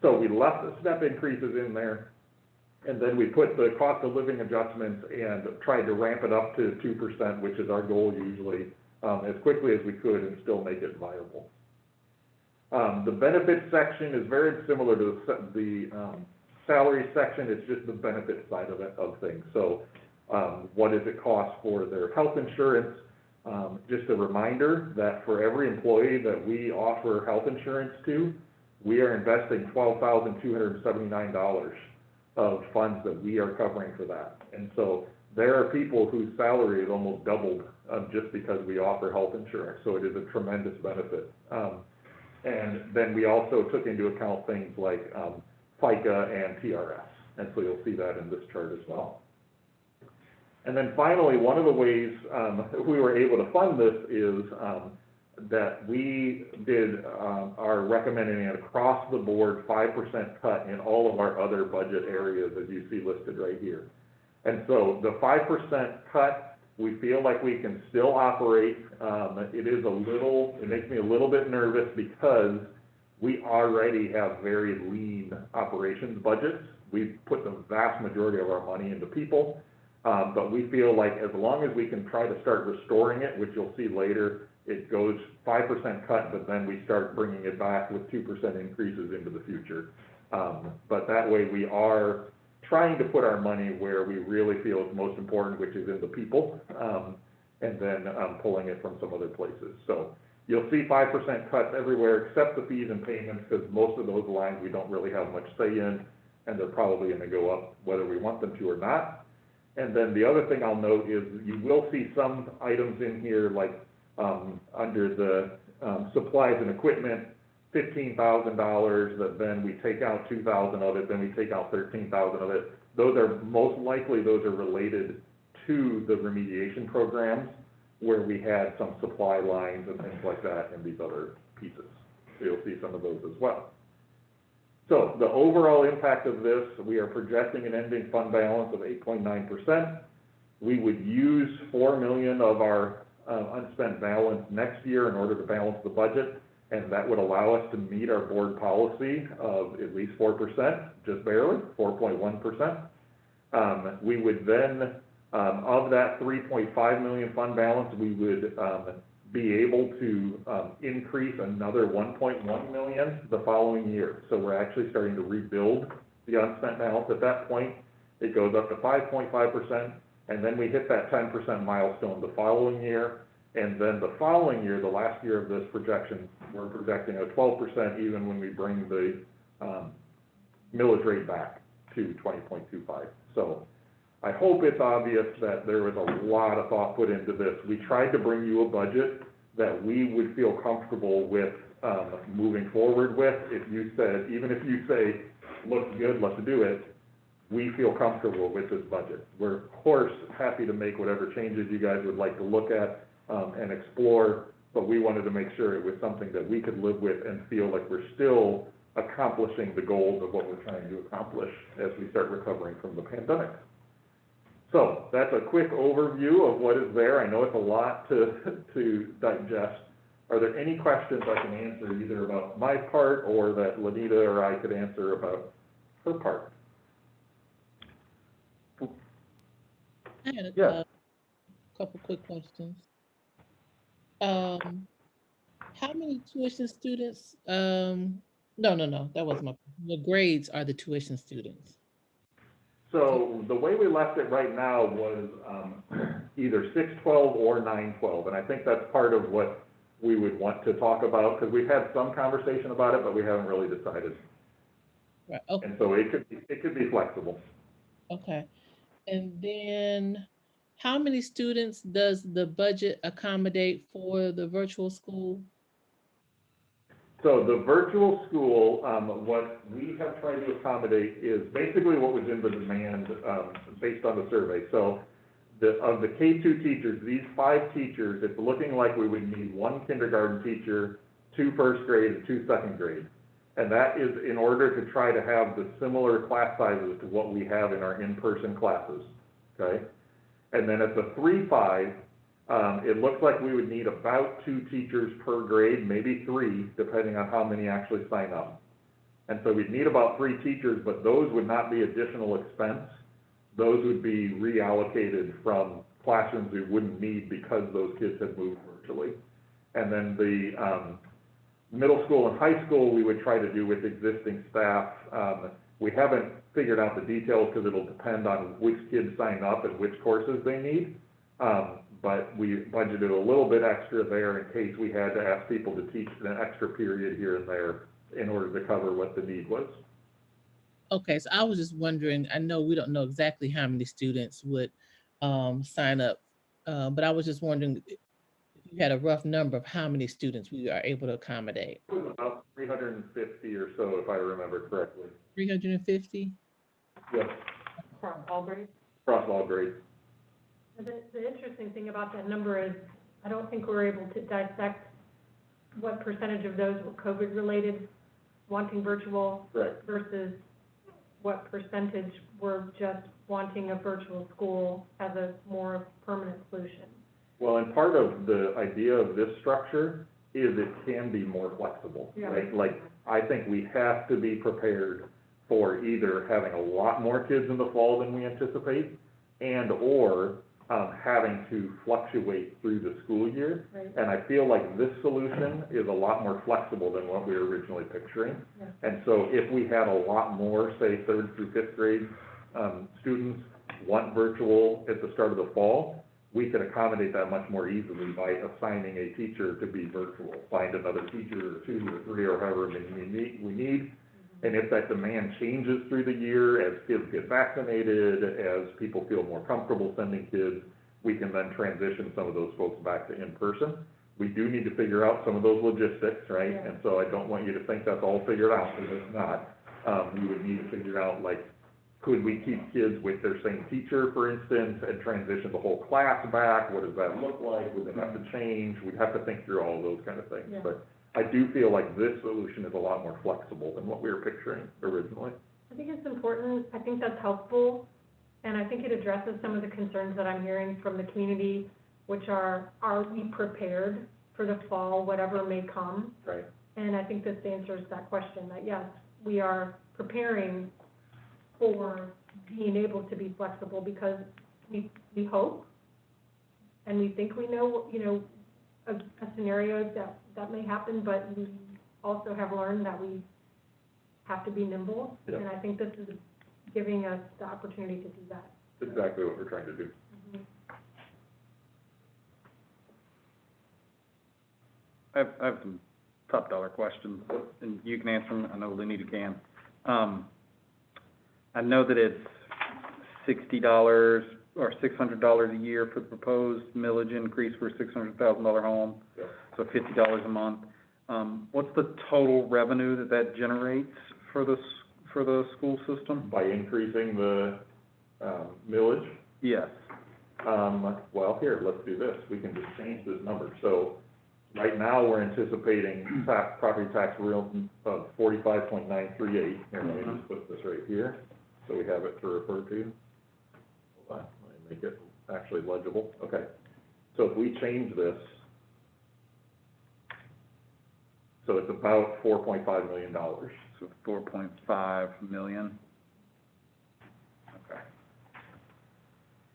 So we left the step increases in there, and then we put the cost of living adjustments and tried to ramp it up to 2%, which is our goal usually, as quickly as we could and still make it viable. The benefits section is very similar to the salary section. It's just the benefit side of things. So what does it cost for their health insurance? Just a reminder that for every employee that we offer health insurance to, we are investing $12,279 of funds that we are covering for that. And so there are people whose salary is almost doubled just because we offer health insurance. So it is a tremendous benefit. And then we also took into account things like FICA and TRS. And so you'll see that in this chart as well. And then finally, one of the ways we were able to fund this is that we are recommending an across the board 5% cut in all of our other budget areas, as you see listed right here. And so the 5% cut, we feel like we can still operate. It makes me a little bit nervous because we already have very lean operations budgets. We've put the vast majority of our money into people, but we feel like as long as we can try to start restoring it, which you'll see later, it goes 5% cut, but then we start bringing it back with 2% increases into the future. But that way we are trying to put our money where we really feel is most important, which is in the people, and then pulling it from some other places. So you'll see 5% cuts everywhere except the fees and payments, because most of those lines we don't really have much say in, and they're probably going to go up whether we want them to or not. And then the other thing I'll note is you will see some items in here like under the supplies and equipment, $15,000, that then we take out 2,000 of it, then we take out 13,000 of it. Those are most likely, those are related to the remediation programs where we had some supply lines and things like that in these other pieces. So you'll see some of those as well. So the overall impact of this, we are projecting an ending fund balance of 8.9%. We would use $4 million of our unspent balance next year in order to balance the budget, and that would allow us to meet our board policy of at least 4%, just barely, 4.1%. We would then, of that $3.5 million fund balance, we would be able to increase another $1.1 million the following year. So we're actually starting to rebuild the unspent balance at that point. It goes up to 5.5%, and then we hit that 10% milestone the following year. And then the following year, the last year of this projection, we're projecting a 12% even when we bring the millage rate back to 20.25. So I hope it's obvious that there was a lot of thought put into this. We tried to bring you a budget that we would feel comfortable with moving forward with. Even if you say, looks good, let's do it, we feel comfortable with this budget. We're of course happy to make whatever changes you guys would like to look at and explore, but we wanted to make sure it was something that we could live with and feel like we're still accomplishing the goals of what we're trying to accomplish as we start recovering from the pandemic. So that's a quick overview of what is there. I know it's a lot to digest. Are there any questions I can answer either about my part or that Lanita or I could answer about her part? I had a couple quick questions. How many tuition students? No, that wasn't my. The grades are the tuition students. So the way we left it right now was either 612 or 912, and I think that's part of what we would want to talk about because we've had some conversation about it, but we haven't really decided. Right. Okay. And so it could be flexible. Okay. And then how many students does the budget accommodate for the virtual school? So the virtual school, what we have tried to accommodate is basically what was in the demand based on the survey. So of the K-2 teachers, these 5 teachers, it's looking like we would need 1 kindergarten teacher, 2 first grade, and 2 second grade. And that is in order to try to have the similar class sizes to what we have in our in-person classes, okay? And then at the 3-5, it looks like we would need about 2 teachers per grade, maybe 3, depending on how many actually sign up. And so we'd need about 3 teachers, but those would not be additional expense. Those would be reallocated from classrooms we wouldn't need because those kids had moved virtually. And then the middle school and high school, we would try to do with existing staff. We haven't figured out the details because it'll depend on which kids sign up and which courses they need. But we budgeted a little bit extra there in case we had to ask people to teach an extra period here and there in order to cover what the need was. Okay, so I was just wondering, I know we don't know exactly how many students would sign up, but I was just wondering if you had a rough number of how many students we are able to accommodate. It was about 350 or so, if I remember correctly. 350? Yes, Across all grades. across all grades. The interesting thing about that number is, I don't think we're able to dissect what percentage of those were COVID related, wanting virtual, Correct. versus what percentage were just wanting a virtual school as a more permanent solution. Well, and part of the idea of this structure is it can be more flexible, Yeah. right? Like, I think we have to be prepared for either having a lot more kids in the fall than we anticipate, and or having to fluctuate through the school year. Right. And I feel like this solution is a lot more flexible than what we were originally picturing. Yeah. And so if we had a lot more, say, 3rd through 5th grade students want virtual at the start of the fall, we could accommodate that much more easily by assigning a teacher to be virtual. Find another teacher or 2 or 3 or however many we need. And if that demand changes through the year, as kids get vaccinated, as people feel more comfortable sending kids, we can then transition some of those folks back to in-person. We do need to figure out some of those logistics, right? Yeah. And so I don't want you to think that's all figured out, because it's not. We would need to figure out, like, could we keep kids with their same teacher, for instance, and transition the whole class back? What does that look like? Would it have to change? We'd have to think through all of those kind of things. Yeah. But I do feel like this solution is a lot more flexible than what we were picturing originally. I think it's important, I think that's helpful, and I think it addresses some of the concerns that I'm hearing from the community, which are we prepared for the fall, whatever may come? Right. And I think this answers that question, that yes, we are preparing for being able to be flexible, because we hope, and we think we know, a scenario that may happen, but we also have learned that we have to be nimble. Yeah. And I think this is giving us the opportunity to do that. That's exactly what we're trying to do. I have some top dollar questions, and you can answer them. I know Lenita can. I know that it's $60 or $600 a year for the proposed millage increase for a $600,000 home, Yeah. so $50 a month. What's the total revenue that generates for the school system? By increasing the millage, Yes. well, here, let's do this. We can just change this number. So right now, we're anticipating property tax real of 45.938. Here, let me just put this right here, so we have it to refer to. Hold on, let me make it actually legible. Okay. So if we change this, so it's about $4.5 million. So 4.5 million. Okay.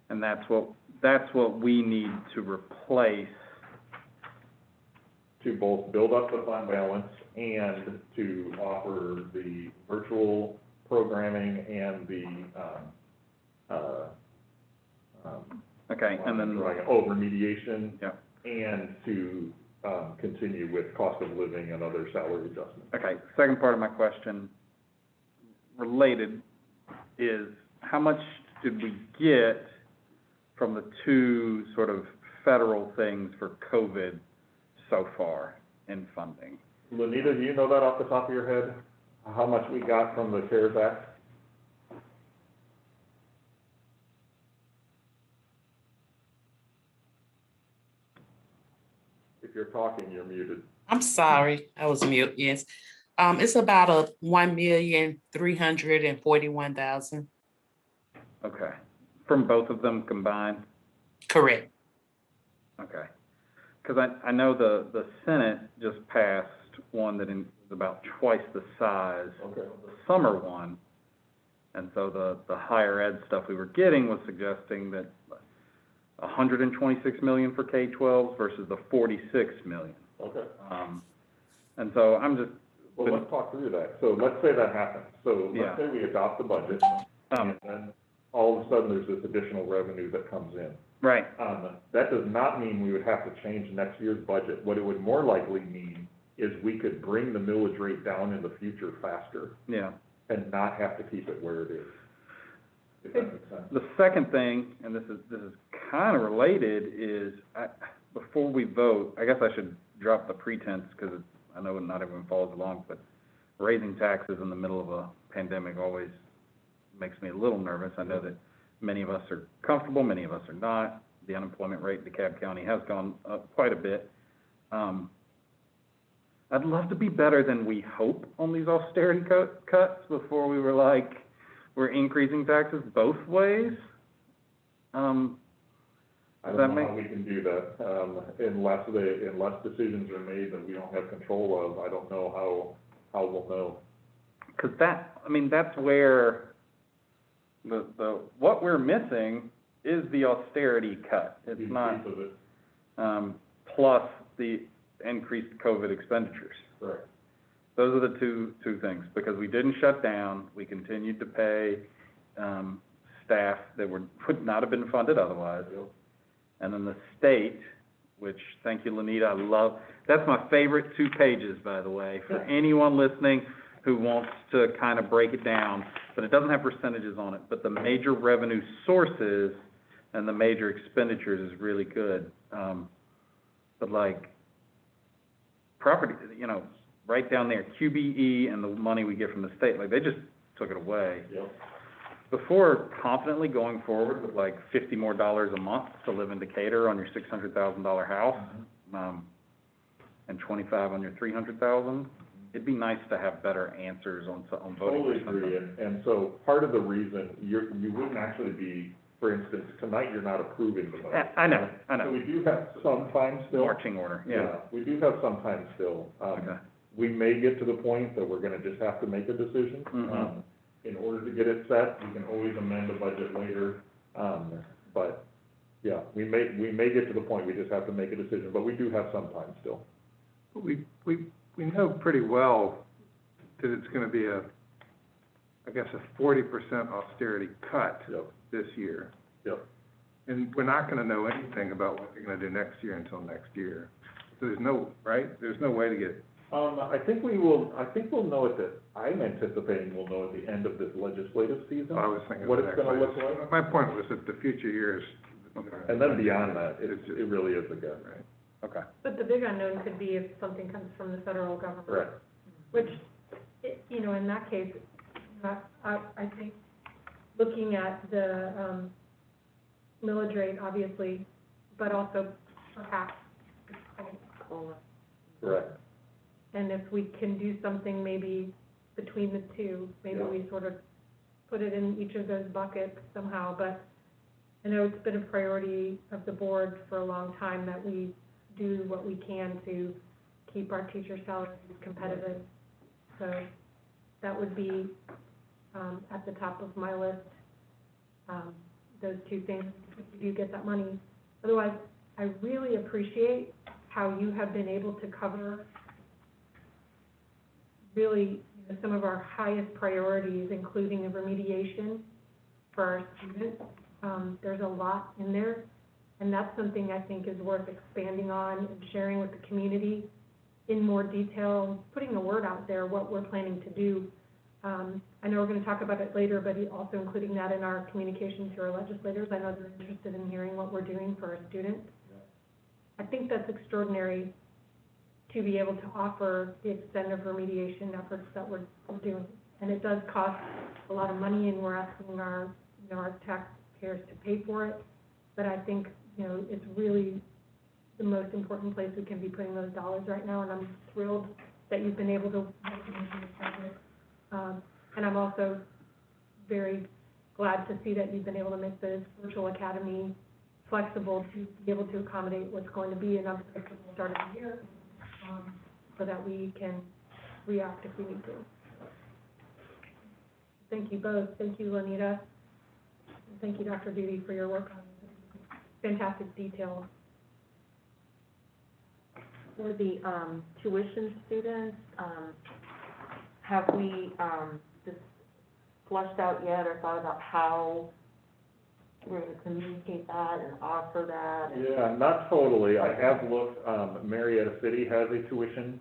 And that's what we need to replace. To both build up the fund balance and to offer the virtual programming and the, Okay, and then, remediation. Yeah. And to, continue with cost of living and other salary adjustments. okay, second part of my question, related, is how much did we get from the 2 sort of federal things for COVID so far in funding? Lenita, do you know that off the top of your head? How much we got from the CARES Act? If you're talking, you're muted. I'm sorry, I was mute, yes. It's about a 1,341,000. Okay, from both of them combined? Correct. Okay, because I know the Senate just passed one that is about twice the size of the summer one. And so the higher ed stuff we were getting was suggesting that 126 million for K-12 versus the 46 million. Okay. And so I'm just. Well, let's talk through that. So let's say that happens. So let's say we adopt the budget, and then all of a sudden there's this additional revenue that comes in. Right. That does not mean we would have to change next year's budget. What it would more likely mean is we could bring the millage rate down in the future faster. Yeah. And not have to keep it where it is. If that makes sense. The second thing, and this is kind of related, is before we vote, I guess I should drop the pretense, because I know not everyone follows along, but raising taxes in the middle of a pandemic always makes me a little nervous. I know that many of us are comfortable, many of us are not. The unemployment rate in DeKalb County has gone up quite a bit. I'd love to be better than we hope on these austerity cuts before we were like, we're increasing taxes both ways. I don't know how we can do that, unless decisions are made that we don't have control of. I don't know how we'll know. Because that's where the what we're missing is the austerity cut. It's not, plus the increased COVID expenditures. Right. Those are the two things, because we didn't shut down, we continued to pay staff that would not have been funded otherwise. Yep. And then the state, which, thank you, Lanita, I love, that's my favorite 2 pages, by the way, for anyone listening who wants to kind of break it down, but it doesn't have percentages on it, but the major revenue sources and the major expenditures is really good. But like, property, right down there, QBE and the money we get from the state, like, they just took it away. Yep. Before confidently going forward with like $50 more a month to live in Decatur on your $600,000 house, and $25 on your $300,000, it'd be nice to have better answers on voting. Totally agree, and so part of the reason you wouldn't actually be, for instance, tonight you're not approving the budget. I know. So we do have some time still. Marching order, yeah. We do have some time still. Okay. We may get to the point that we're gonna just have to make a decision. In order to get it set, we can always amend the budget later. But yeah, we may get to the point we just have to make a decision, but we do have some time still. We know pretty well that it's gonna be a 40% austerity cut this year. Yep. And we're not gonna know anything about what they're gonna do next year until next year. So there's no way to get. I think we'll know I'm anticipating we'll know at the end of this legislative season. I was thinking what it's gonna look like. My point was that the future years. And then beyond that, it really is a guess. Right. Okay. But the big unknown could be if something comes from the federal government. Right. Which, in that case, I think looking at the millage rate, obviously, but also perhaps COLA. Correct. And if we can do something maybe between the two, maybe we sort of put it in each of those buckets somehow. But I know it's been a priority of the board for a long time that we do what we can to keep our teacher salaries competitive. So that would be at the top of my list, those 2 things, if you do get that money. Otherwise, I really appreciate how you have been able to cover really some of our highest priorities, including the remediation for our students. There's a lot in there, and that's something I think is worth expanding on and sharing with the community in more detail, putting the word out there, what we're planning to do. I know we're going to talk about it later, but also including that in our communication to our legislators. I know they're interested in hearing what we're doing for our students. I think that's extraordinary to be able to offer the extent of remediation efforts that we're doing. And it does cost a lot of money, and we're asking our taxpayers to pay for it. But I think, it's really the most important place we can be putting those dollars right now, and I'm thrilled that you've been able to work into this project. And I'm also very glad to see that you've been able to make the virtual academy flexible to be able to accommodate what's going to be an unpredictable start of the year, so that we can react if we need to. Thank you both. Thank you, Lanita. Thank you, Dr. Duty, for your work on fantastic detail. For the tuition students, have we just flushed out yet or thought about how we're going to communicate that and offer that? Yeah, not totally. I have looked, Marietta City has a tuition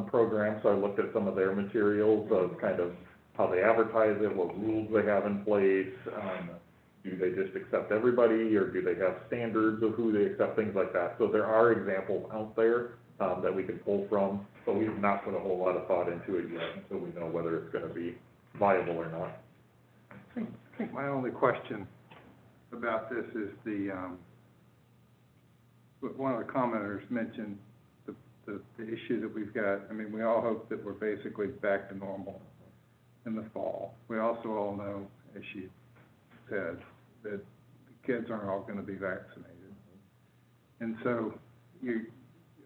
program, so I looked at some of their materials of kind of how they advertise it, what rules they have in place. do they just accept everybody, or do they have standards of who they accept, things like that. So there are examples out there that we can pull from, but we have not put a whole lot of thought into it yet until we know whether it's going to be viable or not. I think my only question about this is one of the commenters mentioned the issue that we've got. I mean, we all hope that we're basically back to normal in the fall. We also all know, as she said, that the kids aren't all going to be vaccinated. And so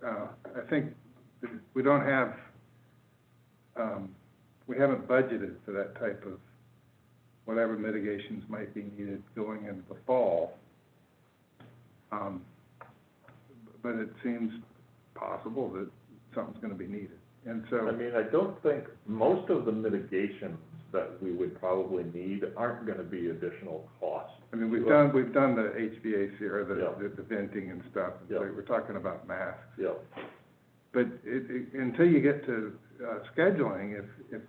I think that we don't have, we haven't budgeted for that type of whatever mitigations might be needed going into the fall. But it seems possible that something's going to be needed. And so, I mean, I don't think most of the mitigations that we would probably need aren't going to be additional costs. I mean, we've done the HVAC or the venting and stuff. And so we're talking about masks. Yeah. But until you get to scheduling, if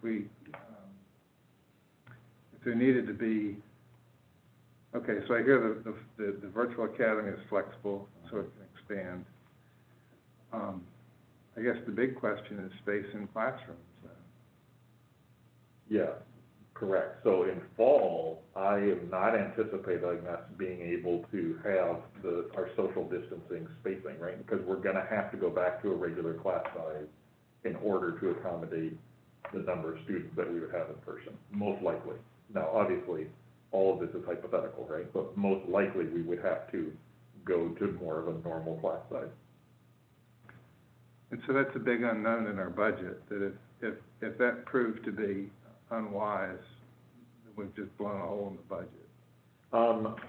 there needed to be, okay, so I hear the virtual academy is flexible, so it can expand. I guess the big question is space in classrooms. Yeah, correct. So in fall, I am not anticipating us being able to have our social distancing spacing, right? Because we're going to have to go back to a regular class size in order to accommodate the number of students that we would have in person, most likely. Now, obviously, all of this is hypothetical, right? But most likely, we would have to go to more of a normal class size. And so that's a big unknown in our budget, that if that proved to be unwise, we've just blown a hole in the budget.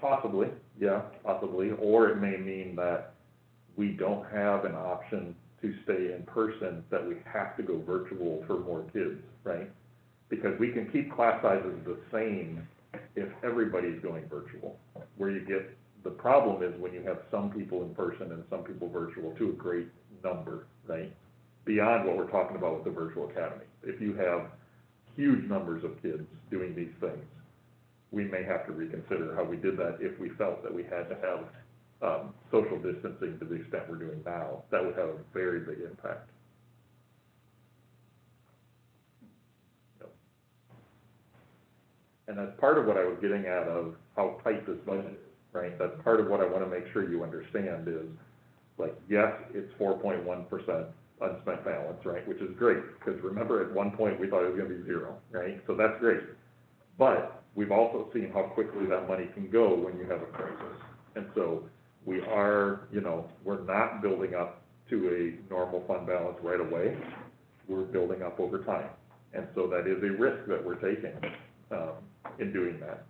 Possibly, yeah, possibly. Or it may mean that we don't have an option to stay in person, that we have to go virtual for more kids, right? Because we can keep class sizes the same if everybody's going virtual. Where you get, the problem is when you have some people in person and some people virtual to a great number, right? Beyond what we're talking about with the virtual academy. If you have huge numbers of kids doing these things, we may have to reconsider how we did that if we felt that we had to have social distancing to the extent we're doing now. That would have a very big impact. Yep. And that's part of what I was getting at of how tight this budget is, right? That's part of what I want to make sure you understand is, like, yes, it's 4.1% unspent balance, right? Which is great, because remember at one point we thought it was going to be zero, right? So that's great. But we've also seen how quickly that money can go when you have a crisis. And so we are, we're not building up to a normal fund balance right away. We're building up over time. And so that is a risk that we're taking in doing that.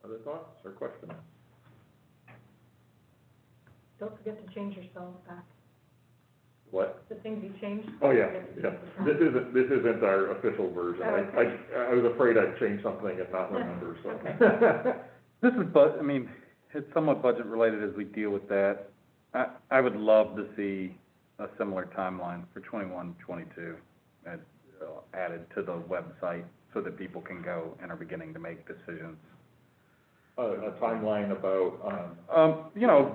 Other thoughts or questions? Don't forget to change your cells back. What? The things you changed. Oh, yeah. This isn't our official version. Oh, okay. I was afraid I'd change something and not remember, so. Okay. This is, it's somewhat budget related as we deal with that. I would love to see a similar timeline for 21, 22 added to the website so that people can go and are beginning to make decisions. A timeline about,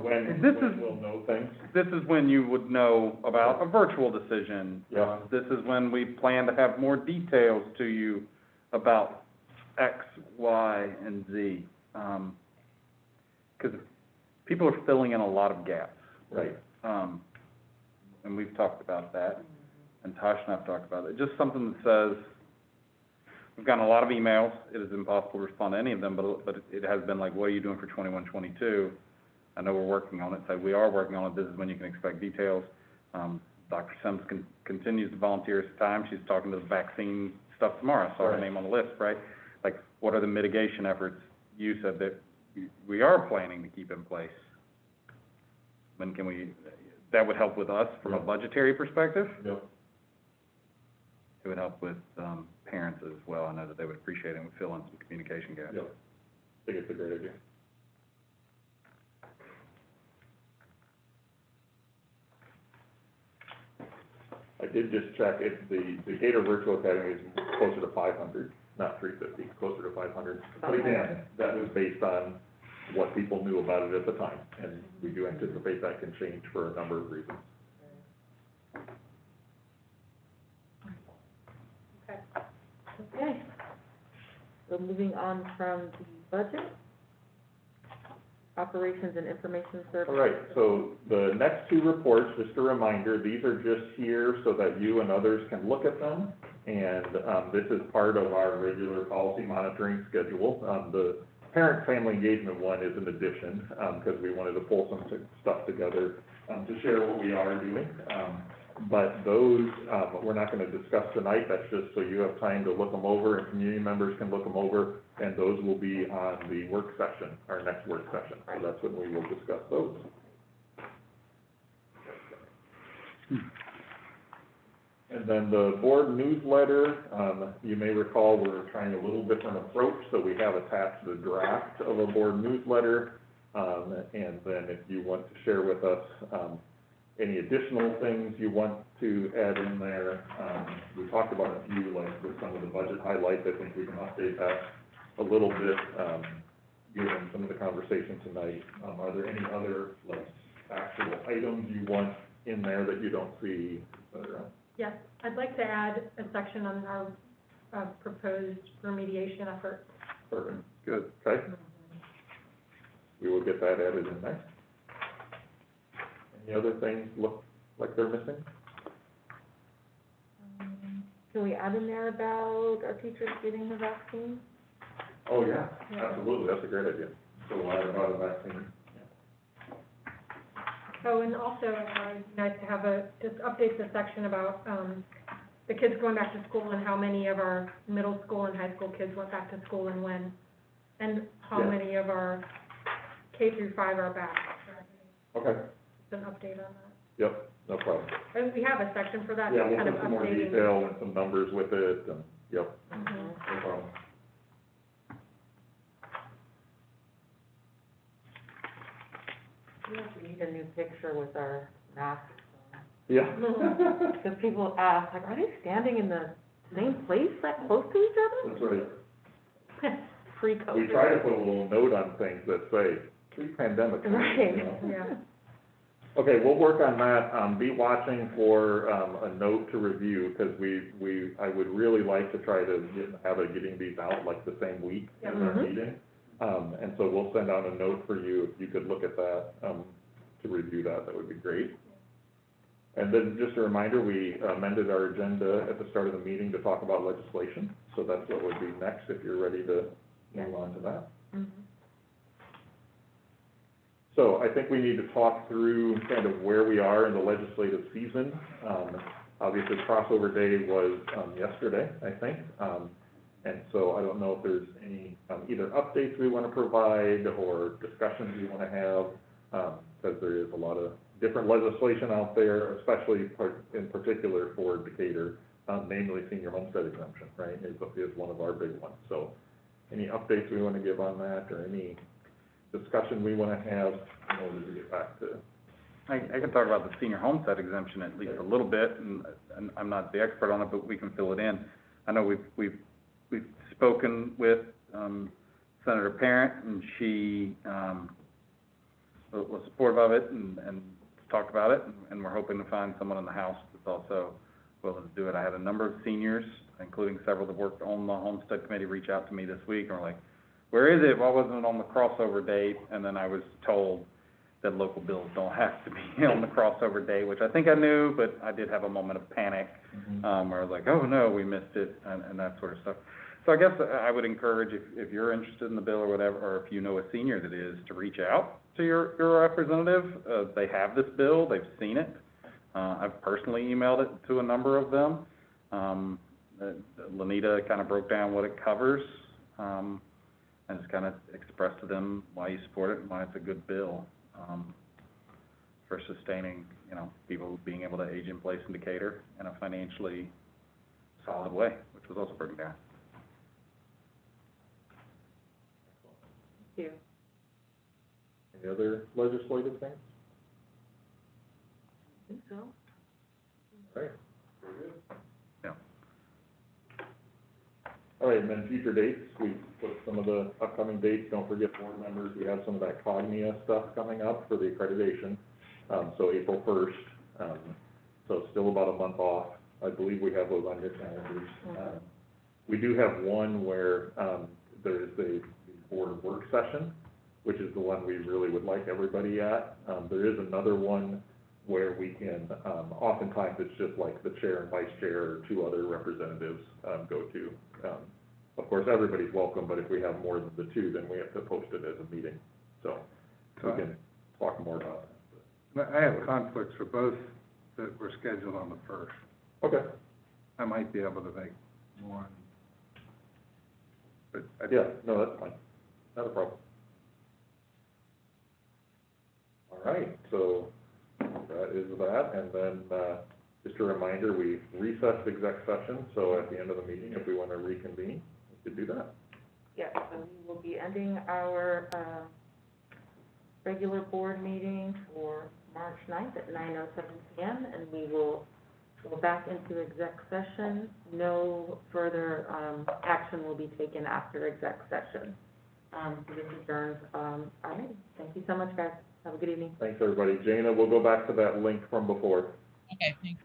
when we'll know things. This is when you would know about a virtual decision. Yeah. This is when we plan to have more details to you about X, Y, and Z. Because people are filling in a lot of gaps. Right. And we've talked about that, and Tosh and I've talked about it. Just something that says, we've gotten a lot of emails. It is impossible to respond to any of them, but it has been like, what are you doing for 21, 22? I know we're working on it. So we are working on it. This is when you can expect details. Dr. Sims continues to volunteer his time. She's talking to the vaccine stuff tomorrow. I saw her name on the list, right? Like, what are the mitigation efforts you said that we are planning to keep in place? When can we, that would help with us from a budgetary perspective. Yep. It would help with parents as well. I know that they would appreciate it and would fill in some communication gaps. Yep. I think it's a great idea. did just check, it's the Decatur Virtual Academy is closer to 500, not 350, closer to 500. But again, that was based on what people knew about it at the time, and we do anticipate that can change for a number of reasons. Okay. So moving on from the budget, operations and information services. All right, so the next two reports, just a reminder, these are just here so that you and others can look at them. And this is part of our regular policy monitoring schedule. The parent-family engagement one is an addition because we wanted to pull some stuff together to share what we are doing. But those, we're not going to discuss tonight. That's just so you have time to look them over and community members can look them over. And those will be on the work session, our next work session. So that's when we will discuss those. And then the board newsletter, you may recall we're trying a little different approach. So we have attached the draft of a board newsletter. And then if you want to share with us any additional things you want to add in there, we talked about a few, like with some of the budget highlights. I think we can update that a little bit, given some of the conversation tonight. Are there any other like actual items you want in there that you don't see? Yes, I'd like to add a section on our proposed remediation efforts. Perfect. Good. Okay. We will get that added in there. Any other things look like they're missing? Can we add in there about our teachers getting the vaccine? Oh, yeah, absolutely. That's a great idea. So we'll add about a vaccine. Oh, and also, nice to have just update the section about the kids going back to school and how many of our middle school and high school kids went back to school and when, and how many of our K through 5 are back. Okay. Just an update on that. Yep, no problem. And we have a section for that. Yeah, we'll kind of put some more updating. detail and some numbers with it, and, yep, Mhm. no problem. We actually need a new picture with our masks on. Yeah. Because people ask, like, are they standing in the same place that close to each other? That's right. Pre-COVID. We try to put a little note on things that say, pre-pandemic. Right, you know? Yeah. Okay, we'll work on that. Be watching for a note to review, because I would really like to try to have getting these out like the same week as our meeting. And so we'll send out a note for you. If you could look at that to review that, that would be great. And then just a reminder, we amended our agenda at the start of the meeting to talk about legislation. So that's what would be next if you're ready to move on to that. So I think we need to talk through kind of where we are in the legislative season. Obviously, crossover day was yesterday, I think. And so I don't know if there's any either updates we want to provide or discussions we want to have, because there is a lot of different legislation out there, especially in particular for Decatur, namely senior homestead exemption, right, is one of our big ones. So any updates we want to give on that, or any discussion we want to have in order to get back to? I can talk about the senior homestead exemption at least a little bit, and I'm not the expert on it, but we can fill it in. I know we've spoken with Senator Parent, and she was supportive of it and talked about it, and we're hoping to find someone in the House that's also willing to do it. I had a number of seniors, including several that worked on the Homestead Committee, reach out to me this week and were like, where is it? Why wasn't it on the crossover date? And then I was told that local bills don't have to be on the crossover day, which I think I knew, but I did have a moment of panic where I was like, oh no, we missed it, and that sort of stuff. So I guess I would encourage, if you're interested in the bill or whatever, or if you know a senior that is, to reach out to your representative. They have this bill, they've seen it. I've personally emailed it to a number of them. Lanita kind of broke down what it covers, and just kind of expressed to them why you support it and why it's a good bill for sustaining, people being able to age in place in Decatur in a financially solid way, which was also broken down. Thank you. Any other legislative things? I think so. All right, very All right, and then future dates, we put some of the upcoming dates. Don't forget, board members, we have some of that Cognia stuff coming up for the accreditation. So April 1st, so it's still about a month off. I believe we have those on your calendars. We do have one where there is the board work session, which is the one we really would like everybody at. There is another one where we can, oftentimes it's just like the chair and vice chair or two other representatives go to. Of course, everybody's welcome, but if we have more than the two, then we have to post it as a meeting. So we can talk more about that. I have conflicts for both that were scheduled on the 1st. Okay. I might be able to make one. But Yeah, no, that's fine. Not a problem. All right, so that is that, and then just a reminder, we recessed exec session, so at the end of the meeting, if we want to reconvene, we could do that. Yes, so we will be ending our regular board meeting for March 9th at 9:07 p.m. and we will go back into exec session. No further action will be taken after exec session. So this adjourns our meeting. Thank you so much, guys. Have a good evening. Thanks, everybody. Jana, we'll go back to that link from before. Okay, thank you.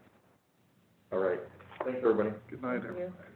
All right. Thanks, everybody. Good night, Thank everyone. you.